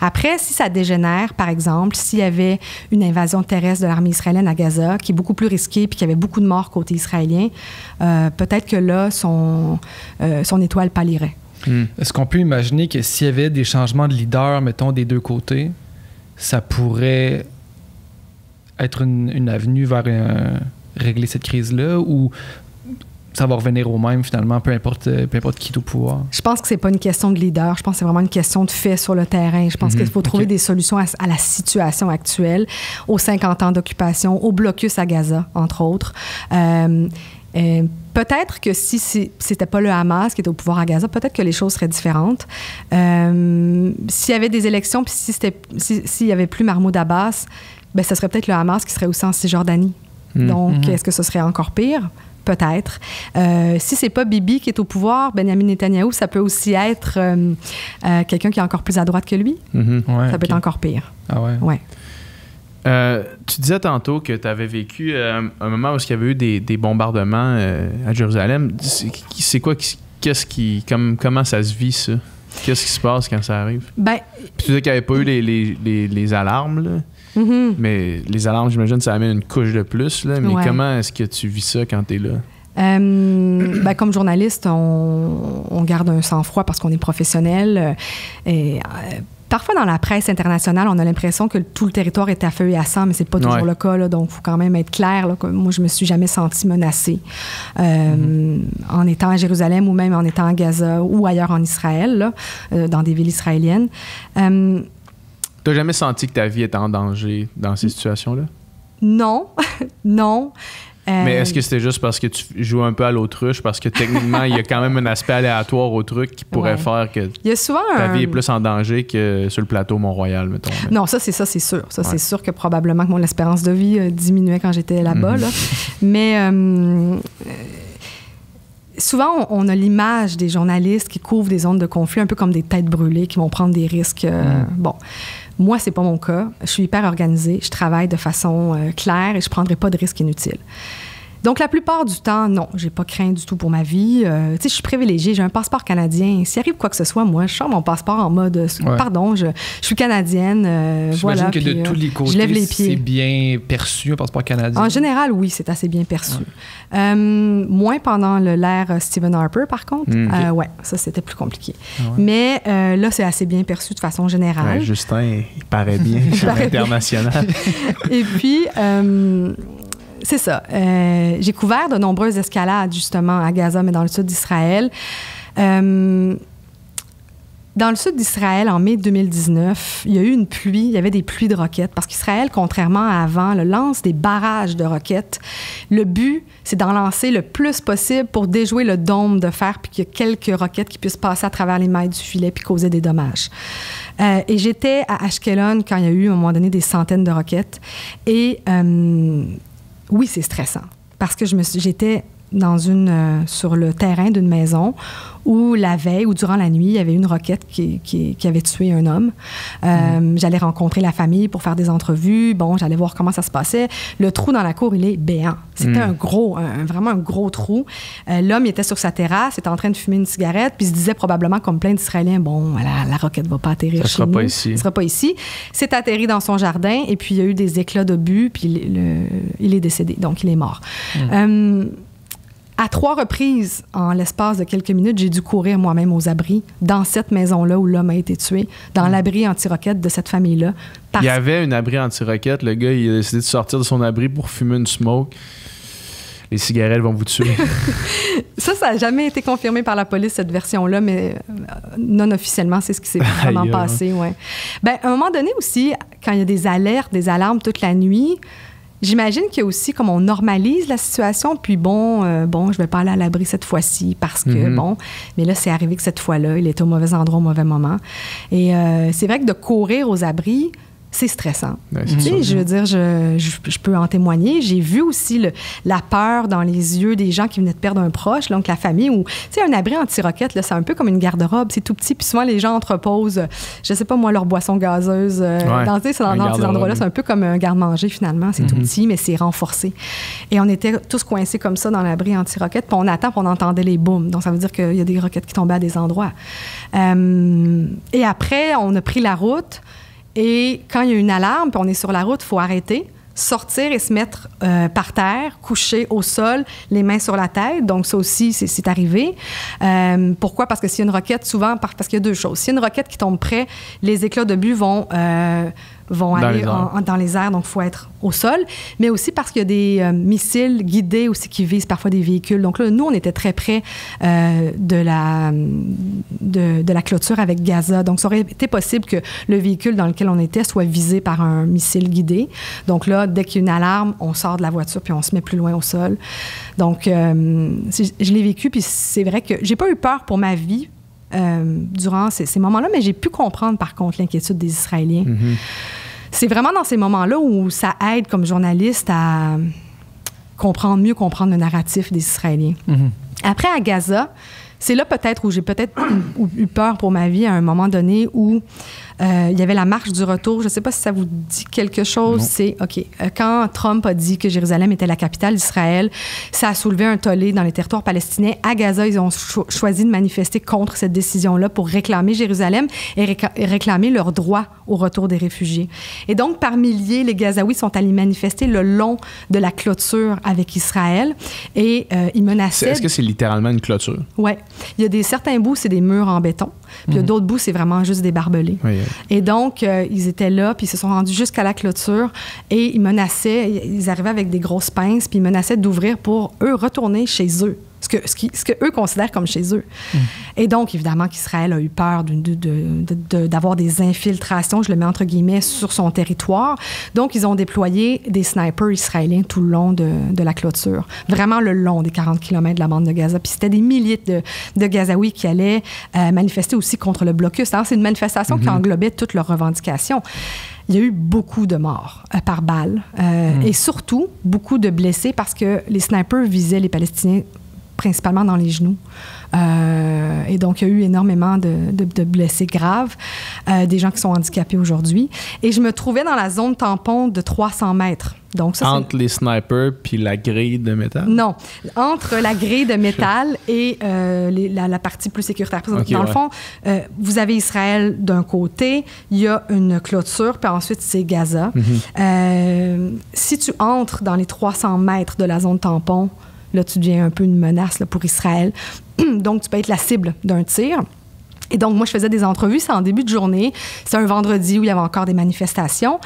Après, si ça dégénère, par exemple, s'il y avait une invasion terrestre de l'armée israélienne à Gaza, qui est beaucoup plus risquée puis qu'il y avait beaucoup de morts côté israélien, peut-être que là, son étoile pâlirait. Est-ce qu'on peut imaginer que s'il y avait des changements de leader, mettons, des deux côtés, ça pourrait être une avenue vers régler cette crise-là ou ça va revenir au même, finalement, peu importe qui est au pouvoir? Je pense que c'est pas une question de leader. Je pense que c'est vraiment une question de fait sur le terrain. Je pense qu'il faut trouver des solutions à la situation actuelle, aux 50 ans d'occupation, au blocus à Gaza, entre autres. Peut-être que si c'était pas le Hamas qui était au pouvoir à Gaza, peut-être que les choses seraient différentes. S'il y avait des élections, puis s'il y avait plus Mahmoud Abbas, ben, ce serait peut-être le Hamas qui serait aussi en Cisjordanie. Donc, est-ce que ce serait encore pire? Peut-être. Si c'est pas Bibi qui est au pouvoir, Benjamin Netanyahou, ça peut aussi être quelqu'un qui est encore plus à droite que lui. Ça peut être encore pire. Ah ouais? Tu disais tantôt que tu avais vécu un moment où il y avait eu des bombardements à Jérusalem. C'est quoi? Comment ça se vit, ça? Qu'est-ce qui se passe quand ça arrive? Puis tu disais qu'il n'y avait pas eu les alarmes, là. Mais les alarmes, j'imagine, ça amène une couche de plus. Là. Mais comment est-ce que tu vis ça quand tu es là? Comme journaliste, on garde un sang-froid parce qu'on est professionnel. Parfois, dans la presse internationale, on a l'impression que tout le territoire est à feu et à sang, mais c'est pas toujours le cas. Là, donc, il faut quand même être clair. Là, que moi, je me suis jamais sentie menacée en étant à Jérusalem ou même en étant à Gaza ou ailleurs en Israël, là, dans des villes israéliennes. T'as jamais senti que ta vie était en danger dans ces situations-là? Non. Non. Mais est-ce que c'était juste parce que tu joues un peu à l'autruche? Parce que techniquement, il y a quand même un aspect aléatoire au truc qui pourrait faire que ta vie est plus en danger que sur le plateau Mont-Royal, mettons. Non, ça, c'est sûr. C'est sûr que probablement que mon espérance de vie diminuait quand j'étais là-bas. Là. Mais... souvent, on a l'image des journalistes qui couvrent des zones de conflit un peu comme des têtes brûlées qui vont prendre des risques. Bon, moi, c'est pas mon cas. Je suis hyper organisée. Je travaille de façon claire et je prendrai pas de risques inutiles. Donc, la plupart du temps, non, j'ai pas craint du tout pour ma vie. Tu sais, je suis privilégiée, j'ai un passeport canadien. S'il arrive quoi que ce soit, moi, je sors mon passeport en mode pardon, je suis canadienne. J'imagine que de tous les côtés, je lève les pieds. C'est bien perçu, un passeport canadien. En général, oui, c'est assez bien perçu. Moins pendant l'ère Stephen Harper, par contre. Ça, c'était plus compliqué. Mais là, c'est assez bien perçu de façon générale. Justin, il paraît bien à l'international. Et puis... c'est ça. J'ai couvert de nombreuses escalades, justement, à Gaza, mais dans le sud d'Israël. Dans le sud d'Israël, en mai 2019, il y avait des pluies de roquettes, parce qu'Israël, contrairement à avant, lance des barrages de roquettes. Le but, c'est d'en lancer le plus possible pour déjouer le dôme de fer, puis qu'il y ait quelques roquettes qui puissent passer à travers les mailles du filet puis causer des dommages. Et j'étais à Ashkelon quand il y a eu, à un moment donné, des centaines de roquettes. Et... oui, c'est stressant parce que j'étais sur le terrain d'une maison où la veille ou durant la nuit, il y avait une roquette qui avait tué un homme. J'allais rencontrer la famille pour faire des entrevues. Bon, j'allais voir comment ça se passait. Le trou dans la cour, il est béant. C'était vraiment un gros trou. L'homme, il était sur sa terrasse, il était en train de fumer une cigarette, puis il se disait probablement, comme plein d'Israéliens, bon, la roquette va pas atterrir chez nous. Ça sera pas ici. C'est atterri dans son jardin, et puis il y a eu des éclats d'obus, puis il est décédé, donc il est mort. À 3 reprises, en l'espace de quelques minutes, j'ai dû courir moi-même aux abris dans cette maison-là où l'homme a été tué, dans l'abri anti-roquette de cette famille-là. Il y avait un abri anti-roquette. Le gars, il a décidé de sortir de son abri pour fumer une smoke. les cigarettes vont vous tuer. Ça n'a jamais été confirmé par la police, cette version-là, mais non officiellement, c'est ce qui s'est vraiment passé. Ouais. Ben, à un moment donné aussi, quand il y a des alertes, des alarmes toute la nuit, j'imagine qu'il y a aussi, comme on normalise la situation, puis bon, je vais pas aller à l'abri cette fois-ci parce que, mais là, c'est arrivé que cette fois-là, il était au mauvais endroit au mauvais moment. Et c'est vrai que de courir aux abris, c'est stressant. Ouais, je veux dire, je peux en témoigner. J'ai vu aussi la peur dans les yeux des gens qui venaient de perdre un proche, donc la famille, ou, tu sais, un abri anti-roquette, là, c'est un peu comme une garde-robe, c'est tout petit, puis souvent, les gens entreposent, je sais pas moi, leur boisson gazeuse. Dans ces endroits-là, c'est un peu comme un garde-manger, finalement. C'est tout petit, mais c'est renforcé. Et on était tous coincés comme ça dans l'abri anti-roquette, puis on attend, puis on entendait les booms. Donc, ça veut dire qu'il y a des roquettes qui tombaient à des endroits. Et après, on a pris la route. Et quand il y a une alarme, puis on est sur la route, il faut arrêter, sortir et se mettre par terre, couché au sol, les mains sur la tête. Donc, ça aussi, c'est arrivé. Pourquoi? Parce que s'il y a une roquette, souvent, parce qu'il y a deux choses. S'il y a une roquette qui tombe près, les éclats d'obus vont aller dans les airs, donc il faut être au sol, mais aussi parce qu'il y a des missiles guidés aussi qui visent parfois des véhicules. Donc là, nous, on était très près de la clôture avec Gaza. Donc, ça aurait été possible que le véhicule dans lequel on était soit visé par un missile guidé. Donc là, dès qu'il y a une alarme, on sort de la voiture puis on se met plus loin au sol. Donc, je l'ai vécu, puis c'est vrai que j'ai pas eu peur pour ma vie durant ces moments-là, mais j'ai pu comprendre, par contre, l'inquiétude des Israéliens. C'est vraiment dans ces moments-là où ça aide, comme journaliste, à mieux comprendre le narratif des Israéliens. Après, à Gaza, c'est là peut-être où j'ai eu peur pour ma vie à un moment donné où il y avait la marche du retour. Je ne sais pas si ça vous dit quelque chose. Non. C'est, OK, quand Trump a dit que Jérusalem était la capitale d'Israël, ça a soulevé un tollé dans les territoires palestiniens. À Gaza, ils ont choisi de manifester contre cette décision-là pour réclamer Jérusalem et réclamer leur droit au retour des réfugiés. Et donc, par milliers, les Gazaouis sont allés manifester le long de la clôture avec Israël et ils menaçaient... Est-ce que c'est littéralement une clôture? Oui. Il y a certains bouts, c'est des murs en béton. Puis il y a d'autres bouts, c'est vraiment juste des barbelés. Oui. Et donc, ils étaient là, puis ils se sont rendus jusqu'à la clôture et ils menaçaient, ils arrivaient avec des grosses pinces, puis ils menaçaient d'ouvrir pour eux retourner chez eux. Ce que eux considèrent comme chez eux. Et donc, évidemment, qu'Israël a eu peur d'avoir des infiltrations, je le mets entre guillemets, sur son territoire. Donc, ils ont déployé des snipers israéliens tout le long de la clôture. Vraiment le long des 40 km de la bande de Gaza. Puis c'était des milliers de Gazaouis qui allaient manifester aussi contre le blocus. Alors, c'est une manifestation qui englobait toutes leurs revendications. Il y a eu beaucoup de morts par balle et surtout beaucoup de blessés parce que les snipers visaient les Palestiniens principalement dans les genoux. Et donc, il y a eu énormément de blessés graves, des gens qui sont handicapés aujourd'hui. Et je me trouvais dans la zone tampon de 300 mètres. Donc, ça, entre les snipers puis la grille de métal? Non, entre la grille de métal et la partie plus sécuritaire. Okay, dans le fond, vous avez Israël d'un côté, il y a une clôture, puis ensuite, c'est Gaza. Si tu entres dans les 300 mètres de la zone tampon, là, tu deviens un peu une menace là, pour Israël. Donc, tu peux être la cible d'un tir. Et donc, moi, je faisais des entrevues. C'est en début de journée. C'est un vendredi où il y avait encore des manifestations.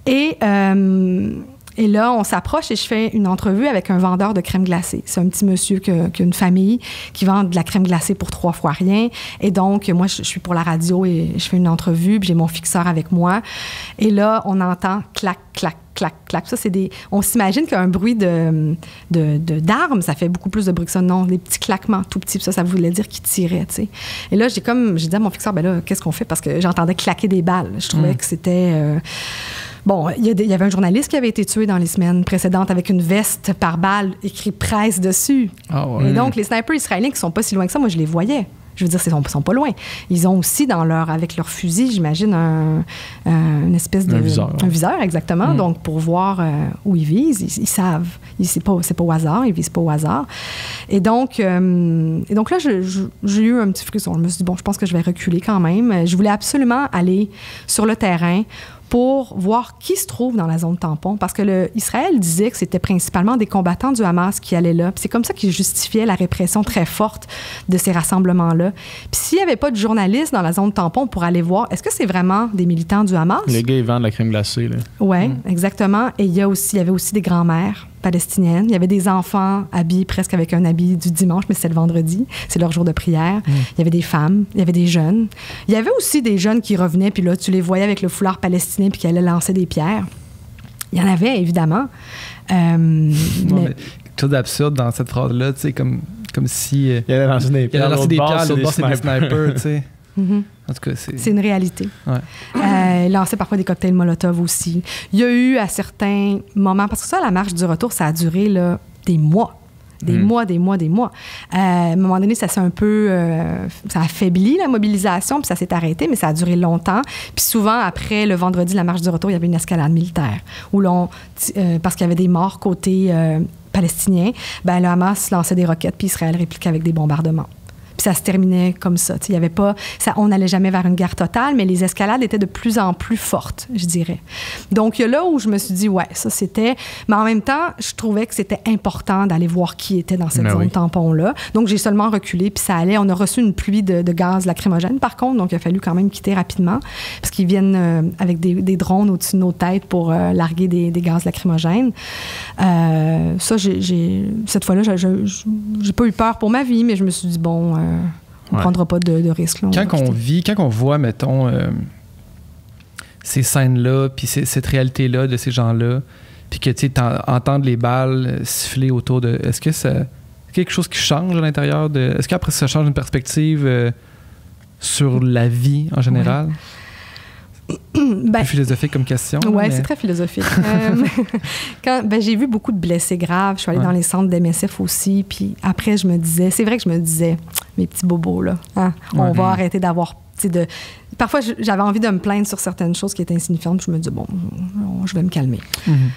Et là, on s'approche et je fais une entrevue avec un vendeur de crème glacée. C'est un petit monsieur qui a une famille qui vend de la crème glacée pour 3 fois rien. Et donc, moi, je suis pour la radio et je fais une entrevue, puis j'ai mon fixeur avec moi. Et là, on entend clac, clac, clac, clac. Ça, on s'imagine qu'un bruit d'armes, ça fait beaucoup plus de bruit que ça. Non, des petits claquements tout petits, ça voulait dire qu'ils tiraient, tu sais. Et là, j'ai dit à mon fixeur, ben là, qu'est-ce qu'on fait? Parce que j'entendais claquer des balles. Je trouvais que c'était... Bon, il y avait un journaliste qui avait été tué dans les semaines précédentes avec une veste par balle écrit « presse » dessus. Et donc, les snipers israéliens qui sont pas si loin que ça, moi, je les voyais. Je veux dire, ils sont pas loin. Ils ont aussi avec leur fusil, j'imagine, une espèce de... Un viseur, exactement. Donc, pour voir où ils visent, ils savent. C'est pas au hasard, ils visent pas au hasard. Et donc là, j'ai eu un petit frisson. Je me suis dit, bon, je pense que je vais reculer quand même. Je voulais absolument aller sur le terrain pour voir qui se trouve dans la zone tampon. Parce que Israël disait que c'était principalement des combattants du Hamas qui allaient là. Puis c'est comme ça qu'ils justifiaient la répression très forte de ces rassemblements-là. Puis s'il n'y avait pas de journalistes dans la zone tampon pour aller voir, est-ce que c'est vraiment des militants du Hamas? Les gars, ils vendent la crème glacée, là. Oui, exactement. Et il y avait aussi des grands-mères palestinienne. Il y avait des enfants habillés presque avec un habit du dimanche, mais c'était le vendredi. C'est leur jour de prière. Il y avait des femmes, il y avait des jeunes. Il y avait aussi des jeunes qui revenaient, puis là, tu les voyais avec le foulard palestinien puis qui allaient lancer des pierres. Il y en avait, évidemment. Mais quelque chose d'absurde dans cette phrase-là, tu sais, comme si... il allait lancer des pierres, l'autre bord, c'est des snipers, tu sais. En tout cas, c'est une réalité. Ouais. Il lançait parfois des cocktails Molotov aussi. Il y a eu à certains moments, parce que ça, la marche du retour, ça a duré là, des mois. Des mois. À un moment donné, ça s'est un peu... ça a affaibli la mobilisation, puis ça s'est arrêté, mais ça a duré longtemps. Puis souvent, après le vendredi, la marche du retour, il y avait une escalade militaire, où parce qu'il y avait des morts côté palestinien, ben, le Hamas lançait des roquettes, puis Israël répliquait avec des bombardements. Puis ça se terminait comme ça. Il y avait pas, on n'allait jamais vers une guerre totale, mais les escalades étaient de plus en plus fortes, je dirais. Donc, il y a là où je me suis dit, ouais, ça c'était... Mais en même temps, je trouvais que c'était important d'aller voir qui était dans cette zone tampon-là. Donc, j'ai seulement reculé, puis ça allait. On a reçu une pluie de gaz lacrymogène, par contre, donc il a fallu quand même quitter rapidement, parce qu'ils viennent avec des drones au-dessus de nos têtes pour larguer des gaz lacrymogènes. Ça, cette fois-là, j'ai pas eu peur pour ma vie, mais je me suis dit, bon... on ne prendra pas de risques. Quand on voit, mettons, ces scènes-là, puis cette réalité-là de ces gens-là, puis que tu entends les balles siffler autour de... Est-ce que c'est quelque chose qui change à l'intérieur de... Est-ce qu'après ça change une perspective sur la vie en général? Plus philosophique comme question. Oui, c'est très philosophique. J'ai vu beaucoup de blessés graves. Je suis allée dans les centres d'MSF aussi. Puis après, c'est vrai que je me disais, mes petits bobos, là, on va arrêter d'avoir... Parfois, j'avais envie de me plaindre sur certaines choses qui étaient insignifiantes. Puis je me dis, bon, je vais me calmer.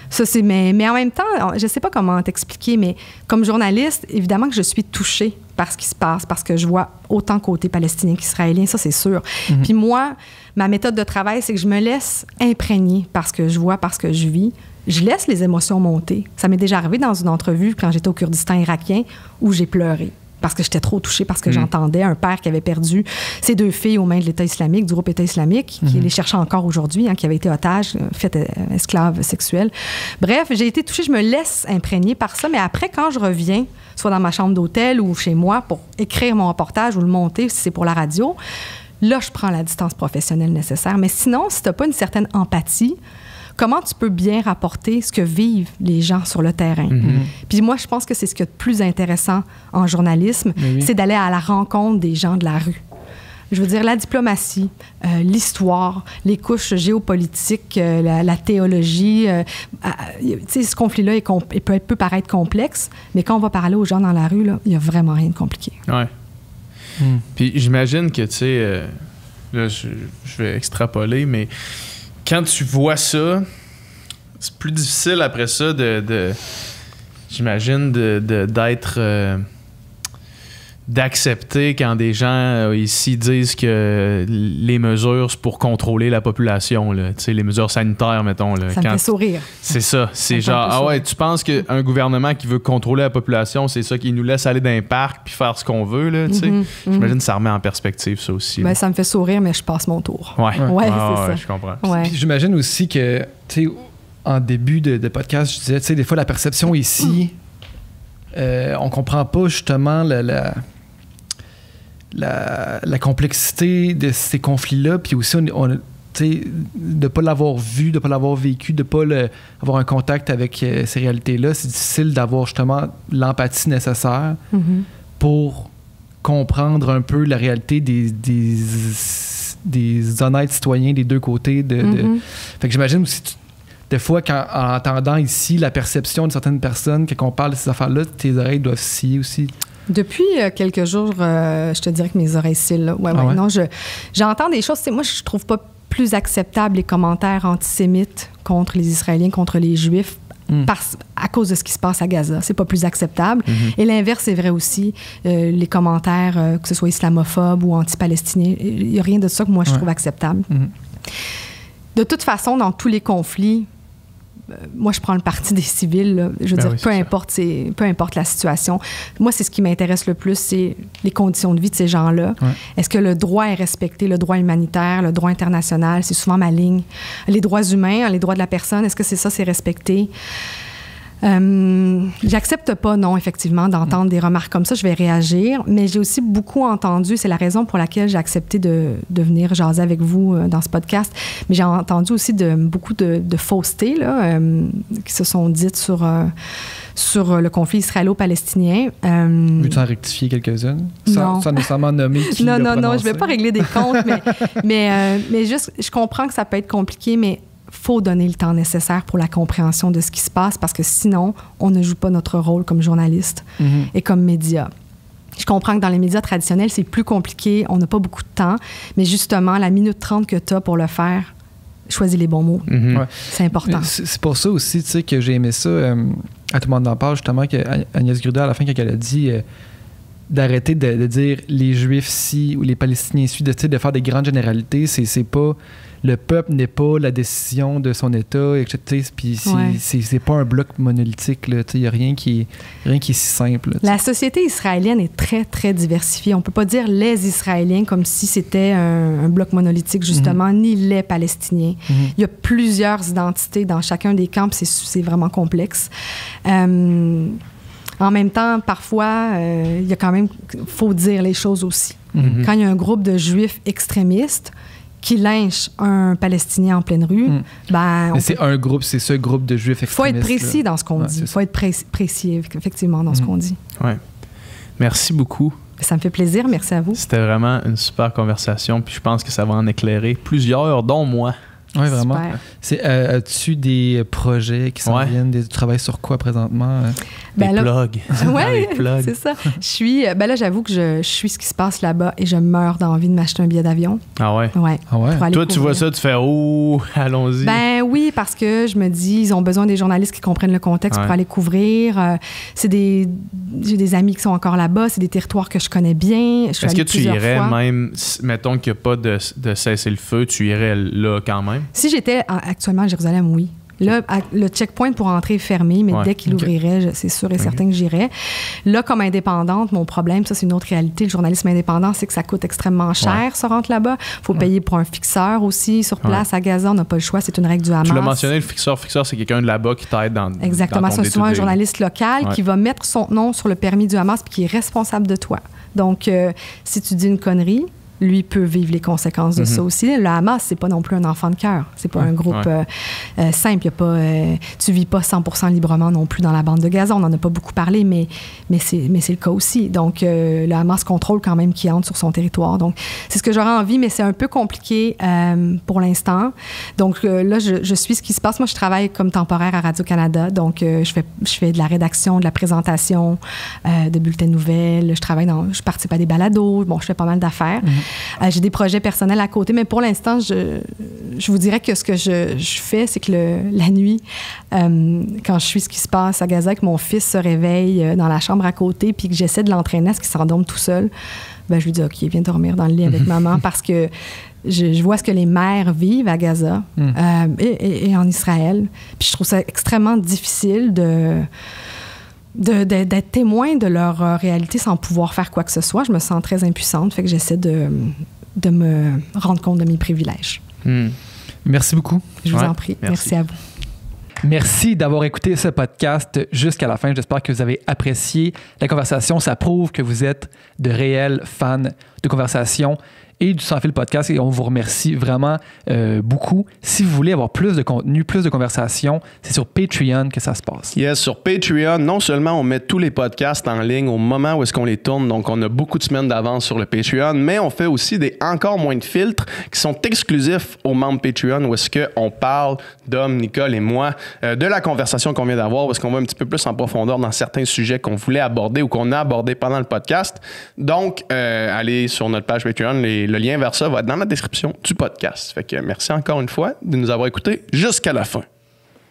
Ça, mais en même temps, je ne sais pas comment t'expliquer, mais comme journaliste, évidemment que je suis touchée par ce qui se passe, parce que je vois autant côté palestinien qu'israélien, ça, c'est sûr. Puis moi, ma méthode de travail, c'est que je me laisse imprégner par ce que je vois, par ce que je vis. Je laisse les émotions monter. Ça m'est déjà arrivé dans une entrevue quand j'étais au Kurdistan irakien où j'ai pleuré parce que j'étais trop touchée, parce que j'entendais un père qui avait perdu ses 2 filles aux mains de l'État islamique, du groupe État islamique, qui les cherchait encore aujourd'hui, qui avait été otage, fait esclave sexuel. Bref, j'ai été touchée, je me laisse imprégner par ça, mais après, quand je reviens, soit dans ma chambre d'hôtel ou chez moi, pour écrire mon reportage ou le monter, si c'est pour la radio, là, je prends la distance professionnelle nécessaire. Mais sinon, si tu n'as pas une certaine empathie, comment tu peux bien rapporter ce que vivent les gens sur le terrain? Puis moi, je pense que c'est ce qui est le plus intéressant en journalisme, c'est d'aller à la rencontre des gens de la rue. Je veux dire, la diplomatie, l'histoire, les couches géopolitiques, la théologie. Tu sais, ce conflit-là peut paraître complexe, mais quand on va parler aux gens dans la rue, il n'y a vraiment rien de compliqué. Ouais. Puis j'imagine que, tu sais, là, je vais extrapoler, mais quand tu vois ça, c'est plus difficile après ça j'imagine, d'être... d'accepter quand des gens ici disent que les mesures, c'est pour contrôler la population, là. Tu sais, les mesures sanitaires, mettons. Là, ça me fait sourire. C'est ça. C'est genre, tu penses qu'un gouvernement qui veut contrôler la population, c'est ça qui nous laisse aller dans un parc puis faire ce qu'on veut, là, tu sais? J'imagine que ça remet en perspective, ça aussi. Ben, ça me fait sourire, mais je passe mon tour. Ouais, c'est ça. Je comprends. Ouais. Puis j'imagine aussi que, tu sais, en début de podcast, je disais, tu sais, des fois, la perception ici, on comprend pas justement la complexité de ces conflits-là, puis aussi de ne pas l'avoir vu, de ne pas l'avoir vécu, de ne pas avoir un contact avec ces réalités-là. C'est difficile d'avoir justement l'empathie nécessaire pour comprendre un peu la réalité des honnêtes citoyens des deux côtés. Fait que j'imagine aussi, des fois, en entendant ici la perception de certaines personnes, quand on parle de ces affaires-là, tes oreilles doivent scier aussi. Depuis quelques jours, je te dirais que mes oreilles cillent. Non, j'entends des choses. Moi, je trouve pas plus acceptable les commentaires antisémites contre les Israéliens, contre les Juifs, à cause de ce qui se passe à Gaza. C'est pas plus acceptable. Et l'inverse est vrai aussi. Les commentaires, que ce soit islamophobes ou anti-palestiniens, il n'y a rien de ça que moi, je trouve acceptable. De toute façon, dans tous les conflits, moi, je prends le parti des civils. Là. Je veux dire, peu importe la situation. Moi, c'est ce qui m'intéresse le plus, c'est les conditions de vie de ces gens-là. Est-ce que le droit est respecté, le droit humanitaire, le droit international? C'est souvent ma ligne. Les droits humains, les droits de la personne, est-ce que c'est respecté? J'accepte pas, non, effectivement, d'entendre des remarques comme ça. Je vais réagir, mais j'ai aussi beaucoup entendu, c'est la raison pour laquelle j'ai accepté de venir jaser avec vous dans ce podcast, mais j'ai entendu aussi beaucoup de faussetés là, qui se sont dites sur le conflit israélo-palestinien. Veux-tu en rectifier quelques-unes? Sans nécessairement nommer qui l'a prononcé. Non, je vais pas régler des comptes, mais juste, je comprends que ça peut être compliqué, mais faut donner le temps nécessaire pour la compréhension de ce qui se passe parce que sinon, on ne joue pas notre rôle comme journaliste et comme média. Je comprends que dans les médias traditionnels, c'est plus compliqué, on n'a pas beaucoup de temps, mais justement, la minute 30 que tu as pour le faire, choisis les bons mots. Ouais. C'est important. C'est pour ça aussi, tu sais, que j'ai aimé ça. À tout le monde en parle, justement, qu'Agnès Gruda, à la fin, quand elle a dit d'arrêter de dire les Juifs ci ou les Palestiniens ci, de faire des grandes généralités, c'est pas... Le peuple n'est pas la décision de son État, etc. Puis c'est pas un bloc monolithique. Il n'y a rien qui est si simple. Là, la société israélienne est très, très diversifiée. On ne peut pas dire les Israéliens comme si c'était un bloc monolithique, justement, ni les Palestiniens. Il y a plusieurs identités dans chacun des camps, puis c'est vraiment complexe. En même temps, parfois, il y a quand même... faut dire les choses aussi. Quand il y a un groupe de Juifs extrémistes qui lynche un Palestinien en pleine rue, Mais c'est ce groupe de Juifs extrémistes. Il faut être précis dans ce qu'on dit. Il faut être précis, effectivement, dans ce qu'on dit. Ouais. Merci beaucoup. Ça me fait plaisir. Merci à vous. C'était vraiment une super conversation. Puis je pense que ça va en éclairer plusieurs, dont moi. Oui, vraiment. As-tu des projets qui s'en viennent? Tu travailles sur quoi présentement? Des plugs. Oui, c'est ça. Là, j'avoue que je suis ce qui se passe là-bas et je meurs d'envie de m'acheter un billet d'avion. Ah ouais? Ouais. Toi, tu vois ça, tu fais « Oh, allons-y ». Ben oui, parce que je me dis, ils ont besoin des journalistes qui comprennent le contexte pour aller couvrir. J'ai des amis qui sont encore là-bas. C'est des territoires que je connais bien. Est-ce que tu irais même, mettons qu'il n'y a pas de cessez-le-feu, tu irais là quand même? Si j'étais actuellement à Jérusalem, oui. Là, le checkpoint pour entrer est fermé, mais dès qu'il ouvrirait, c'est sûr et certain que j'irais. Là, comme indépendante, mon problème, ça, c'est une autre réalité. Le journalisme indépendant, c'est que ça coûte extrêmement cher, se rendre là-bas. Il faut payer pour un fixeur aussi sur place à Gaza. On n'a pas le choix. C'est une règle du Hamas. Tu l'as mentionné, le fixeur. Le fixeur, c'est quelqu'un de là-bas qui t'aide dans Exactement. C'est souvent un journaliste local qui va mettre son nom sur le permis du Hamas puis qui est responsable de toi. Donc, si tu dis une connerie, lui peut vivre les conséquences de ça aussi. Le Hamas, c'est pas non plus un enfant de cœur. C'est pas un groupe simple. Tu vis pas 100% librement non plus dans la bande de Gaza. On n'en a pas beaucoup parlé, mais c'est le cas aussi. Donc, le Hamas contrôle quand même qui entre sur son territoire. Donc, c'est ce que j'aurais envie, mais c'est un peu compliqué pour l'instant. Donc, là, je suis ce qui se passe. Moi, je travaille comme temporaire à Radio-Canada. Donc, je fais de la rédaction, de la présentation, de bulletins de nouvelles. Je participe à des balados. Bon, je fais pas mal d'affaires. J'ai des projets personnels à côté, mais pour l'instant, je vous dirais que ce que je fais, c'est que la nuit, quand je suis ce qui se passe à Gaza, que mon fils se réveille dans la chambre à côté, puis que j'essaie de l'entraîner à ce qu'il s'endorme tout seul, je lui dis « OK, viens dormir dans le lit avec maman », parce que je vois ce que les mères vivent à Gaza et en Israël. Puis je trouve ça extrêmement difficile d'être témoin de leur réalité sans pouvoir faire quoi que ce soit. Je me sens très impuissante, fait que j'essaie de me rendre compte de mes privilèges. Merci beaucoup. Je vous en prie. Merci à vous. Merci d'avoir écouté ce podcast jusqu'à la fin. J'espère que vous avez apprécié la conversation. Ça prouve que vous êtes de réels fans de conversation et du Sans Fil podcast, et on vous remercie vraiment beaucoup. Si vous voulez avoir plus de contenu, plus de conversations, c'est sur Patreon que ça se passe. Yes, sur Patreon, non seulement on met tous les podcasts en ligne au moment où est-ce qu'on les tourne, donc on a beaucoup de semaines d'avance sur le Patreon, mais on fait aussi des encore moins de filtres qui sont exclusifs aux membres Patreon, où est-ce qu'on parle, Dom, Nicole et moi, de la conversation qu'on vient d'avoir, où est-ce qu'on va un petit peu plus en profondeur dans certains sujets qu'on voulait aborder ou qu'on a abordés pendant le podcast. Donc, allez sur notre page Patreon, le lien vers ça va être dans la description du podcast. Fait que merci encore une fois de nous avoir écoutés jusqu'à la fin.